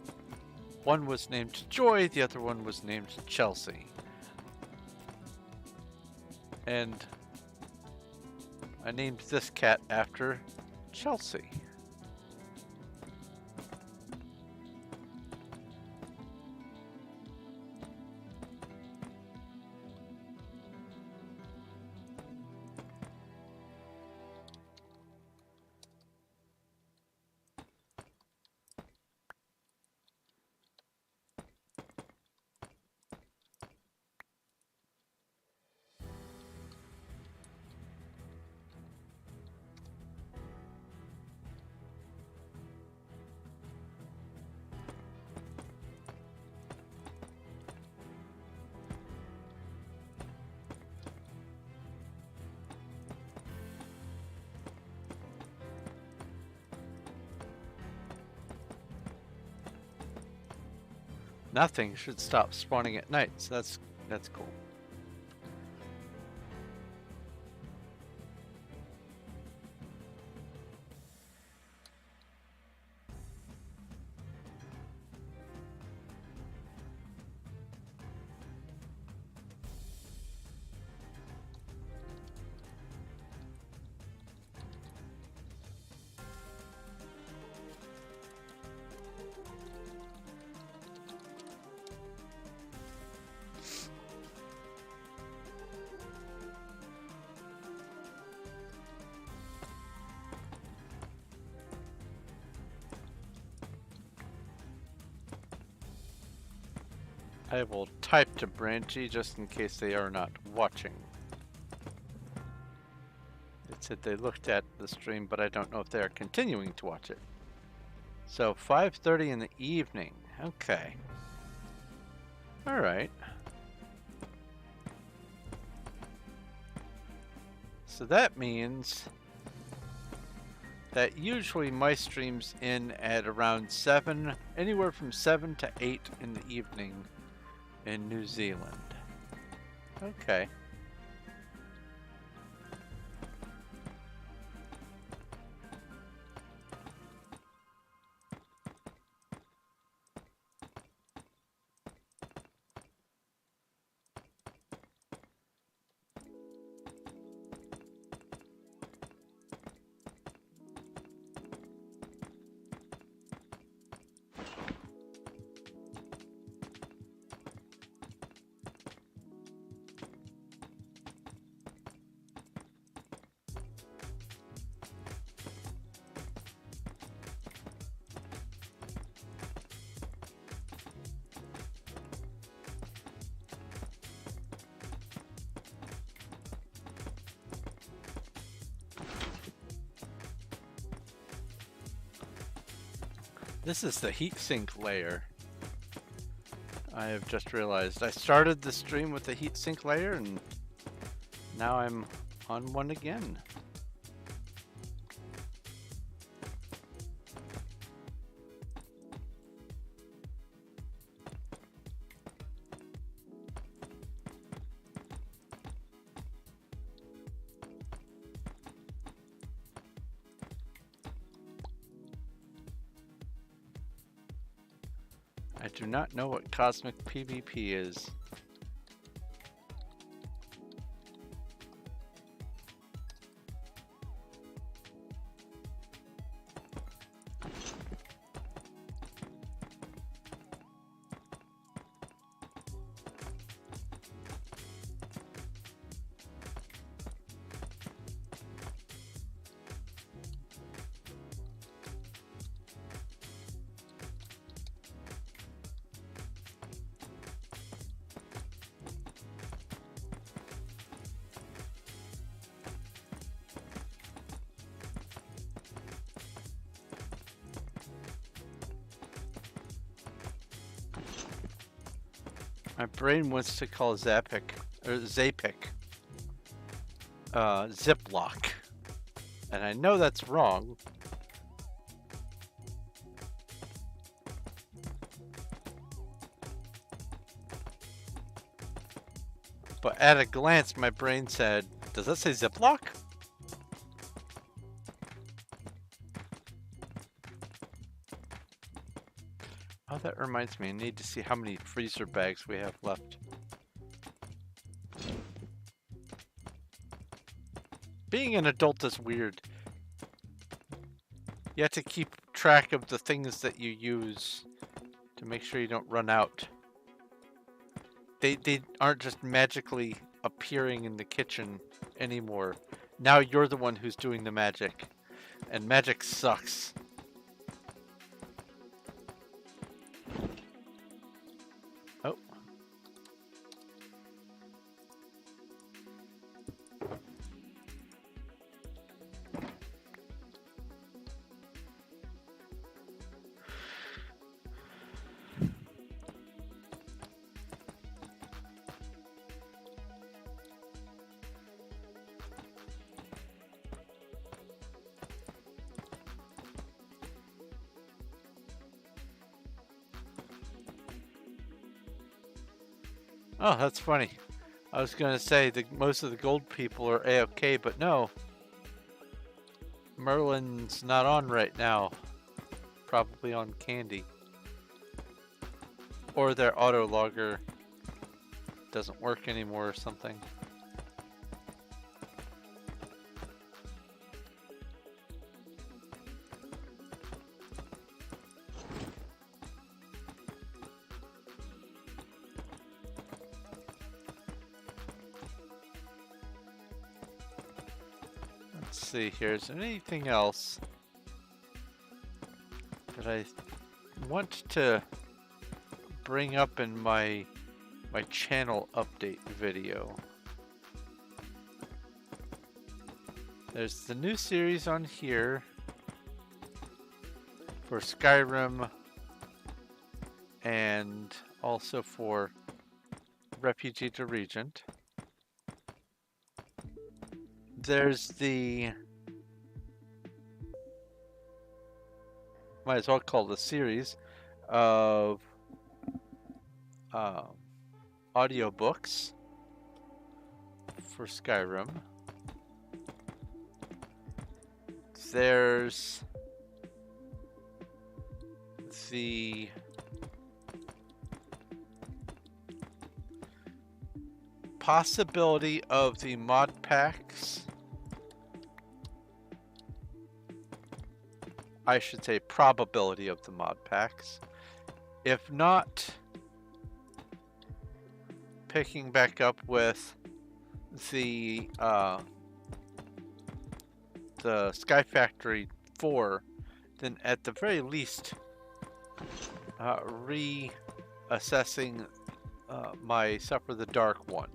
One was named Joy, the other one was named Chelsea. And I named this cat after Chelsea. Nothing should stop spawning at night, so that's cool. I will type to Branchy just in case they are not watching. It said they looked at the stream, but I don't know if they are continuing to watch it. So 5:30 in the evening. Okay. All right. So that means that usually my stream's in at around 7, anywhere from 7 to 8 in the evening in New Zealand. Okay. This is the heatsink layer. I have just realized. I started the stream with the heatsink layer and now I'm on one again. I do not know what cosmic PvP is. My brain wants to call Zapik or Zapik Ziploc, and I know that's wrong. But at a glance, my brain said, "Does that say Ziploc?" Oh, that reminds me, I need to see how many freezer bags we have left. Being an adult is weird. You have to keep track of the things that you use to make sure you don't run out. They aren't just magically appearing in the kitchen anymore. Now you're the one who's doing the magic. And magic sucks. Oh. Oh, that's funny. I was gonna say that most of the gold people are A-OK, but no. Merlin's not on right now. Probably on candy. Or their auto logger doesn't work anymore or something. Let's see here. Is there anything else that I want to bring up in my channel update video? There's the new series on here for Skyrim and also for Refugee to Regent. There's the, might as well call the series of audiobooks for Skyrim. There's the possibility of the mod packs. I should say probability of the mod packs. If not, picking back up with the Sky Factory 4, then at the very least reassessing my Suffer the Dark one.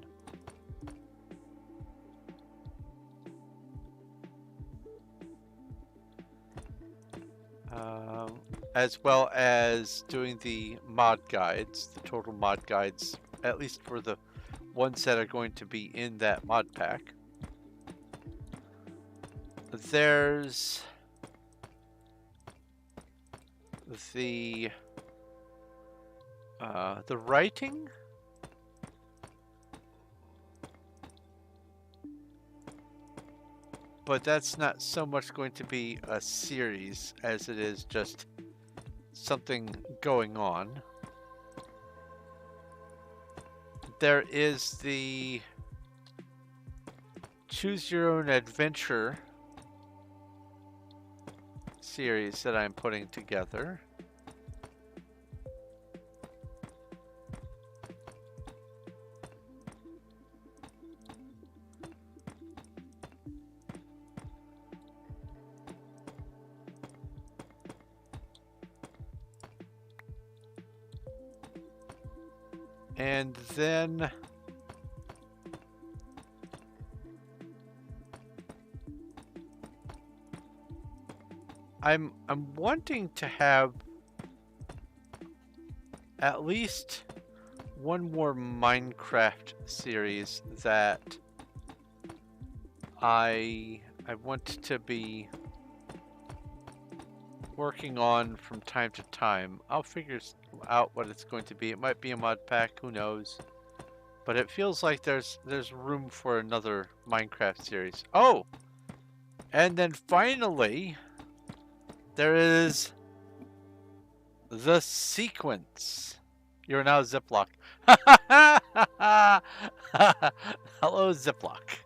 as well as doing the mod guides, the total mod guides, at least for the ones that are going to be in that mod pack. There's the writing. But that's not so much going to be a series as it is just something going on. There is the Choose Your Own Adventure series that I'm putting together. And then I'm wanting to have at least one more Minecraft series that I want to be working on from time to time. I'll figure out what it's going to be. It might be a mod pack, who knows? But it feels like there's room for another Minecraft series. Oh! And then finally, there is the sequence. You're now Ziploc. Hello, Ziploc.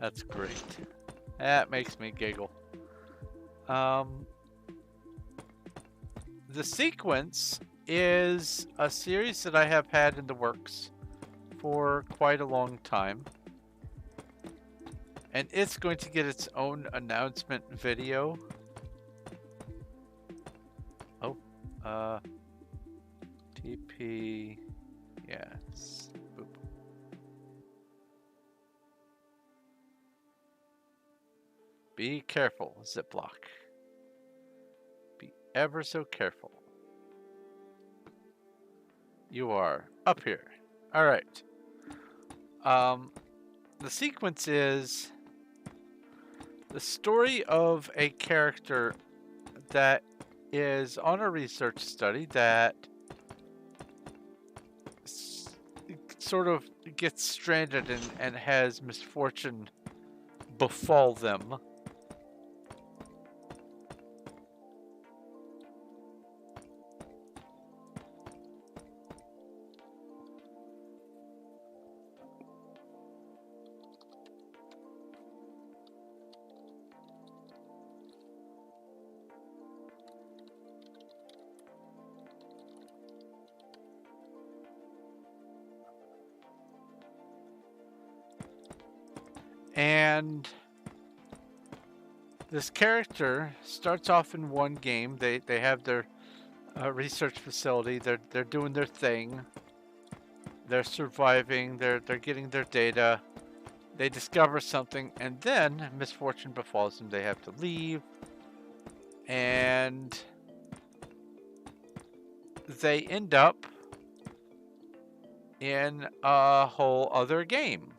That's great. That makes me giggle. The sequence is a series that I have had in the works for quite a long time. And it's going to get its own announcement video. Oh, TP, yes. Boop. Be careful, Ziploc. Be ever so careful. You are up here. All right. The sequence is the story of a character that is on a research study that sort of gets stranded and has misfortune befall them. And this character starts off in one game. They have their research facility. They're doing their thing. They're surviving. They're getting their data. They discover something, and then misfortune befalls them. They have to leave, and they end up in a whole other game.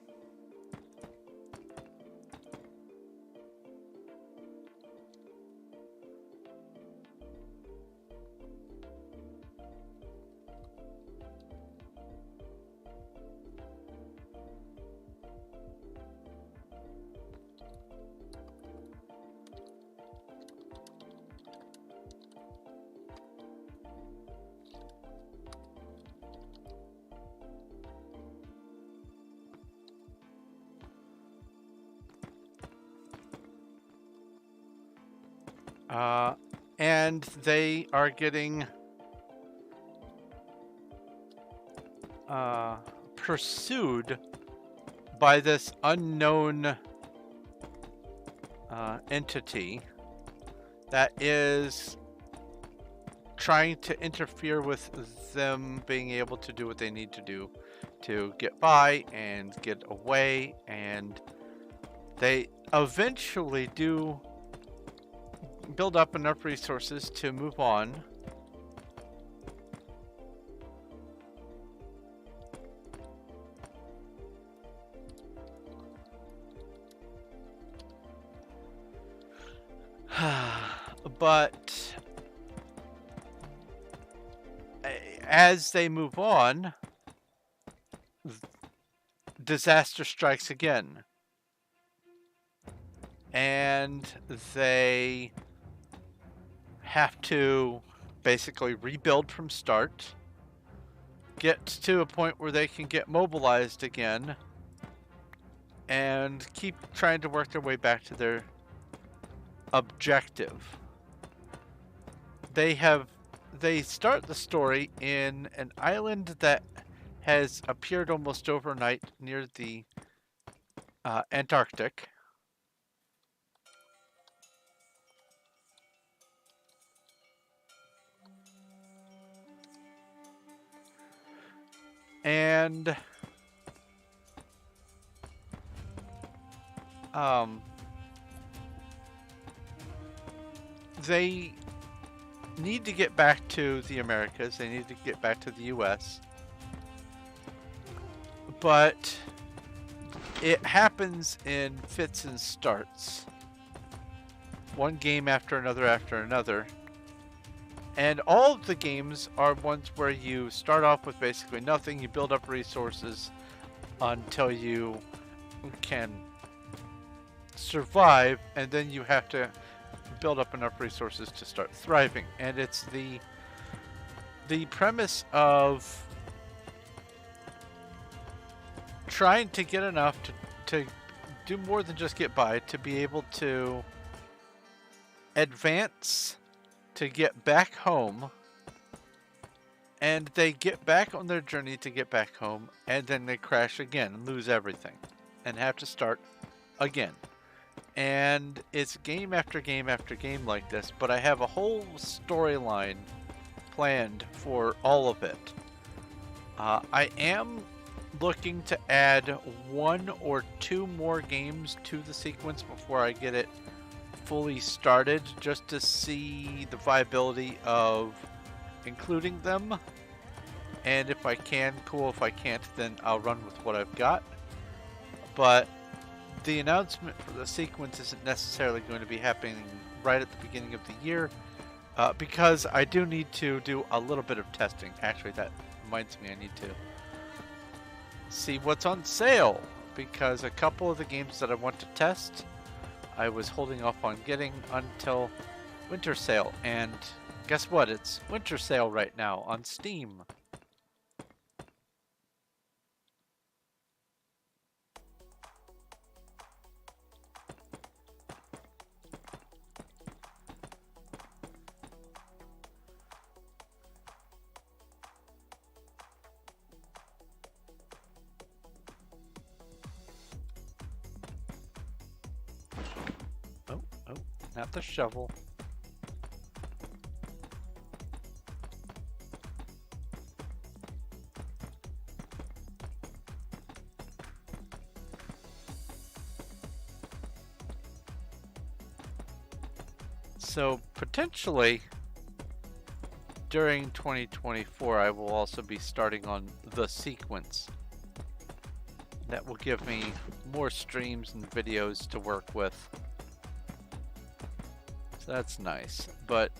And they are getting pursued by this unknown entity that is trying to interfere with them being able to do what they need to do to get by and get away, and they eventually do build up enough resources to move on. But as they move on, disaster strikes again. And they have to basically rebuild from start, get to a point where they can get mobilized again, and keep trying to work their way back to their objective. They start the story in an island that has appeared almost overnight near the Antarctic. And they need to get back to the Americas. They need to get back to the US. But it happens in fits and starts. One game after another. And all of the games are ones where you start off with basically nothing. You build up resources until you can survive, and then you have to build up enough resources to start thriving. And it's the premise of trying to get enough to do more than just get by, to be able to advance, to get back home. And they get back on their journey to get back home, and then they crash again and lose everything and have to start again. And it's game after game after game like this, but I have a whole storyline planned for all of it. I am looking to add 1 or 2 more games to the sequence before I get it fully started, just to see the viability of including them. And if I can, cool. If I can't, then I'll run with what I've got. But the announcement for the sequence isn't necessarily going to be happening right at the beginning of the year, because I do need to do a little bit of testing. Actually, that reminds me, I need to see what's on sale, because a couple of the games that I want to test, I was holding off on getting until winter sale. And guess what? It's winter sale right now on Steam. Oh, not the shovel. So potentially during 2024, I will also be starting on the sequence. That will give me more streams and videos to work with. So that's nice, but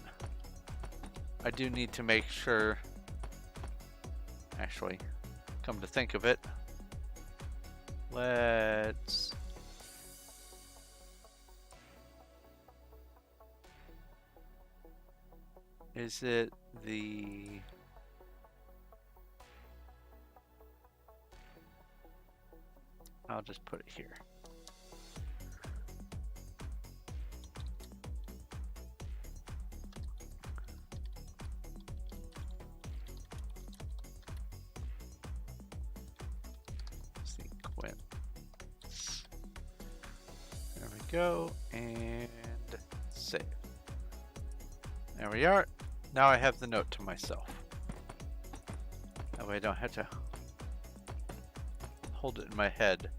I do need to make sure, actually, come to think of it, let's is it the I'll just put it here. Sequence. There we go, and save. There we are. Now I have the note to myself. That way I don't have to hold it in my head.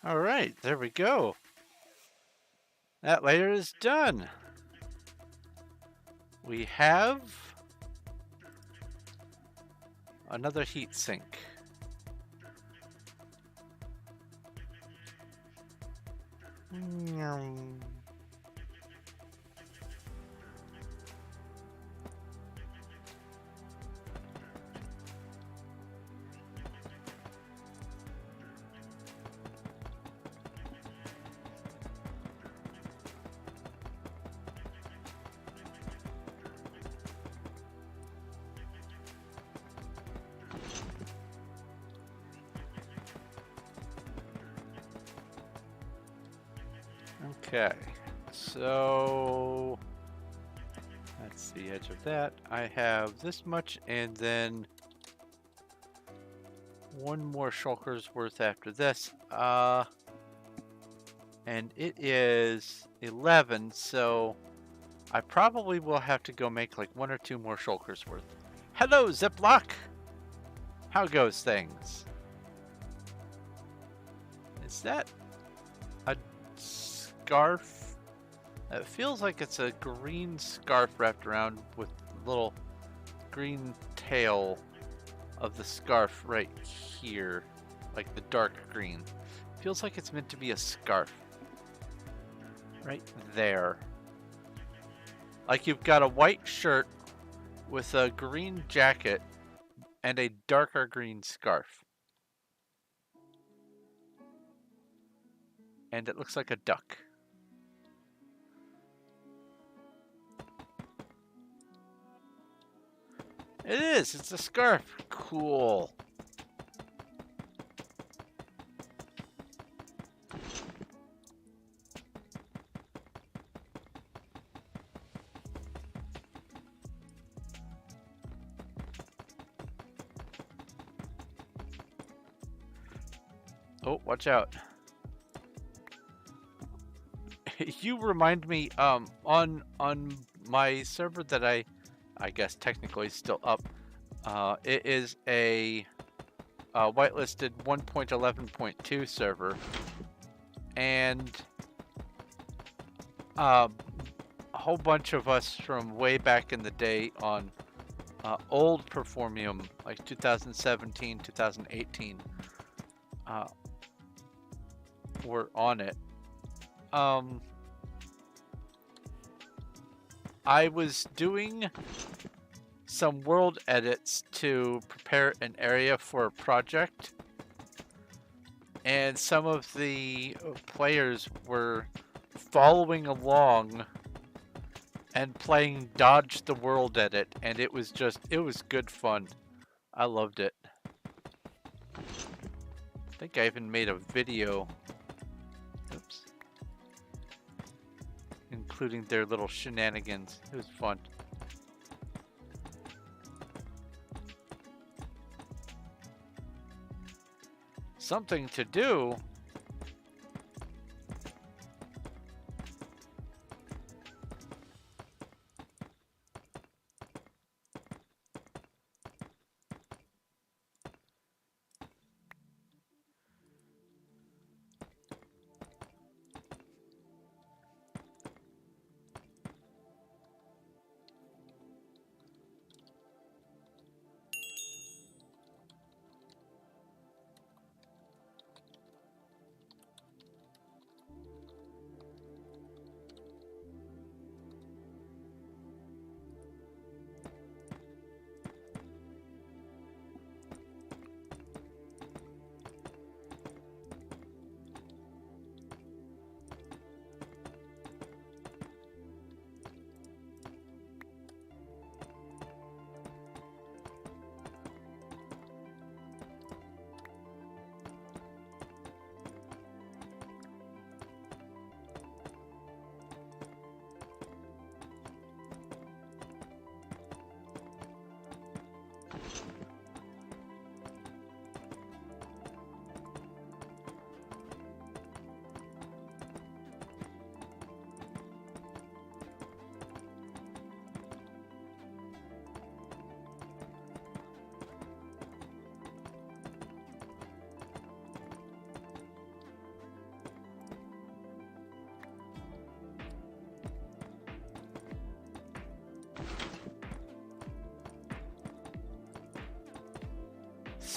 All right, there we go. That layer is done. We have another heat sink. Okay, so that's the edge of that. I have this much and then one more shulker's worth after this. And it is 11, so I probably will have to go make like 1 or 2 more shulker's worth. Hello, Ziploc! How goes things? Is that a scarf? It feels like it's a green scarf wrapped around with a little green tail of the scarf right here, like the dark green. Feels like it's meant to be a scarf. Right there. Like you've got a white shirt with a green jacket and a darker green scarf. And it looks like a duck. It is, it's a scarf. Cool. Oh, watch out. You remind me, on my server that I guess technically is still up, it is a whitelisted 1.11.2 server, and a whole bunch of us from way back in the day on old Performium, like 2017, 2018, were on it. I was doing some world edits to prepare an area for a project, and some of the players were following along and playing Dodge the World edit, and it was good fun. I loved it. I think I even made a video. Oops. Including their little shenanigans. It was fun. Something to do.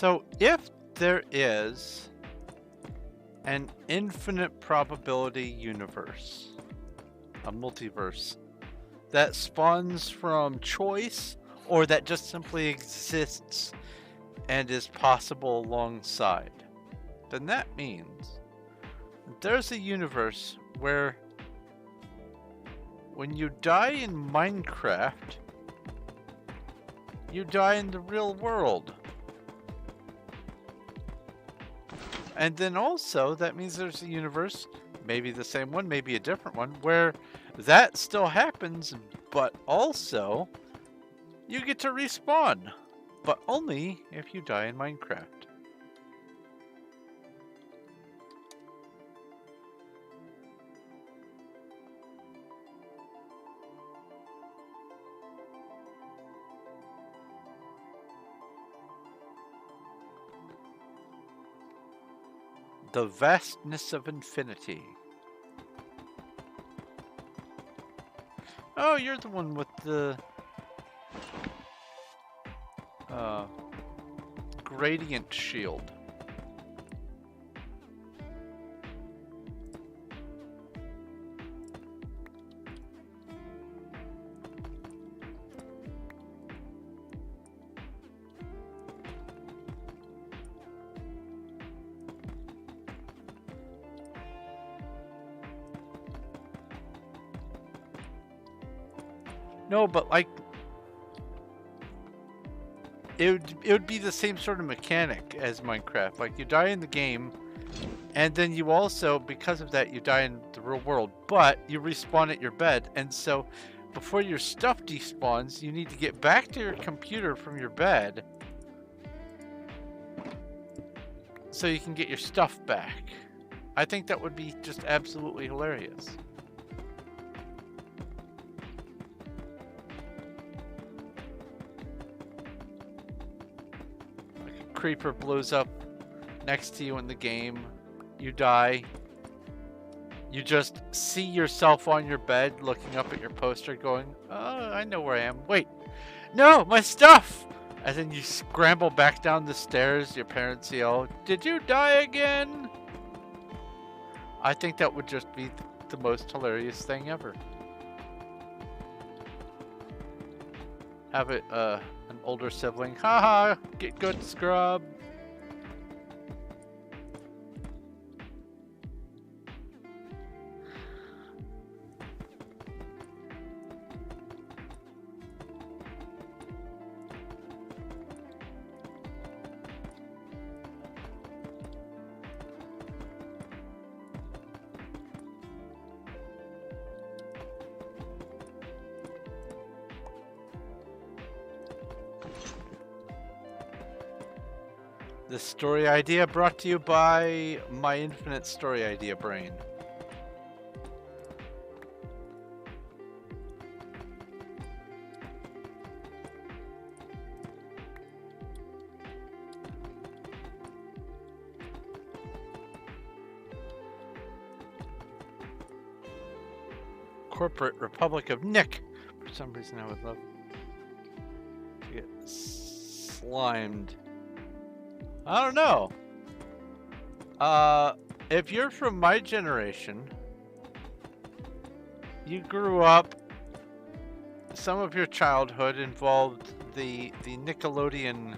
So if there is an infinite probability universe, a multiverse, that spawns from choice or that just simply exists and is possible alongside, then that means there's a universe where when you die in Minecraft, you die in the real world. And then also, that means there's a universe, maybe the same one, maybe a different one, where that still happens, but also you get to respawn, but only if you die in Minecraft. The vastness of infinity. Oh, you're the one with the gradient shield. No, but like, it would be the same sort of mechanic as Minecraft. Like, you die in the game, and then you also, because of that, you die in the real world, but you respawn at your bed, and so before your stuff despawns, you need to get back to your computer from your bed so you can get your stuff back. I think that would be just absolutely hilarious. Creeper blows up next to you in the game, you die, you just see yourself on your bed looking up at your poster going, oh, I know where I am. Wait, no, my stuff! And then you scramble back down the stairs, your parents yell, did you die again? I think that would just be the most hilarious thing ever. Have it, an older sibling, haha, get good, scrub. This story idea brought to you by my infinite story idea brain. Corporate Republic of Nick. For some reason I would love to get slimed. I don't know. If you're from my generation, you grew up, some of your childhood involved the Nickelodeon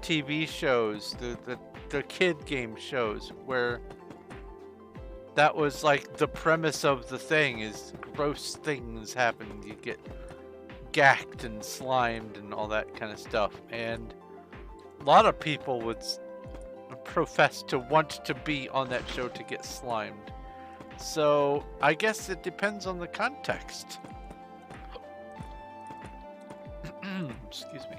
TV shows, the kid game shows, where that was like the premise of the thing is gross things happen. You get gacked and slimed and all that kind of stuff. And a lot of people would profess to want to be on that show to get slimed. So I guess it depends on the context. Excuse me.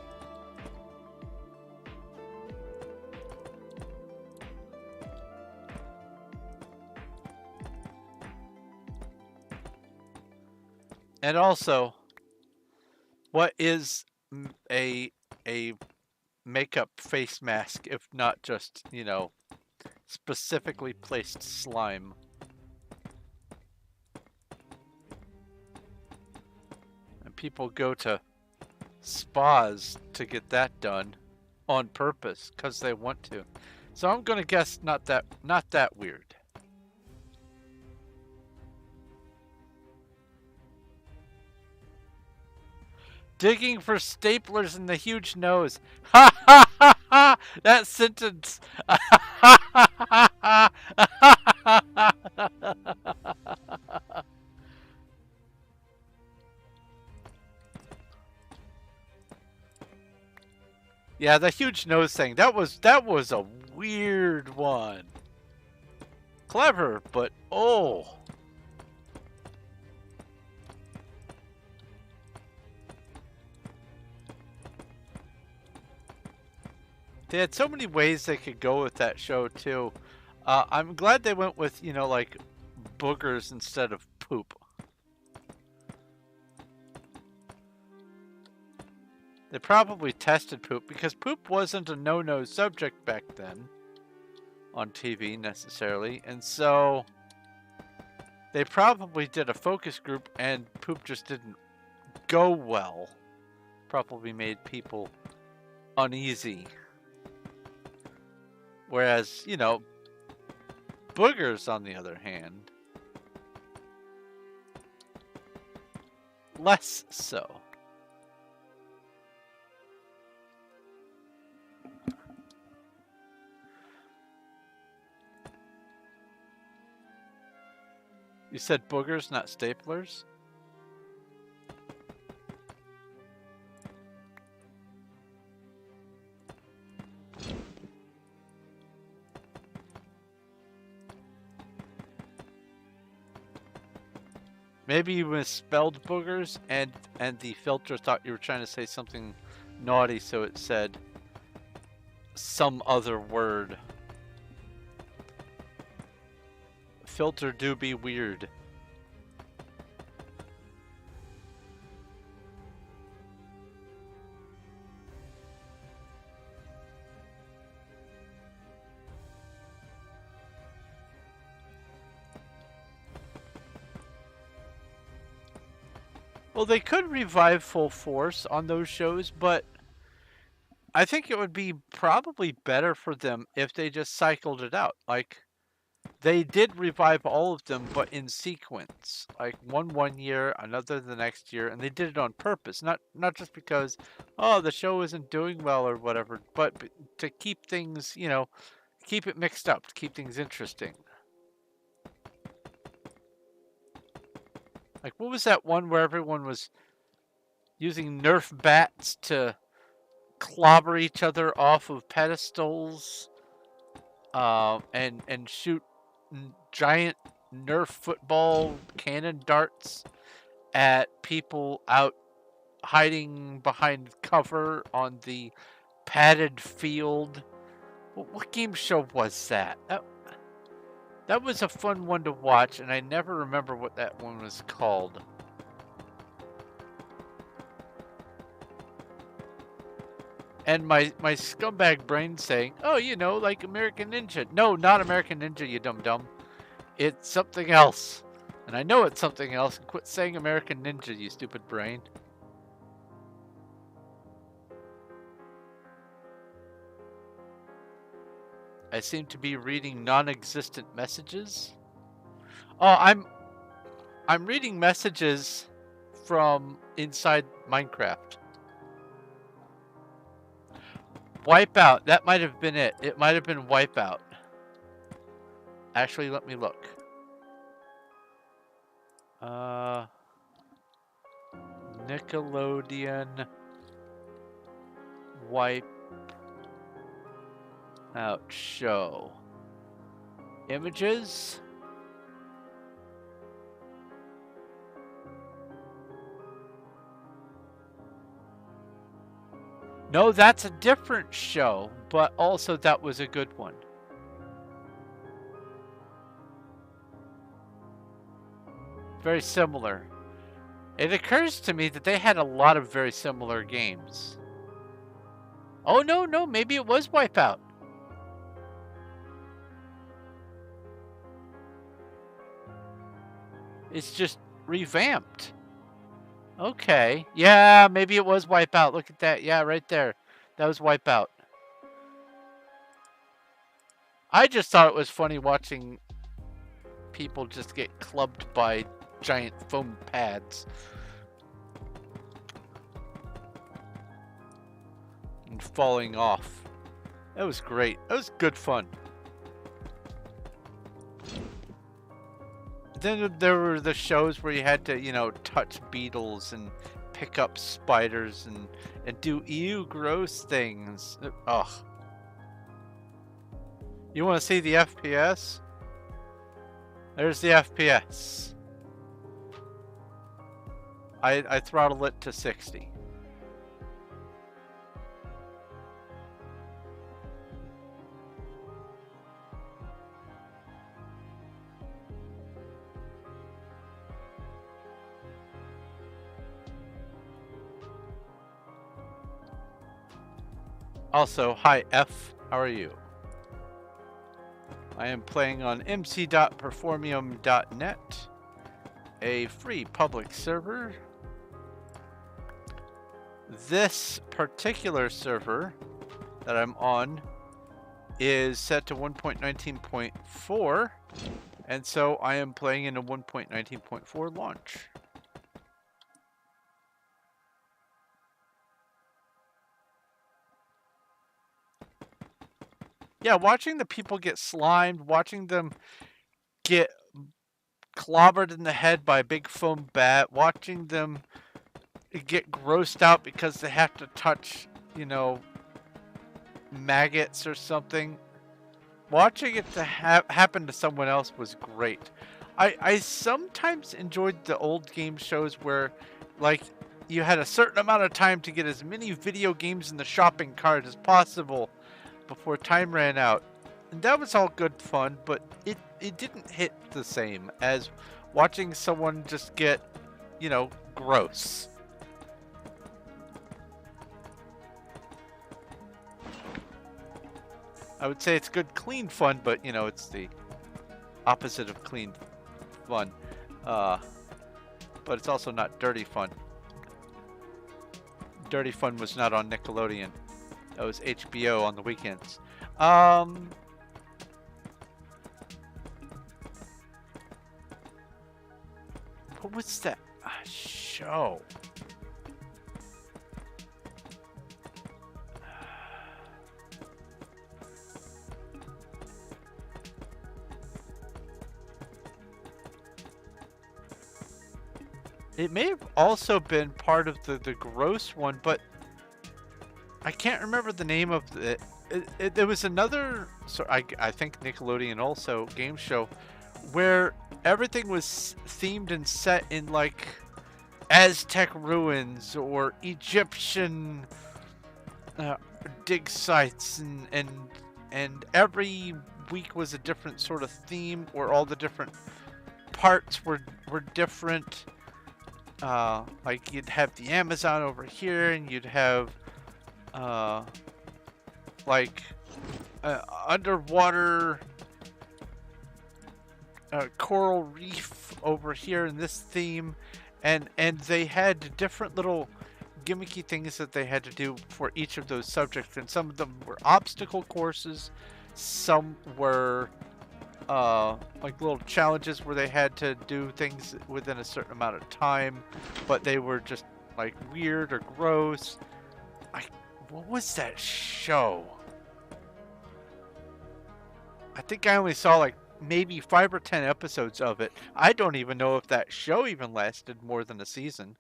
And also, what is a makeup face mask if not just, you know, specifically placed slime? And people go to spas to get that done. on purpose because they want to. So I'm gonna guess not that weird. Digging for staplers in the huge nose. Ha ha ha ha! That sentence. Yeah, the huge nose thing. That was a weird one. Clever, but oh. They had so many ways they could go with that show too. I'm glad they went with, you know, like boogers instead of poop. They probably tested poop because poop wasn't a no-no subject back then on TV necessarily, and so they probably did a focus group and poop just didn't go well. Probably made people uneasy. Whereas, you know, boogers, on the other hand, less so. You said boogers, not staplers? Maybe you misspelled boogers and the filter thought you were trying to say something naughty, so it said some other word. Filter do be weird. Well, they could revive Full Force on those shows, but I think it would be probably better for them if they just cycled it out. Like, they did revive all of them, but in sequence. Like, one year, another the next year, and they did it on purpose. Not just because, oh, the show isn't doing well or whatever, but to keep things, you know, keep it mixed up, to keep things interesting. Like, what was that one where everyone was using Nerf bats to clobber each other off of pedestals, and shoot giant Nerf football cannon darts at people out hiding behind cover on the padded field? What game show was that? That was a fun one to watch, and I never remember what that one was called. And my scumbag brain saying, oh, you know, like American Ninja. No, not American Ninja, you dum-dum. It's something else. And I know it's something else. Quit saying American Ninja, you stupid brain. I seem to be reading non-existent messages. Oh, I'm reading messages from inside Minecraft. Wipeout. That might have been it. It might have been Wipeout. Actually, let me look. Nickelodeon Wipeout show. Images. No, that's a different show, but also that was a good one. Very similar. It occurs to me that they had a lot of very similar games. Oh, no, maybe it was Wipeout. It's just revamped. Okay. Yeah, maybe it was Wipeout. Look at that. Yeah, right there. That was Wipeout. I just thought it was funny watching people just get clubbed by giant foam pads and falling off. That was great. That was good fun. Then there were the shows where you had to, you know, touch beetles and pick up spiders and do ew gross things. Ugh. You want to see the FPS? There's the FPS. I throttle it to 60. Also, hi F, how are you? I am playing on mc.performium.net, a free public server. This particular server that I'm on is set to 1.19.4, and so I am playing in a 1.19.4 launch. Yeah, watching the people get slimed, watching them get clobbered in the head by a big foam bat, watching them get grossed out because they have to touch, you know, maggots or something. Watching it to happen to someone else was great. I sometimes enjoyed the old game shows where, like, you had a certain amount of time to get as many video games in the shopping cart as possible before time ran out. And that was all good fun, but it didn't hit the same as watching someone just get, you know, gross. I would say it's good clean fun, but you know, it's the opposite of clean fun. But it's also not dirty fun. Dirty Fun was not on Nickelodeon. That was HBO on the weekends. What was that show? It may have also been part of the gross one, but I can't remember the name of it. There was another, so I think Nickelodeon also, game show where everything was themed and set in like Aztec ruins or Egyptian dig sites, and every week was a different sort of theme, or all the different parts were different. Like you'd have the Amazon over here, and you'd have like underwater coral reef over here in this theme, and they had different little gimmicky things that they had to do for each of those subjects, and some of them were obstacle courses, some were like little challenges where they had to do things within a certain amount of time, but they were just like weird or gross. What was that show? I think I only saw like maybe 5 or 10 episodes of it. I don't even know if that show even lasted more than a season.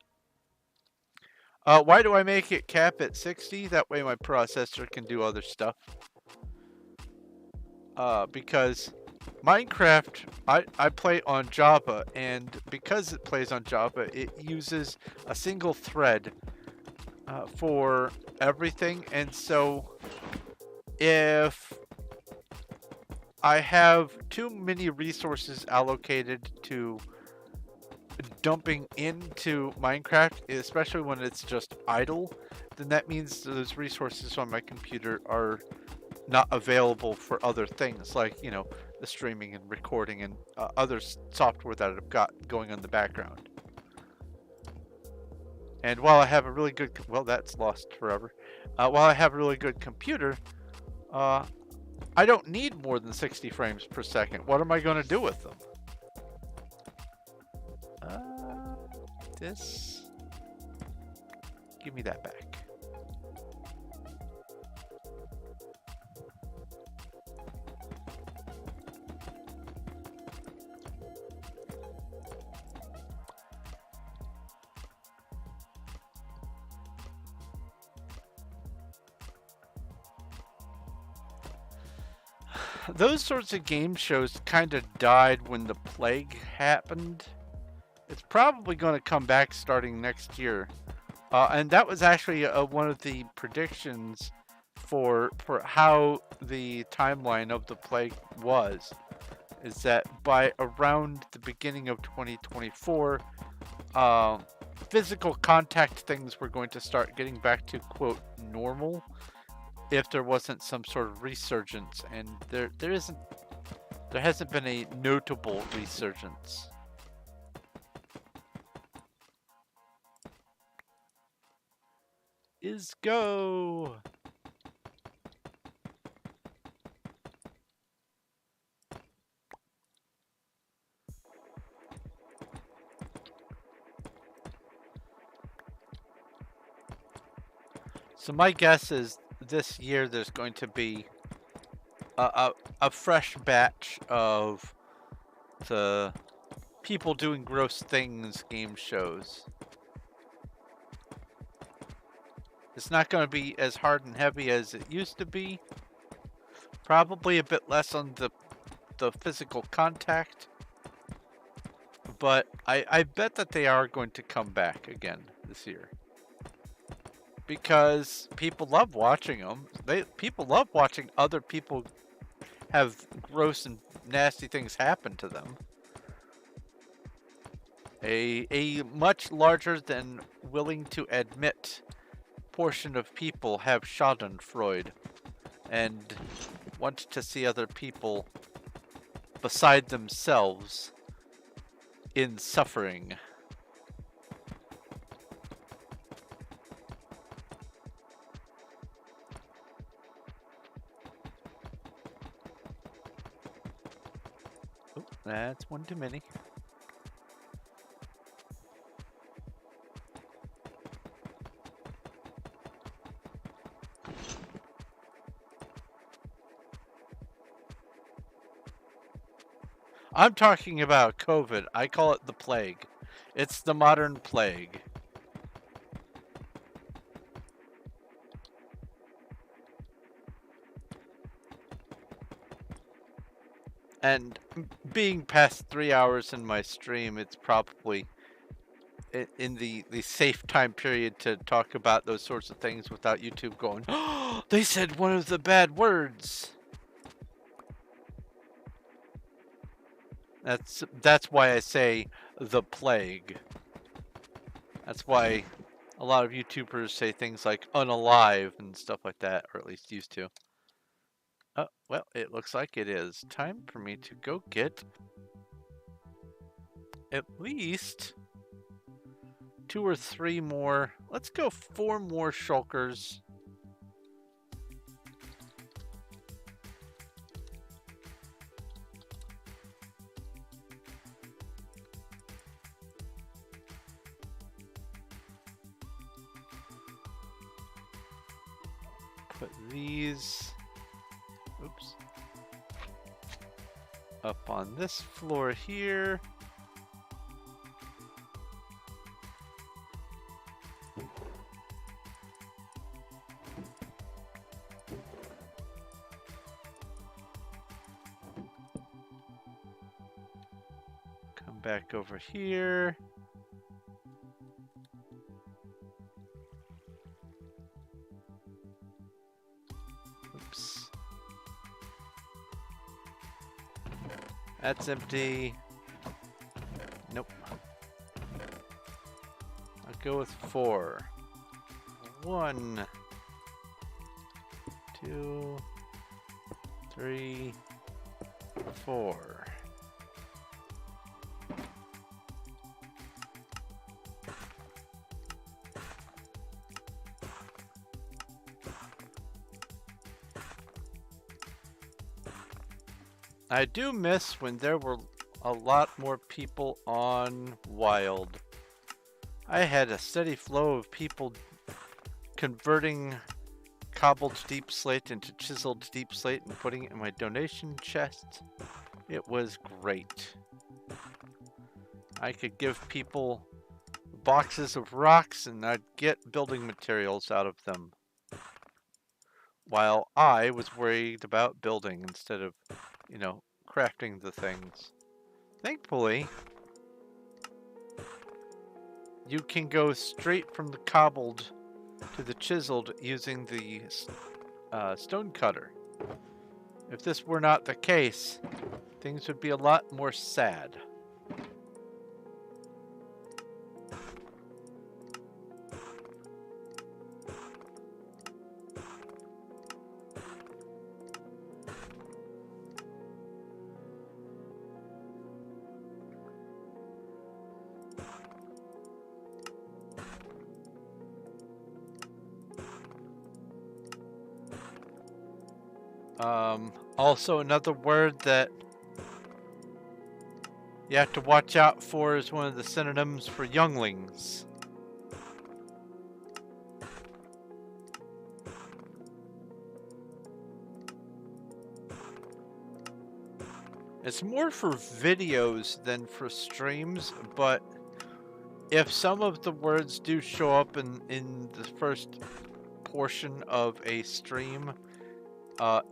Why do I make it cap at 60? That way my processor can do other stuff. Because Minecraft, I play on Java, and because it plays on Java, it uses a single thread for everything, and so if I have too many resources allocated to dumping into Minecraft, especially when it's just idle, then that means those resources on my computer are not available for other things, like, you know, the streaming and recording and other software that I've got going on in the background. And while I have a really good, well, that's lost forever. While I have a really good computer, I don't need more than 60 frames per second. What am I going to do with them? This. Give me that back. Those sorts of game shows kind of died when the plague happened. It's probably going to come back starting next year. And that was actually one of the predictions for how the timeline of the plague was. Is that by around the beginning of 2024, physical contact things were going to start getting back to, quote, normal, if there wasn't some sort of resurgence, and there hasn't been a notable resurgence. Is go. So my guess is this year there's going to be a fresh batch of the people doing gross things game shows. It's not going to be as hard and heavy as it used to be. Probably a bit less on the physical contact. But I bet that they are going to come back again this year. Because people love watching them. People love watching other people have gross and nasty things happen to them. A much larger than willing to admit portion of people have Schadenfreude and want to see other people beside themselves in suffering. Oh, that's one too many. I'm talking about COVID. I call it the plague. It's the modern plague. And being past 3 hours in my stream, it's probably in the safe time period to talk about those sorts of things without YouTube going, oh, they said one of the bad words. That's why I say the plague. That's why a lot of YouTubers say things like unalive and stuff like that, or at least used to. Oh, well, it looks like it is time for me to go get at least 2 or 3 more. Let's go 4 more shulkers. Put these, oops, up on this floor here. Come back over here. Oops. That's empty. Nope. I'll go with 4. 1, 2, 3, 4. I do miss when there were a lot more people on Wild. I had a steady flow of people converting cobbled Deepslate into chiseled Deepslate and putting it in my donation chest. It was great. I could give people boxes of rocks and I'd get building materials out of them, while I was worried about building instead of, you know, crafting the things. Thankfully, you can go straight from the cobbled to the chiseled using the stone cutter. If this were not the case, things would be a lot more sad. Also, another word that you have to watch out for is one of the synonyms for younglings. It's more for videos than for streams, but if some of the words do show up in the first portion of a stream,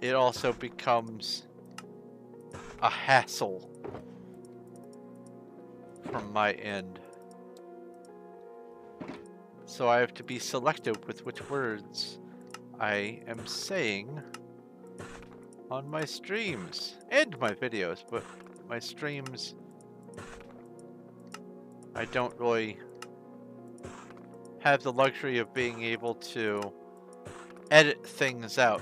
it also becomes a hassle from my end. So I have to be selective with which words I am saying on my streams and my videos, but my streams, I don't really have the luxury of being able to edit things out.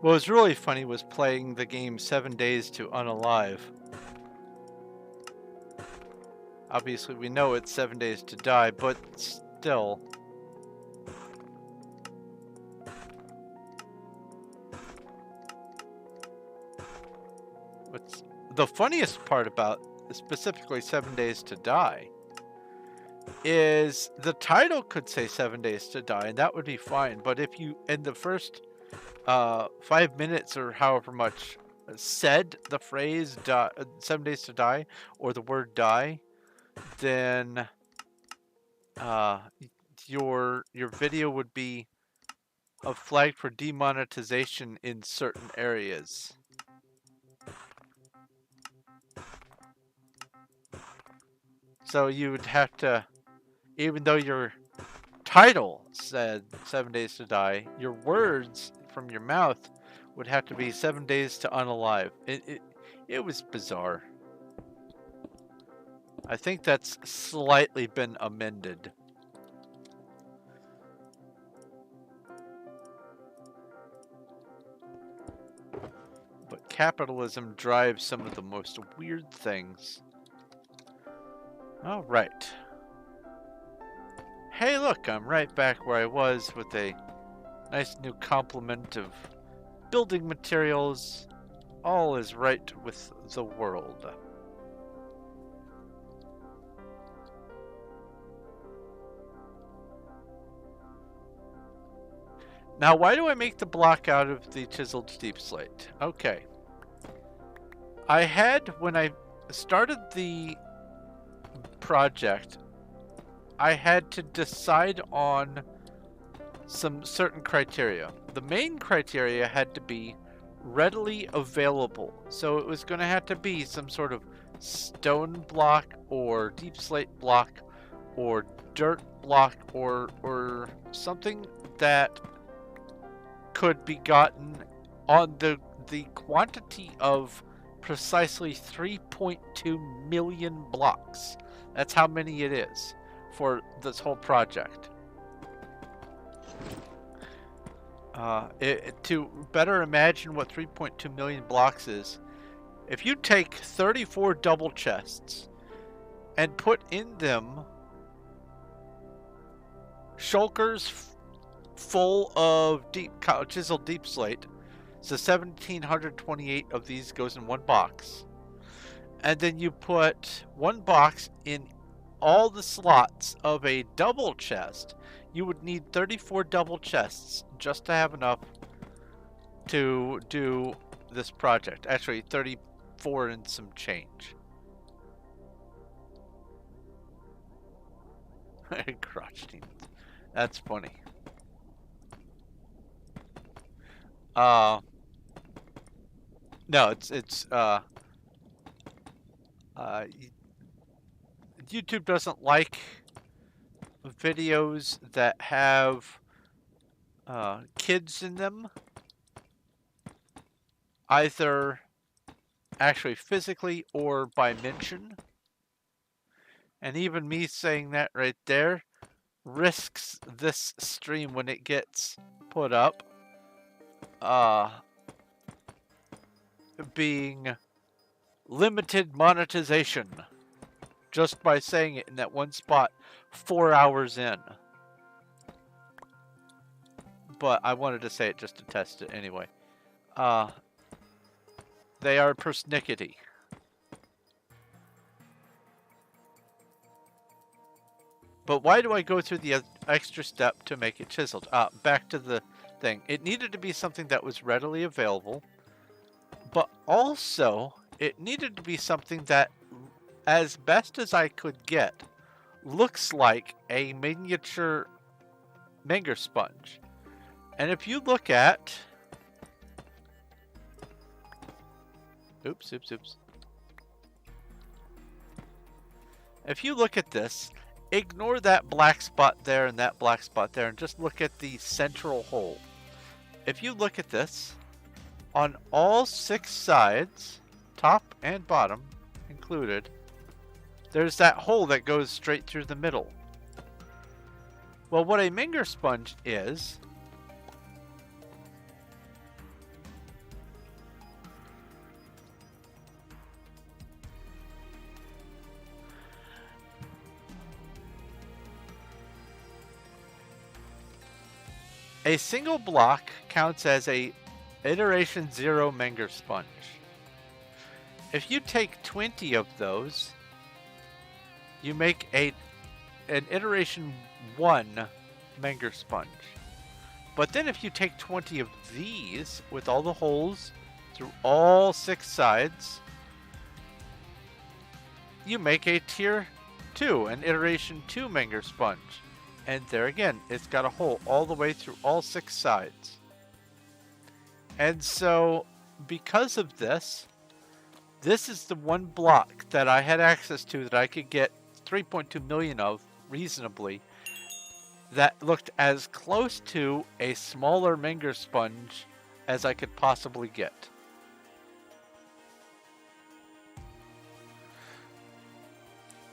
What was really funny was playing the game 7 Days to Unalive. Obviously, we know it's 7 Days to Die, but still. What's the funniest part about specifically 7 Days to Die is the title could say 7 Days to Die, and that would be fine. But if you, in the first 5 minutes or however much, said the phrase 7 Days to Die or the word die, then your video would be flagged for demonetization in certain areas. So you would have to, even though your title said 7 Days to Die, your words from your mouth would have to be 7 Days to Unalive. It was bizarre. I think that's slightly been amended. But capitalism drives some of the most weird things. All right. Hey, look, I'm right back where I was with a nice new complement of building materials. All is right with the world. Now, why do I make the block out of the chiseled Deepslate? Okay. I had, when I started the project, I had to decide on some certain criteria. The main criteria had to be readily available. So it was going to have to be some sort of stone block or Deepslate block or dirt block or something that could be gotten on the quantity of precisely 3.2 million blocks. That's how many it is for this whole project. To better imagine what 3.2 million blocks is, if you take 34 double chests and put in them shulkers full of chiseled deepslate, so 1,728 of these goes in one box, and then you put one box in all the slots of a double chest, you would need 34 double chests just to have enough to do this project. Actually, 34 and some change. Crotch teeth. That's funny. No, it's YouTube doesn't like videos that have kids in them, either actually physically or by mention. And even me saying that right there risks this stream when it gets put up being limited monetization just by saying it in that one spot 4 hours in. But I wanted to say it just to test it anyway. They are persnickety. But why do I go through the extra step to make it chiseled? Back to the thing. It needed to be something that was readily available, but also it needed to be something that, as best as I could get, looks like a miniature Menger Sponge. And if you look at... Oops. If you look at this, ignore that black spot there and that black spot there, and just look at the central hole. If you look at this, on all 6 sides, top and bottom included, there's that hole that goes straight through the middle. Well, what a Menger Sponge is... A single block counts as a iteration 0 Menger Sponge. If you take 20 of those, you make an iteration 1 Menger Sponge. But then if you take 20 of these with all the holes through all 6 sides, you make a tier 2, an iteration 2 Menger Sponge. And there again, it's got a hole all the way through all 6 sides. And so, because of this, this is the one block that I had access to that I could get 3.2 million of reasonably, that looked as close to a smaller Menger Sponge as I could possibly get.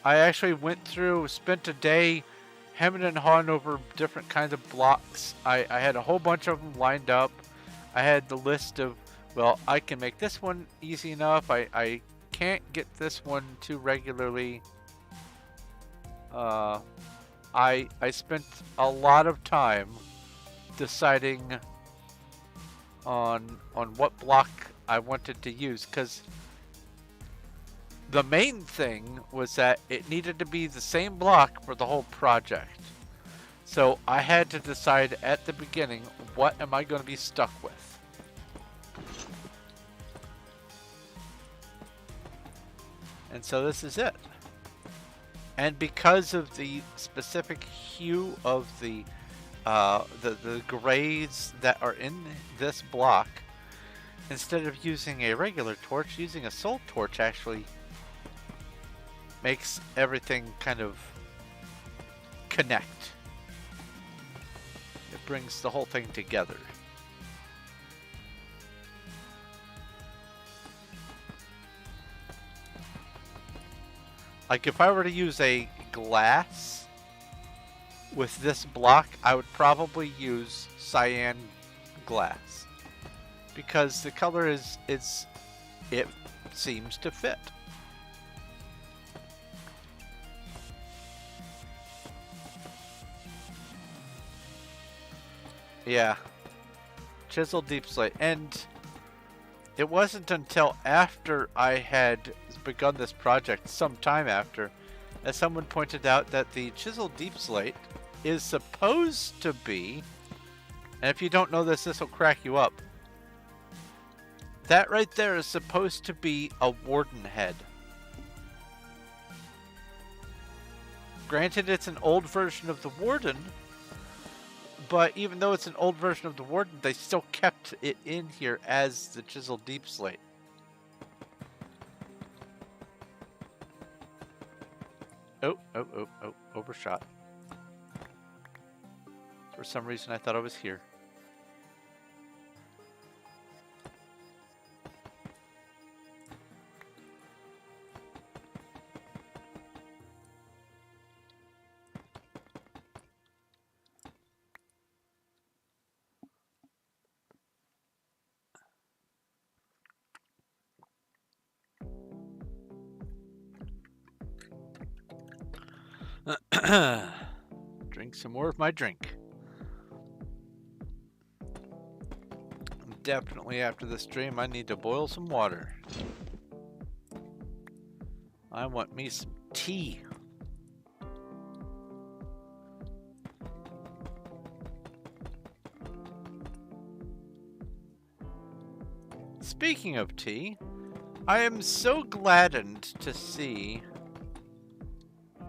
I actually went through, spent a day hemming and hawing over different kinds of blocks. I had a whole bunch of them lined up. I had the list of, well, I can make this one easy enough. I can't get this one too regularly. I spent a lot of time deciding on what block I wanted to use, because the main thing was that it needed to be the same block for the whole project. So I had to decide at the beginning, what am I going to be stuck with? And so this is it. And because of the specific hue of the grays that are in this block, instead of using a regular torch, using a soul torch actually makes everything kind of connect. It brings the whole thing together. Like if I were to use a glass with this block, I would probably use cyan glass because the color it seems to fit. Yeah, Chiseled Deepslate, and it wasn't until after I had begun this project, some time after, that someone pointed out that the Chiseled Deepslate is supposed to be, and if you don't know this, this will crack you up. That right there is supposed to be a warden head. Granted, it's an old version of the warden, but even though it's an old version of the warden, they still kept it in here as the Chiseled Deepslate. Oh, overshot. For some reason, I thought I was here. Drink some more of my drink. Definitely after this stream, I need to boil some water. I want me some tea. Speaking of tea, I am so gladdened to see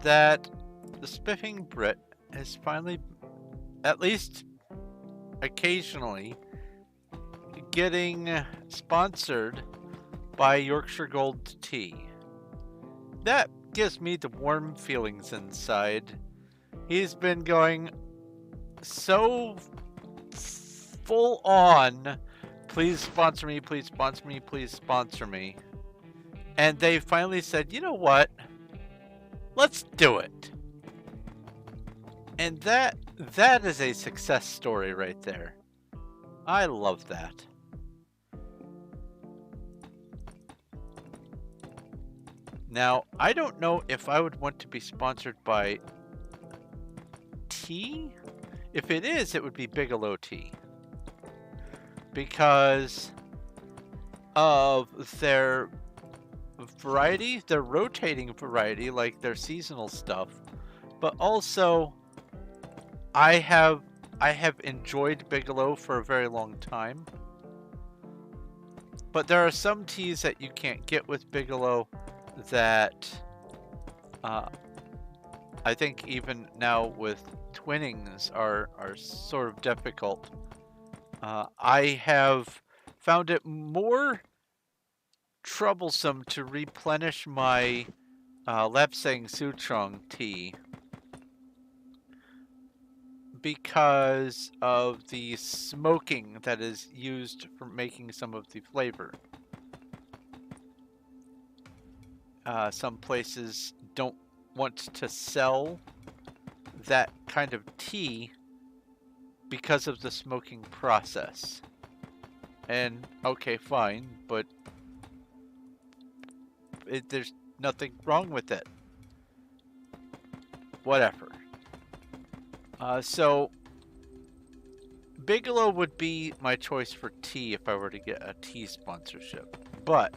that the Spiffing Brit is finally, at least occasionally, getting sponsored by Yorkshire Gold Tea. That gives me the warm feelings inside. He's been going so full on, please sponsor me, please sponsor me, please sponsor me. And they finally said, you know what? Let's do it. And that is a success story right there. I love that. Now, I don't know if I would want to be sponsored by tea. If it is, it would be Bigelow Tea. Because of their variety, their rotating variety, like their seasonal stuff. But also, I have enjoyed Bigelow for a very long time. But there are some teas that you can't get with Bigelow that I think even now with twinnings are sort of difficult. I have found it more troublesome to replenish my Lapsang Souchong tea because of the smoking that is used for making some of the flavor. Some places don't want to sell that kind of tea because of the smoking process. And okay, fine, but there's nothing wrong with it. Whatever. So Bigelow would be my choice for tea if I were to get a tea sponsorship. But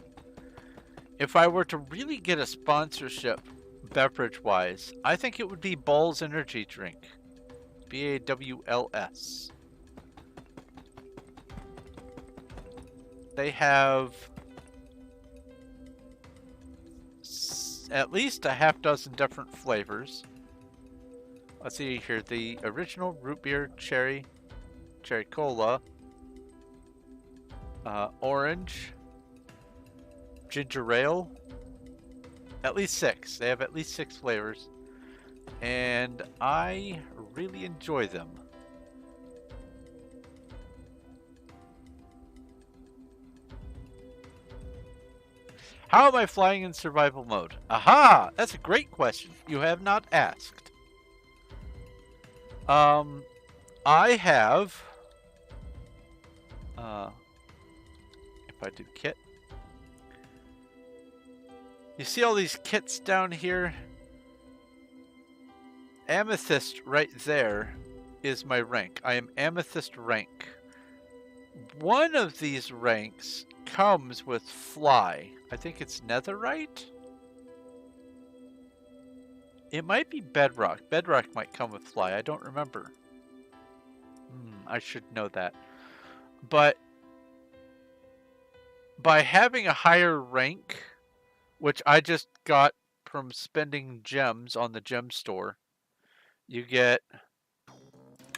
if I were to really get a sponsorship beverage-wise, I think it would be Ball's Energy Drink. BAWLS. They have at least a half dozen different flavors. Let's see here. The original root beer, cherry cola, orange, ginger ale. At least 6. They have at least 6 flavors. and I really enjoy them. How am I flying in survival mode? Aha! That's a great question. You have not asked. I have... if I do kit... You see all these kits down here? Amethyst right there is my rank. I am Amethyst rank. One of these ranks comes with fly. I think it's netherite? It might be bedrock. Bedrock might come with fly. I don't remember. I should know that. But by having a higher rank, which I just got from spending gems on the gem store, you get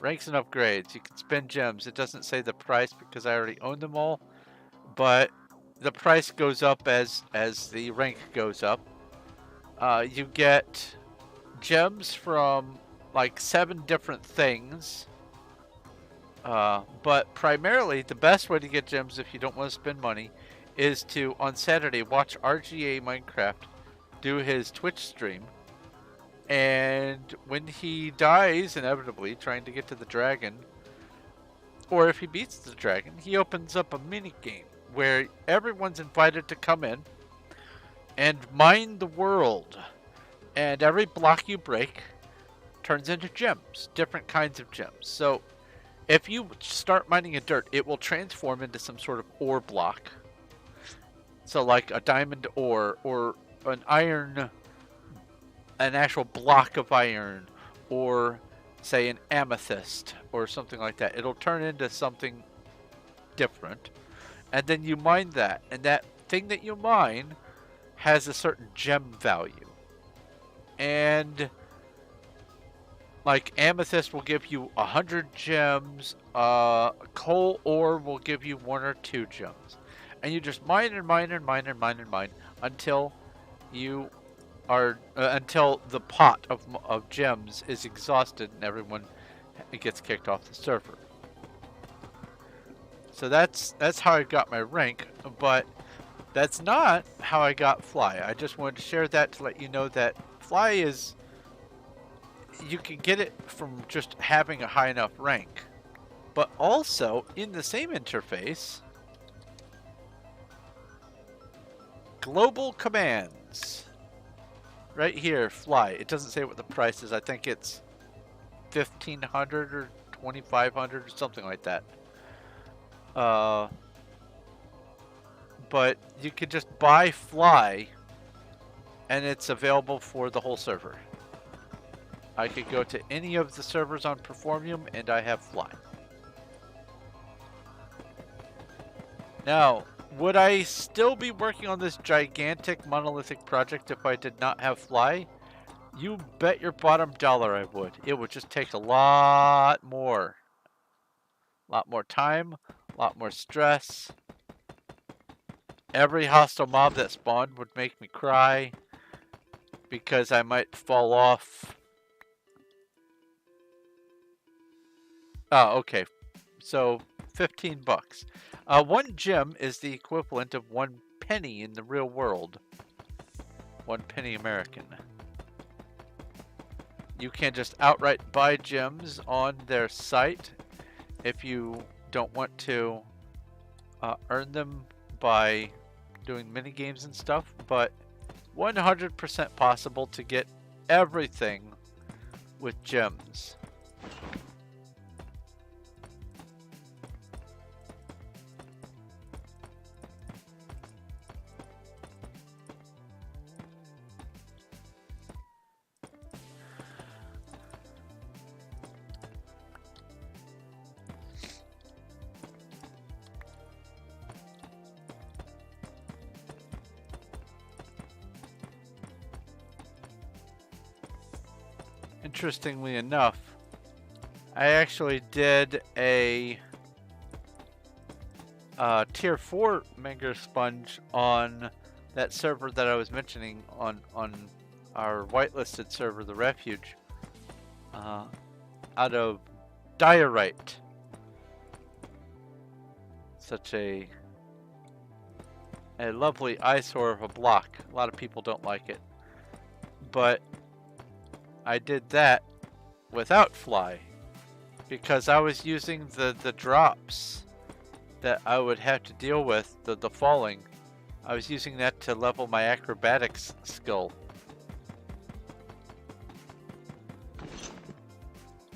ranks and upgrades. You can spend gems. It doesn't say the price because I already own them all, but the price goes up as the rank goes up. You get gems from like 7 different things. But primarily, the best way to get gems if you don't want to spend money is to, on Saturday, watch RGA Minecraft do his Twitch stream. And when he dies, inevitably, trying to get to the dragon, or if he beats the dragon, he opens up a mini game where everyone's invited to come in and mine the world. And every block you break turns into gems, different kinds of gems. So if you start mining a dirt, it will transform into some sort of ore block. So like a diamond ore, or an iron, an actual block of iron, or say an amethyst or something like that. It'll turn into something different. And then you mine that, and that thing that you mine has a certain gem value. And like amethyst will give you 100 gems, coal ore will give you 1 or 2 gems. And you just mine and mine and mine and mine and mine until you are until the pot of gems is exhausted and everyone gets kicked off the server. So that's how I got my rank, but that's not how I got fly. I just wanted to share that to let you know that fly is, you can get it from just having a high enough rank. But also in the same interface, global commands. Right here, fly. It doesn't say what the price is. I think it's 1,500 or 2,500 or something like that. But you could just buy fly, and it's available for the whole server. I could go to any of the servers on Performium, and I have fly. Now, would I still be working on this gigantic monolithic project if I did not have fly? You bet your bottom dollar I would. It would just take a lot more. A lot more time, a lot more stress. Every hostile mob that spawned would make me cry because I might fall off. Oh, okay. So 15 bucks. 1 gem is the equivalent of 1 penny in the real world. 1 penny American. You can just outright buy gems on their site if you don't want to earn them by doing mini games and stuff, but 100% possible to get everything with gems. Interestingly enough, I actually did a tier 4 Menger Sponge on that server that I was mentioning on our whitelisted server, the Refuge. uh, out of diorite. Such a lovely eyesore of a block. A lot of people don't like it. But I did that without fly because I was using the drops that I would have to deal with, the falling. I was using that to level my acrobatics skill.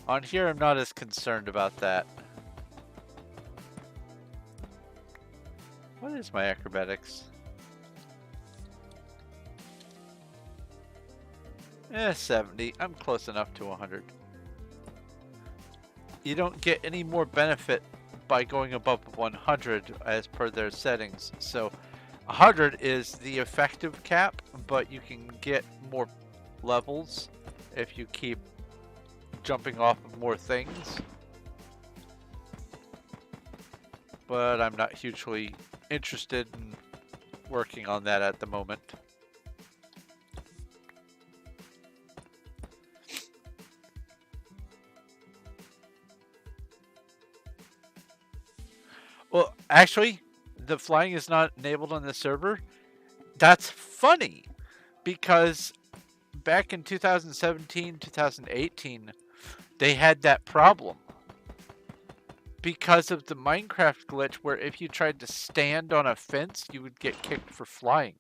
On here, I'm not as concerned about that. What is my acrobatics? 70. I'm close enough to 100. You don't get any more benefit by going above 100 as per their settings. So 100 is the effective cap, but you can get more levels if you keep jumping off of more things. But I'm not hugely interested in working on that at the moment. Well, actually, the flying is not enabled on the server. That's funny because back in 2017, 2018, they had that problem because of the Minecraft glitch where if you tried to stand on a fence, you would get kicked for flying.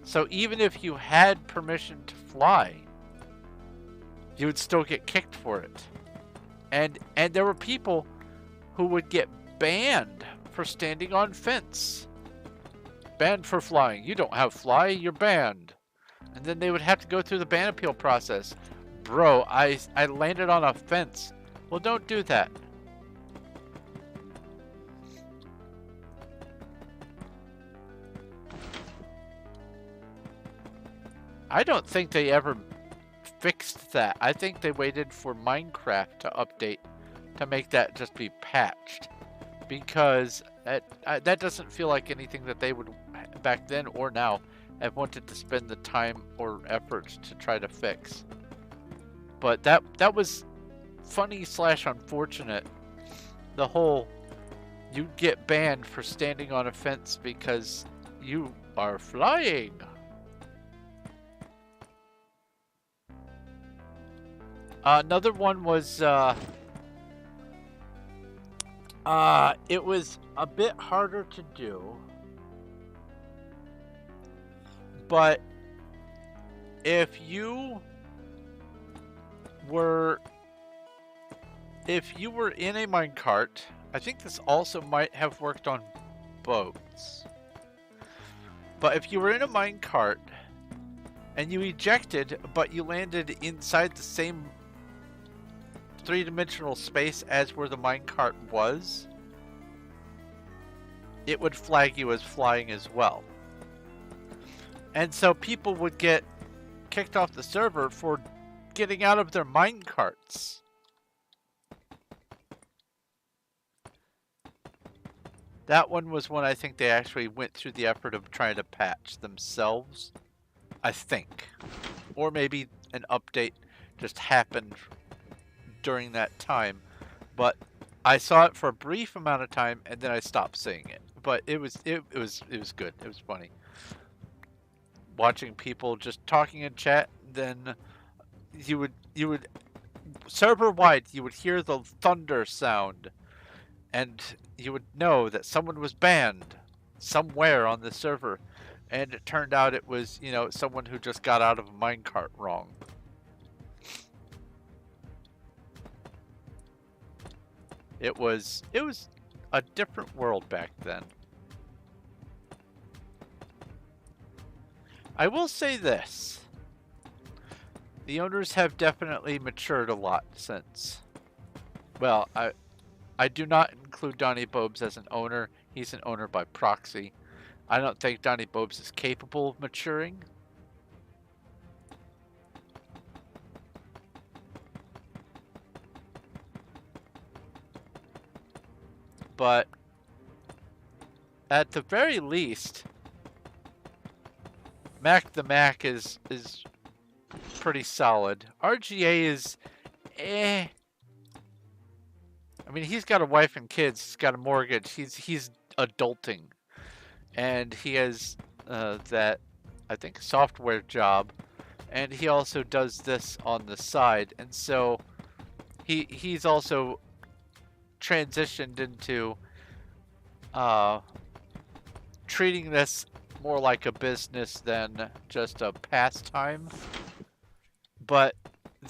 So even if you had permission to fly, you would still get kicked for it. And there were people who would get banned for standing on fence. Banned for flying. You don't have fly, you're banned. And then they would have to go through the ban appeal process. Bro, I landed on a fence. Well, don't do that. I don't think they ever fixed that. I think they waited for Minecraft to update to make that just be patched, because that doesn't feel like anything that they would back then or now have wanted to spend the time or effort to try to fix. But that was funny / unfortunate. The whole you get banned for standing on a fence because you are flying. Another one was, it was a bit harder to do, but if you were in a minecart, I think this also might have worked on boats, but if you were in a minecart and you ejected, but you landed inside the same three-dimensional space as where the minecart was, it would flag you as flying as well. And so people would get kicked off the server for getting out of their minecarts. That one was one I think they actually went through the effort of trying to patch themselves, I think. Or maybe an update just happened during that time, but I saw it for a brief amount of time and then I stopped seeing it. But it was good. It was funny watching people just talking in chat. Then you would server wide you would hear the thunder sound, and you would know that someone was banned somewhere on the server, and it turned out it was, you know, someone who just got out of a minecart wrong. It was a different world back then. I will say this. The owners have definitely matured a lot since. Well, I do not include Donnie Bobes as an owner. He's an owner by proxy. I don't think Donnie Bobes is capable of maturing. But at the very least, Mac is pretty solid. RGA is eh. I mean, he's got a wife and kids. He's got a mortgage. He's adulting, and he has that, I think, software job, and he also does this on the side, and so he's also transitioned into treating this more like a business than just a pastime. But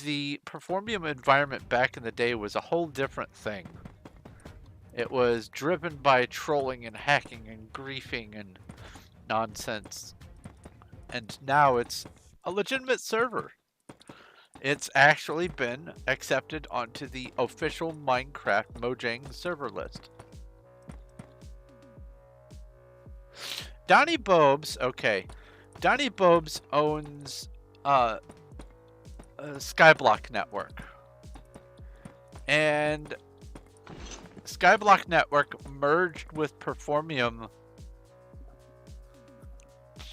the Performium environment back in the day was a whole different thing. It was driven by trolling and hacking and griefing and nonsense. And now it's a legitimate server. It's actually been accepted onto the official Minecraft Mojang server list. Donnie Bobes, okay. Donnie Bobes owns Skyblock Network. And Skyblock Network merged with Performium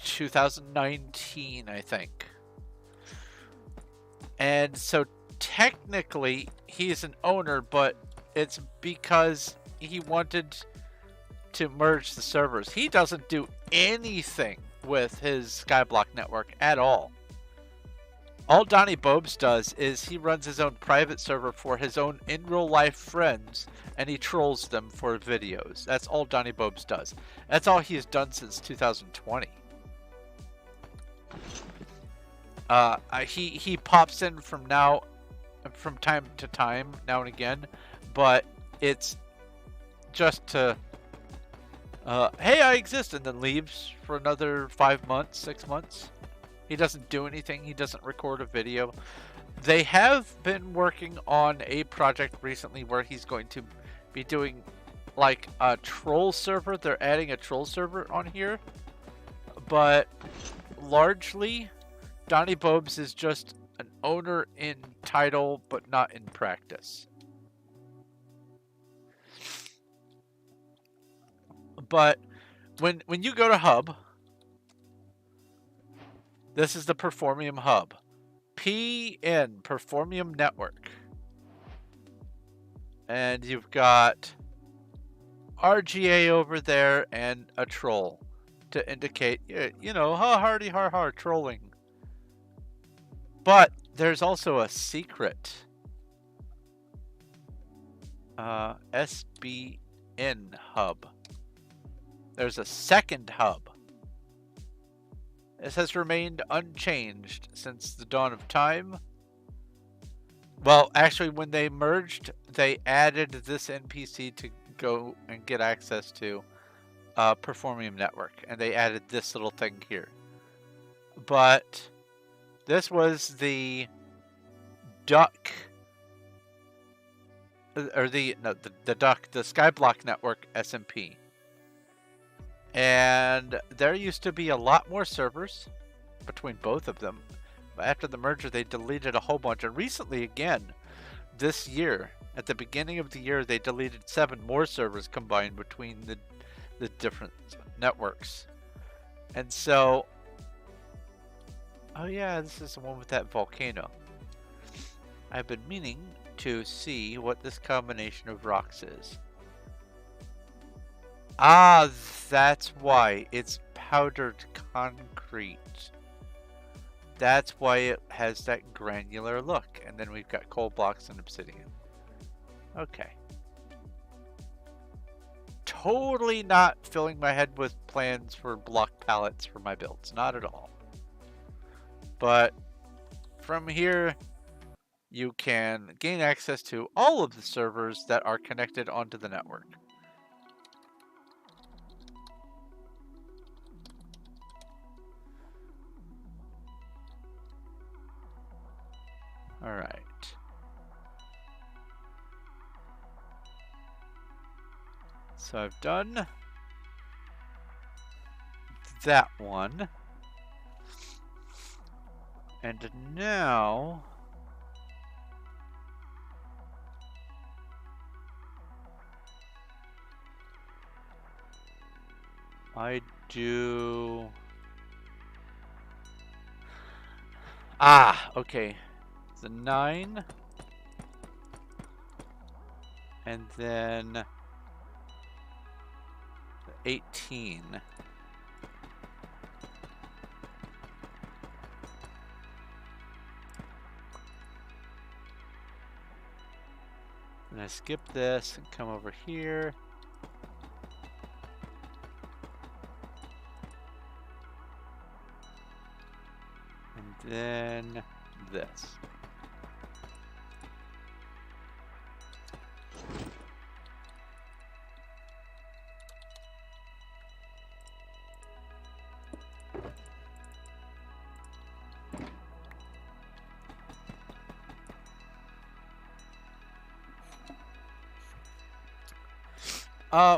2019, I think. And so technically he's an owner, but it's because he wanted to merge the servers. He doesn't do anything with his Skyblock network at all. All Donnie Bobes does is he runs his own private server for his own in real life friends, and he trolls them for videos. That's all Donnie Bobes does. That's all he has done since 2020. He pops in from time to time, now and again, but it's just to hey, I exist, and then leaves for another 5 months, 6 months. He doesn't do anything. He doesn't record a video. They have been working on a project recently where he's going to be doing like a troll server. They're adding a troll server on here, but largely Donnie Bobes is just an owner in title, but not in practice. But when you go to Hub, this is the Performium Hub. PN, Performium Network. And you've got RGA over there and a troll to indicate, you know, hardy har trolling. But there's also a secret SBN hub. There's a second hub. This has remained unchanged since the dawn of time. Well, actually, when they merged, they added this NPC to go and get access to Performium Network, and they added this little thing here. But this was the duck, or the Skyblock Network SMP. And there used to be a lot more servers between both of them. But after the merger, they deleted a whole bunch. And recently, again, this year, at the beginning of the year, they deleted 7 more servers combined between the different networks. And so, oh yeah, this is the one with that volcano. I've been meaning to see what this combination of rocks is. Ah, that's why. It's powdered concrete. That's why it has that granular look. And then we've got coal blocks and obsidian. Okay. Totally not filling my head with plans for block palettes for my builds. Not at all. But from here, you can gain access to all of the servers that are connected onto the network. All right. So I've done that one. And now I do Ah, okay. The 9. And then 18. And I skip this and come over here. And then this.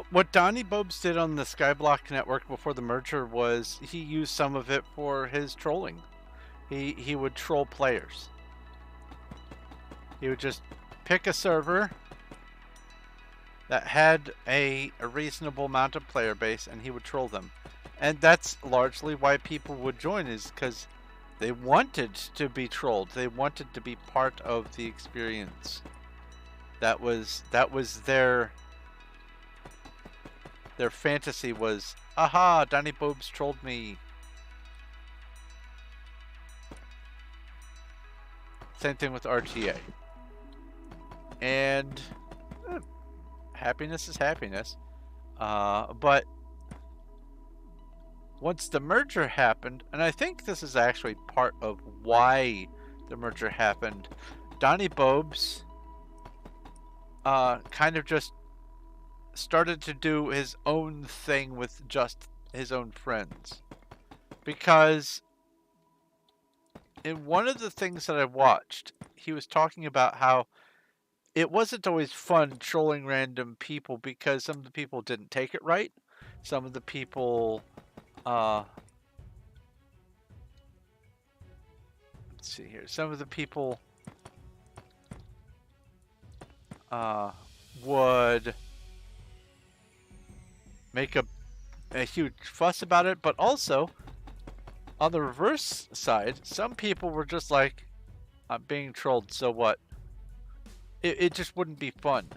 What Donnie Bobes did on the Skyblock network before the merger was he used some of it for his trolling. He would troll players. He would just pick a server that had a reasonable amount of player base, and he would troll them. And that's largely why people would join, is because they wanted to be trolled. They wanted to be part of the experience. That was their fantasy was, aha, Donnie Bobes trolled me. Same thing with RTA. And happiness is happiness. But once the merger happened, and I think this is actually part of why the merger happened, Donnie Bobes kind of just started to do his own thing with just his own friends. Because in one of the things that I watched, he was talking about how it wasn't always fun trolling random people because some of the people didn't take it right. Some of the people, let's see here. Some of the people would make a huge fuss about it, but also on the reverse side, some people were just like, I'm being trolled, so what? It just wouldn't be fun.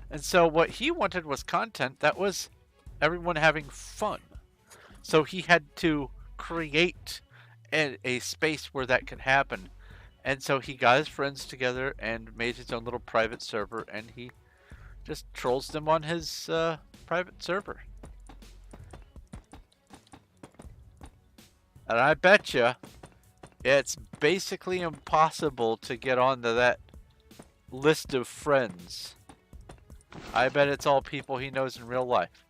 And so what he wanted was content that was everyone having fun. So he had to create a space where that could happen. And so he got his friends together and made his own little private server, and he just trolls them on his private server. And I bet you it's basically impossible to get onto that list of friends. I bet it's all people he knows in real life.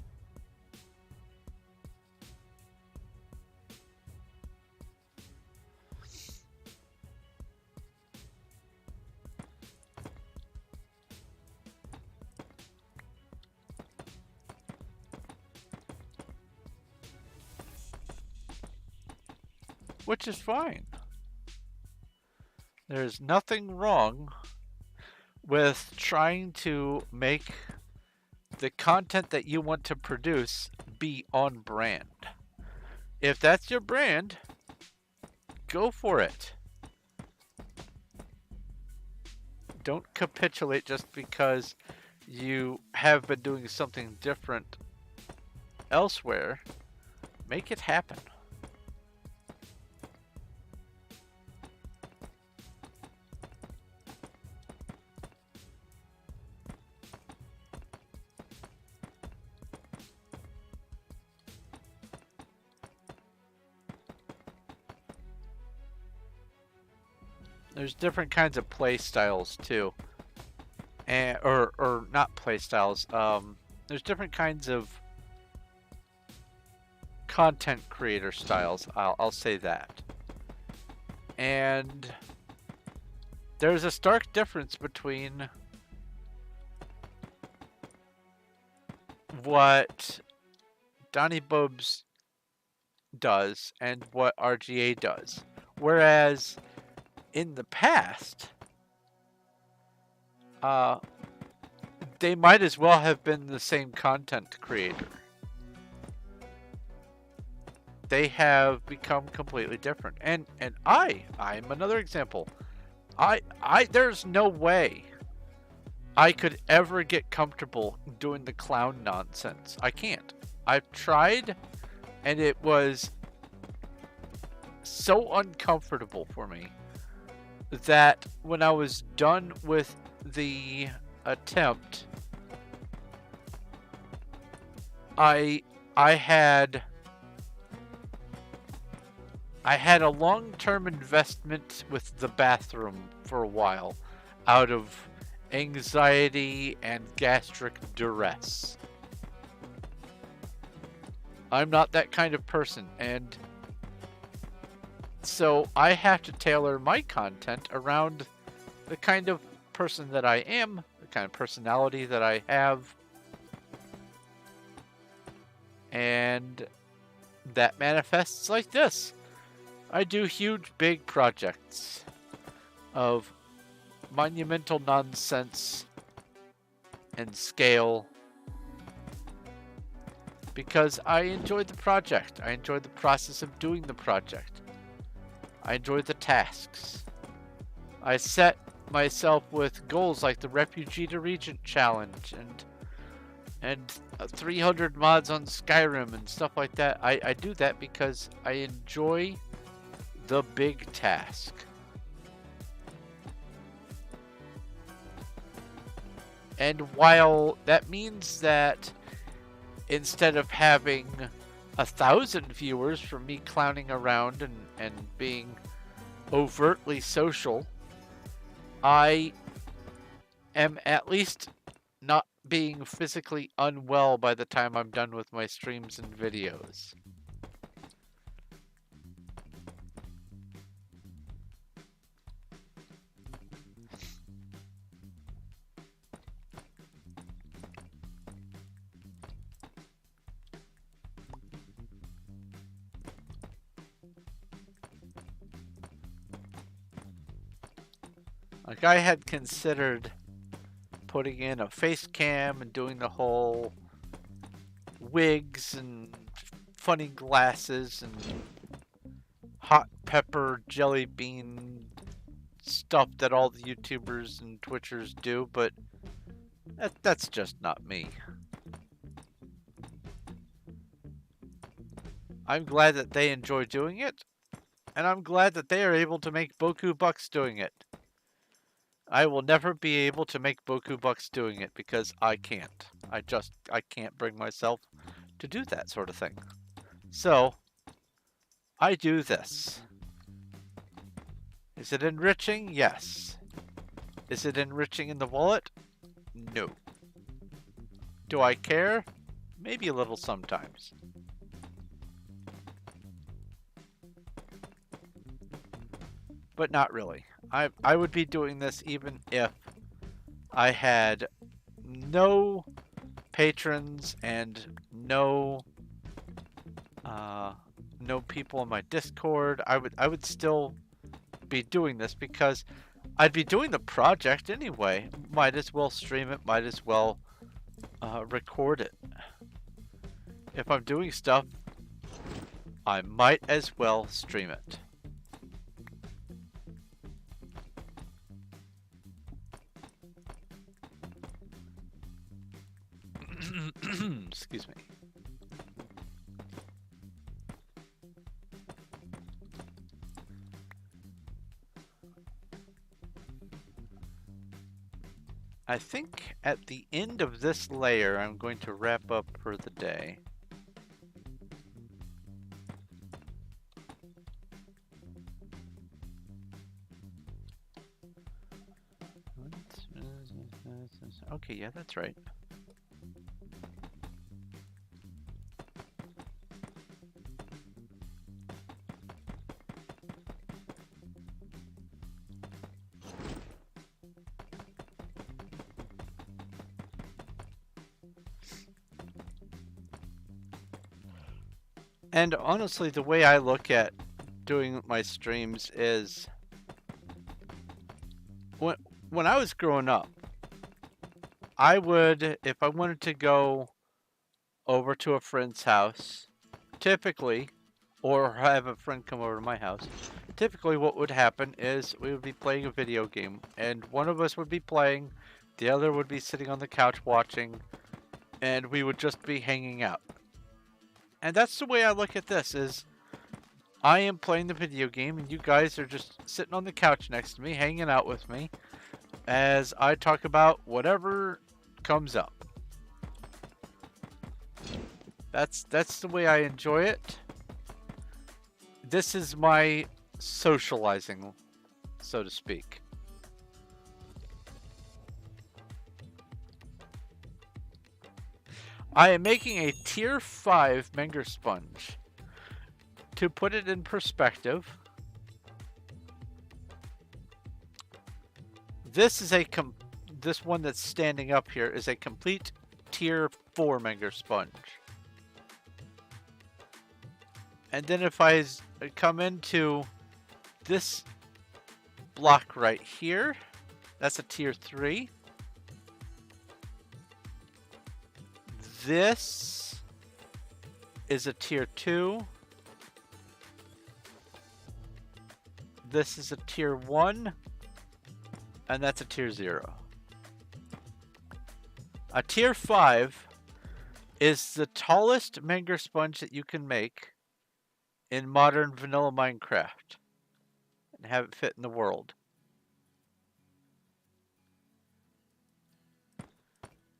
Which is fine. There's nothing wrong with trying to make the content that you want to produce be on brand. If that's your brand, go for it. Don't capitulate just because you have been doing something different elsewhere. Make it happen. There's different kinds of play styles too, and or not play styles. There's different kinds of content creator styles. I'll say that, and there's a stark difference between what Donnie Bobes does and what RGA does. Whereas in the past, they might as well have been the same content creator. they have become completely different. And I'm another example. There's no way I could ever get comfortable doing the clown nonsense. I can't. I've tried, and it was so uncomfortable for me that when I was done with the attempt, I had a long-term investment with the bathroom for a while out of anxiety and gastric duress. I'm not that kind of person, and so I have to tailor my content around the kind of person that I am, the kind of personality that I have, and that manifests like this. I do huge, big projects of monumental nonsense and scale because I enjoy the project. I enjoy the process of doing the project. I enjoy the tasks. I set myself with goals like the Refugee to Regent Challenge and 300 mods on Skyrim and stuff like that. I do that because I enjoy the big task. And while that means that instead of having 1,000 viewers from me clowning around and being overtly social, I am at least not being physically unwell by the time I'm done with my streams and videos. Like, I had considered putting in a face cam and doing the whole wigs and funny glasses and hot pepper jelly bean stuff that all the YouTubers and Twitchers do, but that's just not me. I'm glad that they enjoy doing it, and I'm glad that they are able to make Boku bucks doing it. I will never be able to make Boku bucks doing it because I can't. I can't bring myself to do that sort of thing. So, I do this. Is it enriching? Yes. Is it enriching in the wallet? No. Do I care? Maybe a little sometimes. But not really. I would be doing this even if I had no patrons and no people on my Discord. I would still be doing this because I'd be doing the project anyway. Might as well stream it. Might as well record it. If I'm doing stuff, I might as well stream it. Excuse me. I think at the end of this layer, I'm going to wrap up for the day. Okay, yeah, that's right. And honestly, the way I look at doing my streams is when I was growing up, I would, if I wanted to go over to a friend's house, typically or have a friend come over to my house, typically what would happen is we would be playing a video game, and one of us would be playing, the other would be sitting on the couch watching, and we would just be hanging out. And that's the way I look at this, is I am playing the video game, and you guys are just sitting on the couch next to me, hanging out with me, as I talk about whatever comes up. That's the way I enjoy it. This is my socializing, so to speak. I am making a tier 5 Menger Sponge. To put it in perspective, this one that's standing up here is a complete tier 4 Menger Sponge. And then if I come into this block right here, that's a tier 3. This is a tier 2. This is a tier 1. And that's a tier 0. A tier 5 is the tallest Menger Sponge that you can make in modern vanilla Minecraft and have it fit in the world.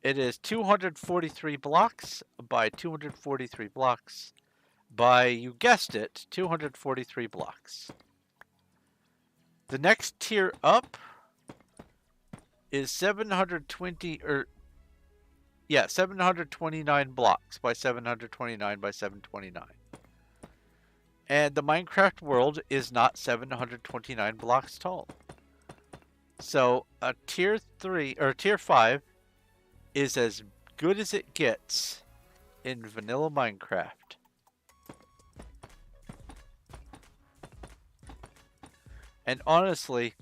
It is 243 blocks by 243 blocks by, you guessed it, 243 blocks. The next tier up is 729 blocks by 729 by 729. And the Minecraft world is not 729 blocks tall. So a tier 3 or tier 5 is as good as it gets in vanilla Minecraft. And honestly,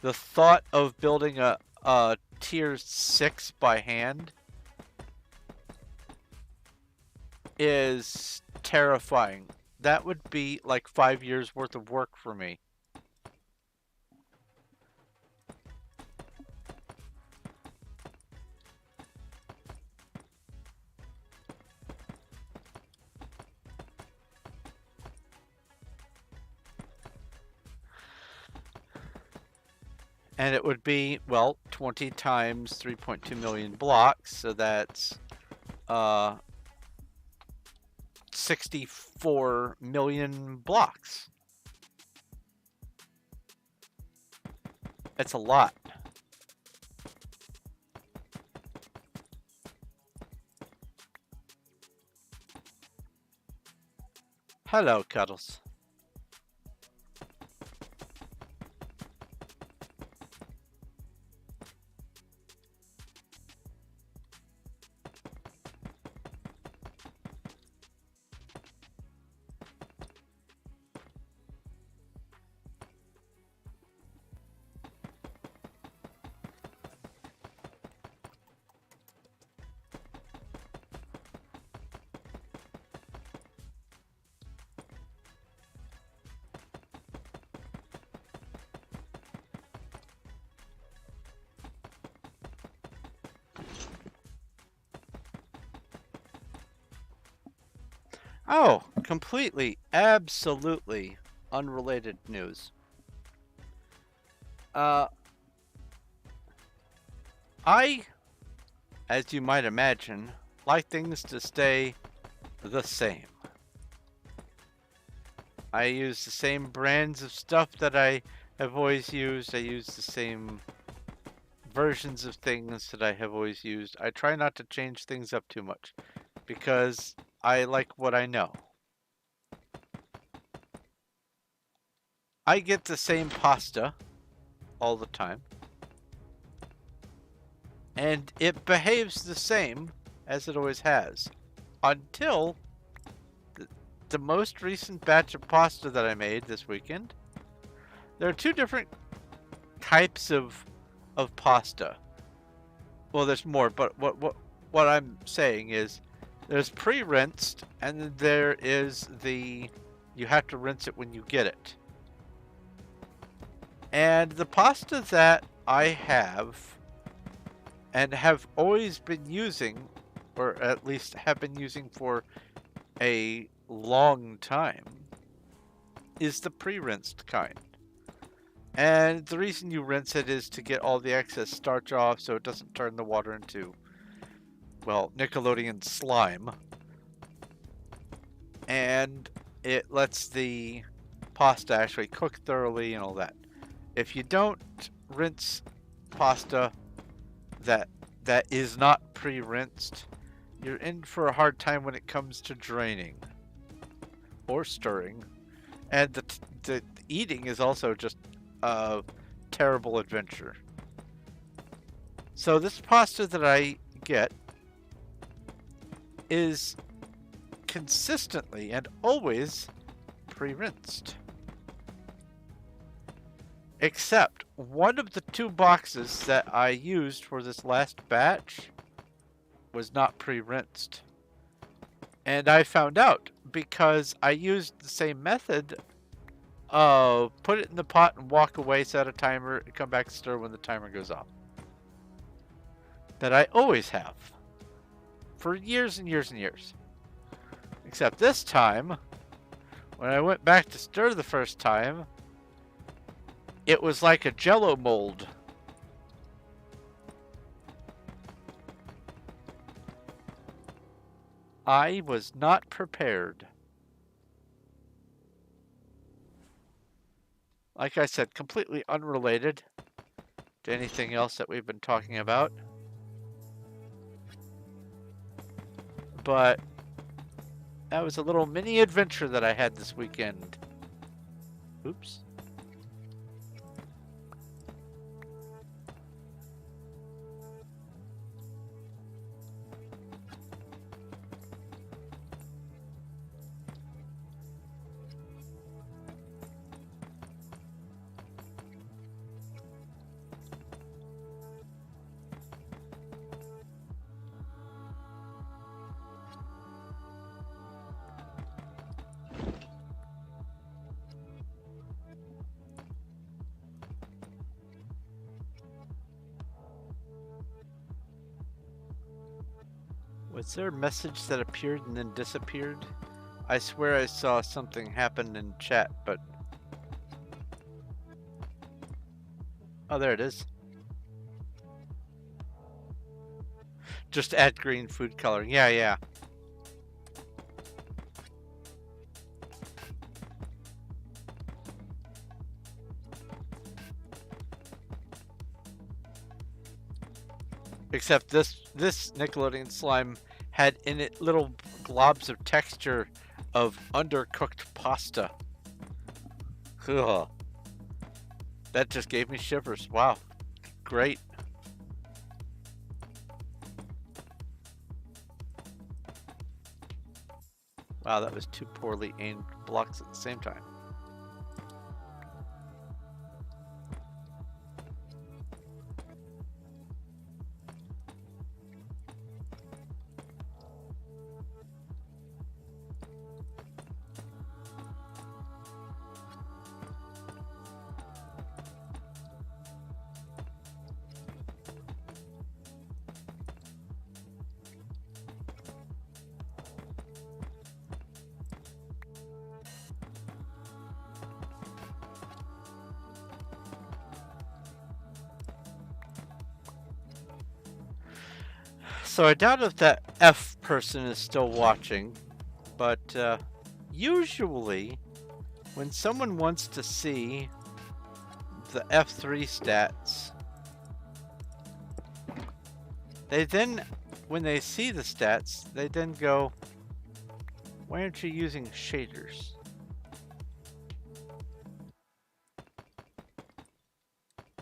the thought of building a tier 6 by hand is terrifying. That would be like 5 years worth of work for me. And it would be, well, 20 times 3.2 million blocks, so that's 64 million blocks. It's a lot. Hello, Cuddles. Oh, completely, absolutely unrelated news. I, as you might imagine, like things to stay the same. I use the same brands of stuff that I have always used. I use the same versions of things that I have always used. I try not to change things up too much because I like what I know. I get the same pasta all the time. And it behaves the same as it always has. Until the most recent batch of pasta that I made this weekend. There are two different types of pasta. Well, there's more, but what I'm saying is there's pre-rinsed and then there is the You have to rinse it when you get it. And the pasta that I have and have always been using, or at least have been using for a long time, is the pre-rinsed kind. And the reason you rinse it is to get all the excess starch off so it doesn't turn the water into, well, Nickelodeon slime. And it lets the pasta actually cook thoroughly and all that. If you don't rinse pasta that is not pre-rinsed, you're in for a hard time when it comes to draining or stirring. And the eating is also just a terrible adventure. So this pasta that I get is consistently and always pre-rinsed. Except one of the 2 boxes that I used for this last batch was not pre-rinsed. And I found out because I used the same method of put it in the pot and walk away, set a timer, and come back and stir when the timer goes off. That I always have. For years and years and years. Except this time, when I went back to stir the first time, it was like a Jell-O mold. I was not prepared. Like I said, completely unrelated to anything else that we've been talking about. But that was a little mini adventure that I had this weekend. Oops. Was there a message that appeared and then disappeared? I swear I saw something happen in chat, but... Oh, there it is. Just add green food coloring. Yeah. Except this Nickelodeon slime had in it little globs of texture of undercooked pasta. Ugh. That just gave me shivers. Wow. Great. Wow, that was 2 poorly aimed blocks at the same time. So I doubt if that F person is still watching, but usually when someone wants to see the F3 stats, they then, when they see the stats, they then go, why aren't you using shaders?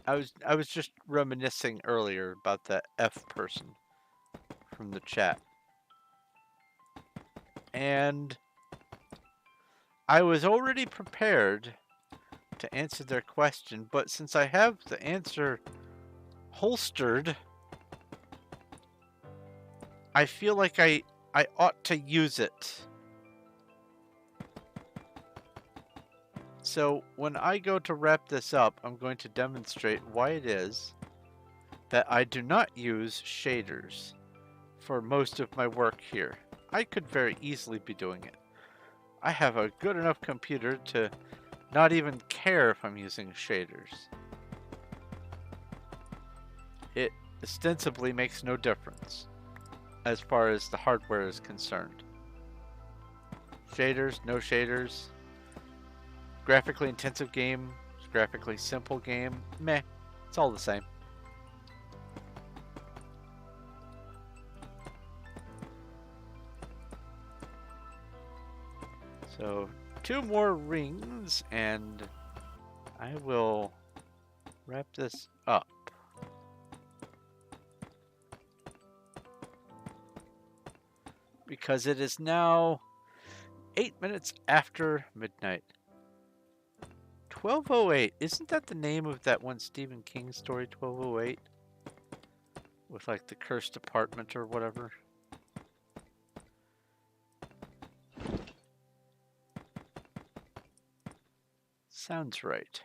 I was just reminiscing earlier about that F person from the chat. And I was already prepared to answer their question, but since I have the answer holstered, I feel like I ought to use it. So when I go to wrap this up, I'm going to demonstrate why it is that I do not use shaders for most of my work here. I could very easily be doing it. I have a good enough computer to not even care if I'm using shaders. It ostensibly makes no difference as far as the hardware is concerned. Shaders, no shaders. Graphically intensive game, graphically simple game, meh, it's all the same. So 2 more rings and I will wrap this up. Because it is now 8 minutes after midnight. 1208, isn't that the name of that one Stephen King story, 1208? With like the cursed apartment or whatever? Sounds right.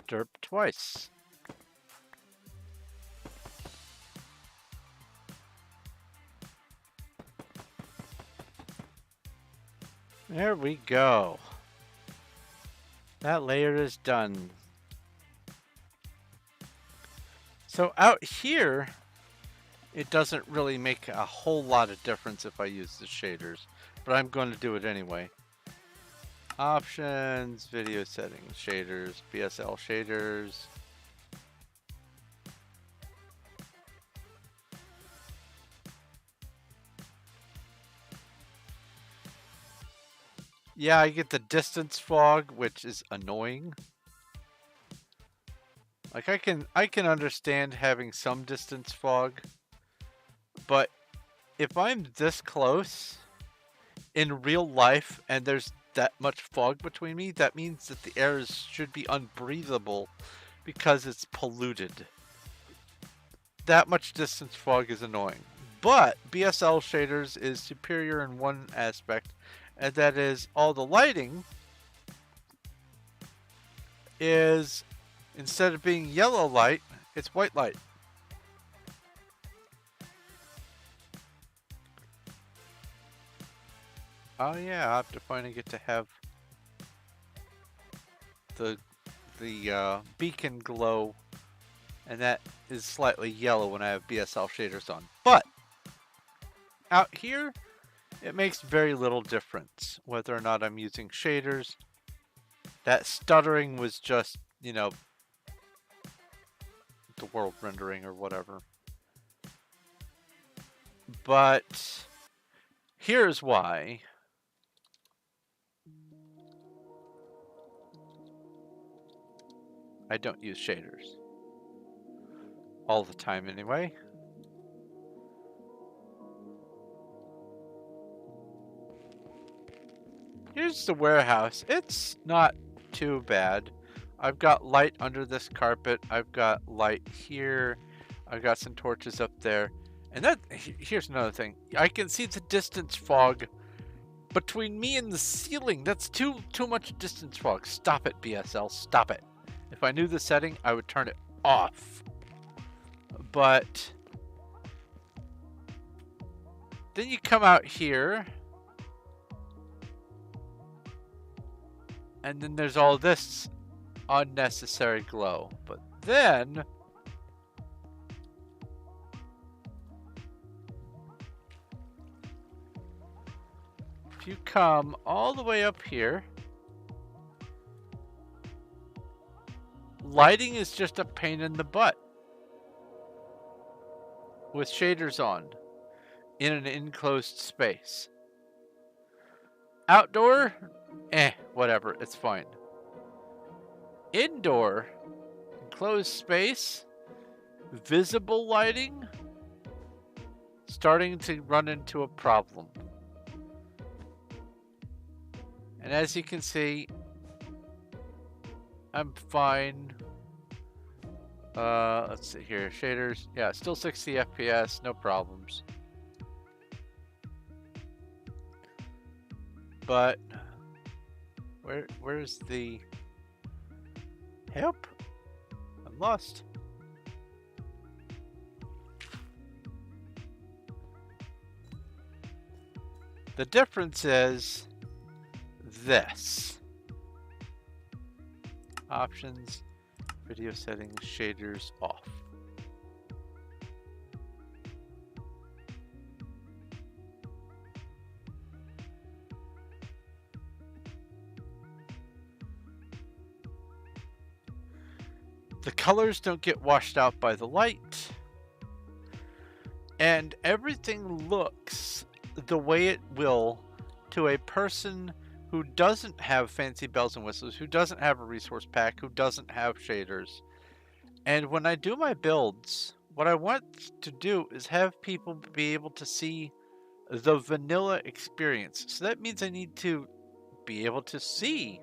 Derp twice. There we go. That layer is done. So out here, it doesn't really make a whole lot of difference if I use the shaders, but I'm going to do it anyway. Options, video settings, shaders, BSL shaders. Yeah, I get the distance fog, which is annoying. Like I can understand having some distance fog, but if I'm this close in real life and there's that much fog between me, that means that the air should be unbreathable because it's polluted. That much distance fog is annoying. But BSL shaders is superior in one aspect, and that is all the lighting is, instead of being yellow light, it's white light. Oh yeah, I have to finally get to have the beacon glow, and that is slightly yellow when I have BSL shaders on. But out here, it makes very little difference whether or not I'm using shaders. That stuttering was just, you know, the world rendering or whatever. But here's why. I don't use shaders. All the time anyway. Here's the warehouse. It's not too bad. I've got light under this carpet. I've got light here. I've got some torches up there. And that, here's another thing. I can see the distance fog between me and the ceiling. That's too much distance fog. Stop it, BSL. Stop it. If I knew the setting, I would turn it off. But then you come out here, and then there's all this unnecessary glow. But then if you come all the way up here, lighting is just a pain in the butt with shaders on in an enclosed space. Outdoor, whatever, it's fine. Indoor, enclosed space, visible lighting starting to run into a problem. And as you can see, I'm fine. Let's see here. Shaders. Yeah, still 60 FPS, no problems. But where's the help? I'm lost. The difference is this. Options, video settings, shaders off. The colors don't get washed out by the light, and everything looks the way it will to a person who doesn't have fancy bells and whistles, who doesn't have a resource pack, who doesn't have shaders. And when I do my builds, what I want to do is have people be able to see the vanilla experience. So that means I need to be able to see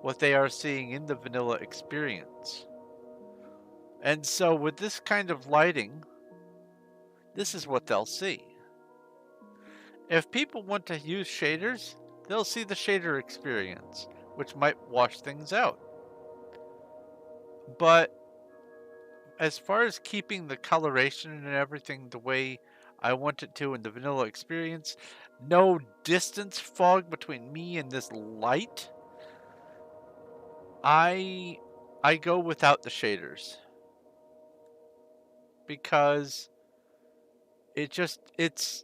what they are seeing in the vanilla experience. And so with this kind of lighting, this is what they'll see. If people want to use shaders, they'll see the shader experience, which might wash things out. But as far as keeping the coloration and everything the way I want it to in the vanilla experience, no distance fog between me and this light, I go without the shaders. Because it's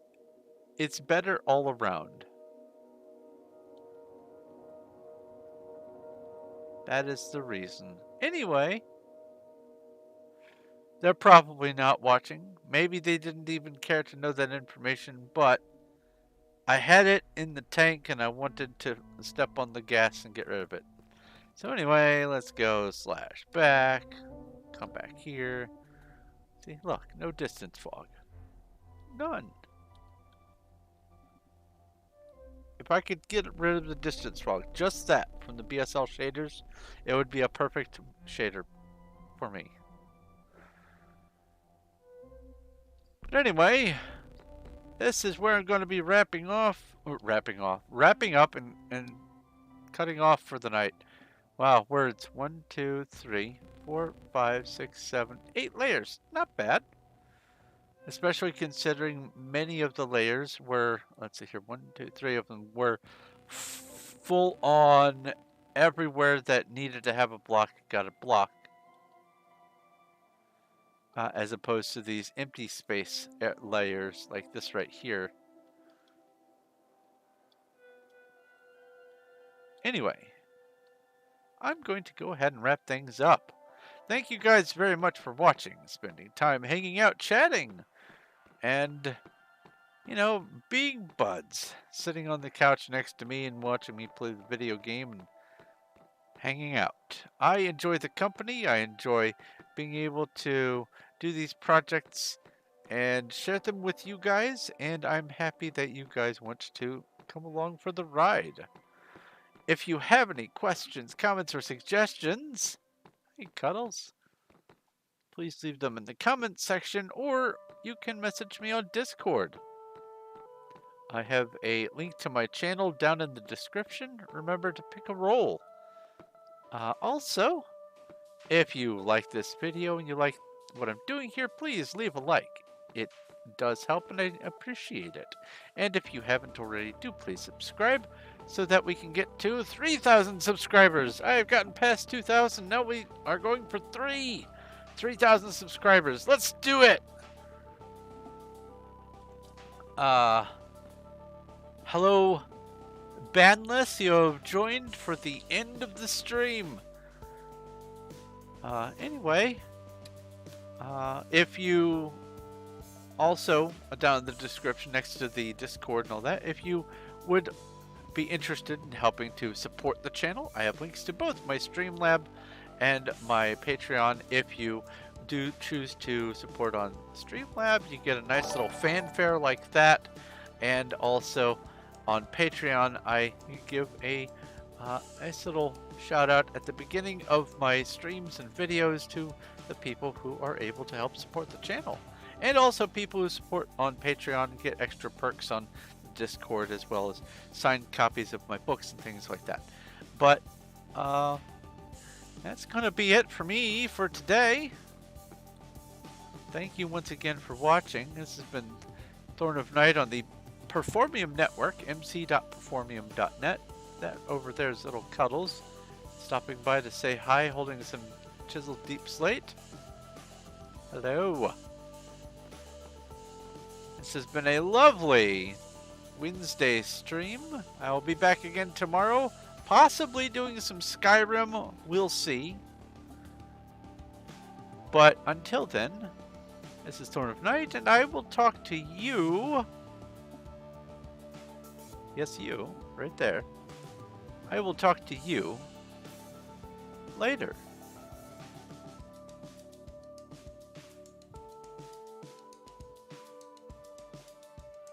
better all around. That is the reason. Anyway, they're probably not watching. Maybe they didn't even care to know that information, but I had it in the tank and I wanted to step on the gas and get rid of it. So anyway, let's go /back. Come back here. See, look, no distance fog. None. If I could get rid of the distance fog, just that, from the BSL shaders, it would be a perfect shader for me. But anyway, this is where I'm going to be wrapping up and cutting off for the night. Wow, words. 1, 2, 3, 4, 5, 6, 7, 8 layers. Not bad. Especially considering many of the layers were, let's see here, 1, 2, 3 of them were full on everywhere that needed to have a block, got a block. As opposed to these empty space layers like this right here. Anyway, I'm going to go ahead and wrap things up. Thank you guys very much for watching, spending time hanging out, chatting, and, you know, being buds, sitting on the couch next to me and watching me play the video game and hanging out. I enjoy the company. I enjoy being able to do these projects and share them with you guys, and I'm happy that you guys want to come along for the ride. If you have any questions, comments, or suggestions, hey Cuddles, please leave them in the comments section, or you can message me on Discord. I have a link to my channel down in the description. Remember to pick a role. Also, if you like this video and you like what I'm doing here, please leave a like. It does help and I appreciate it. And if you haven't already, do please subscribe so that we can get to 3,000 subscribers. I have gotten past 2,000. Now we are going for 3,000 subscribers. Let's do it. Hello, Bandless. You have joined for the end of the stream. Anyway, if you also, down in the description next to the Discord and all that, if you would be interested in helping to support the channel, I have links to both my Streamlab and my Patreon if you do choose to support on Streamlabs, you get a nice little fanfare like that. And also on Patreon, I give a nice little shout out at the beginning of my streams and videos to the people who are able to help support the channel. And also people who support on Patreon get extra perks on Discord, as well as signed copies of my books and things like that. But that's going to be it for me for today. Thank you once again for watching. This has been Thorn of Night on the Performium Network, mc.performium.net. That over there is little Cuddles, stopping by to say hi, holding some chiseled Deepslate. Hello. This has been a lovely Wednesday stream. I will be back again tomorrow, possibly doing some Skyrim. We'll see. But until then, this is Thorn of Night, and I will talk to you. Yes, you, right there. I will talk to you later.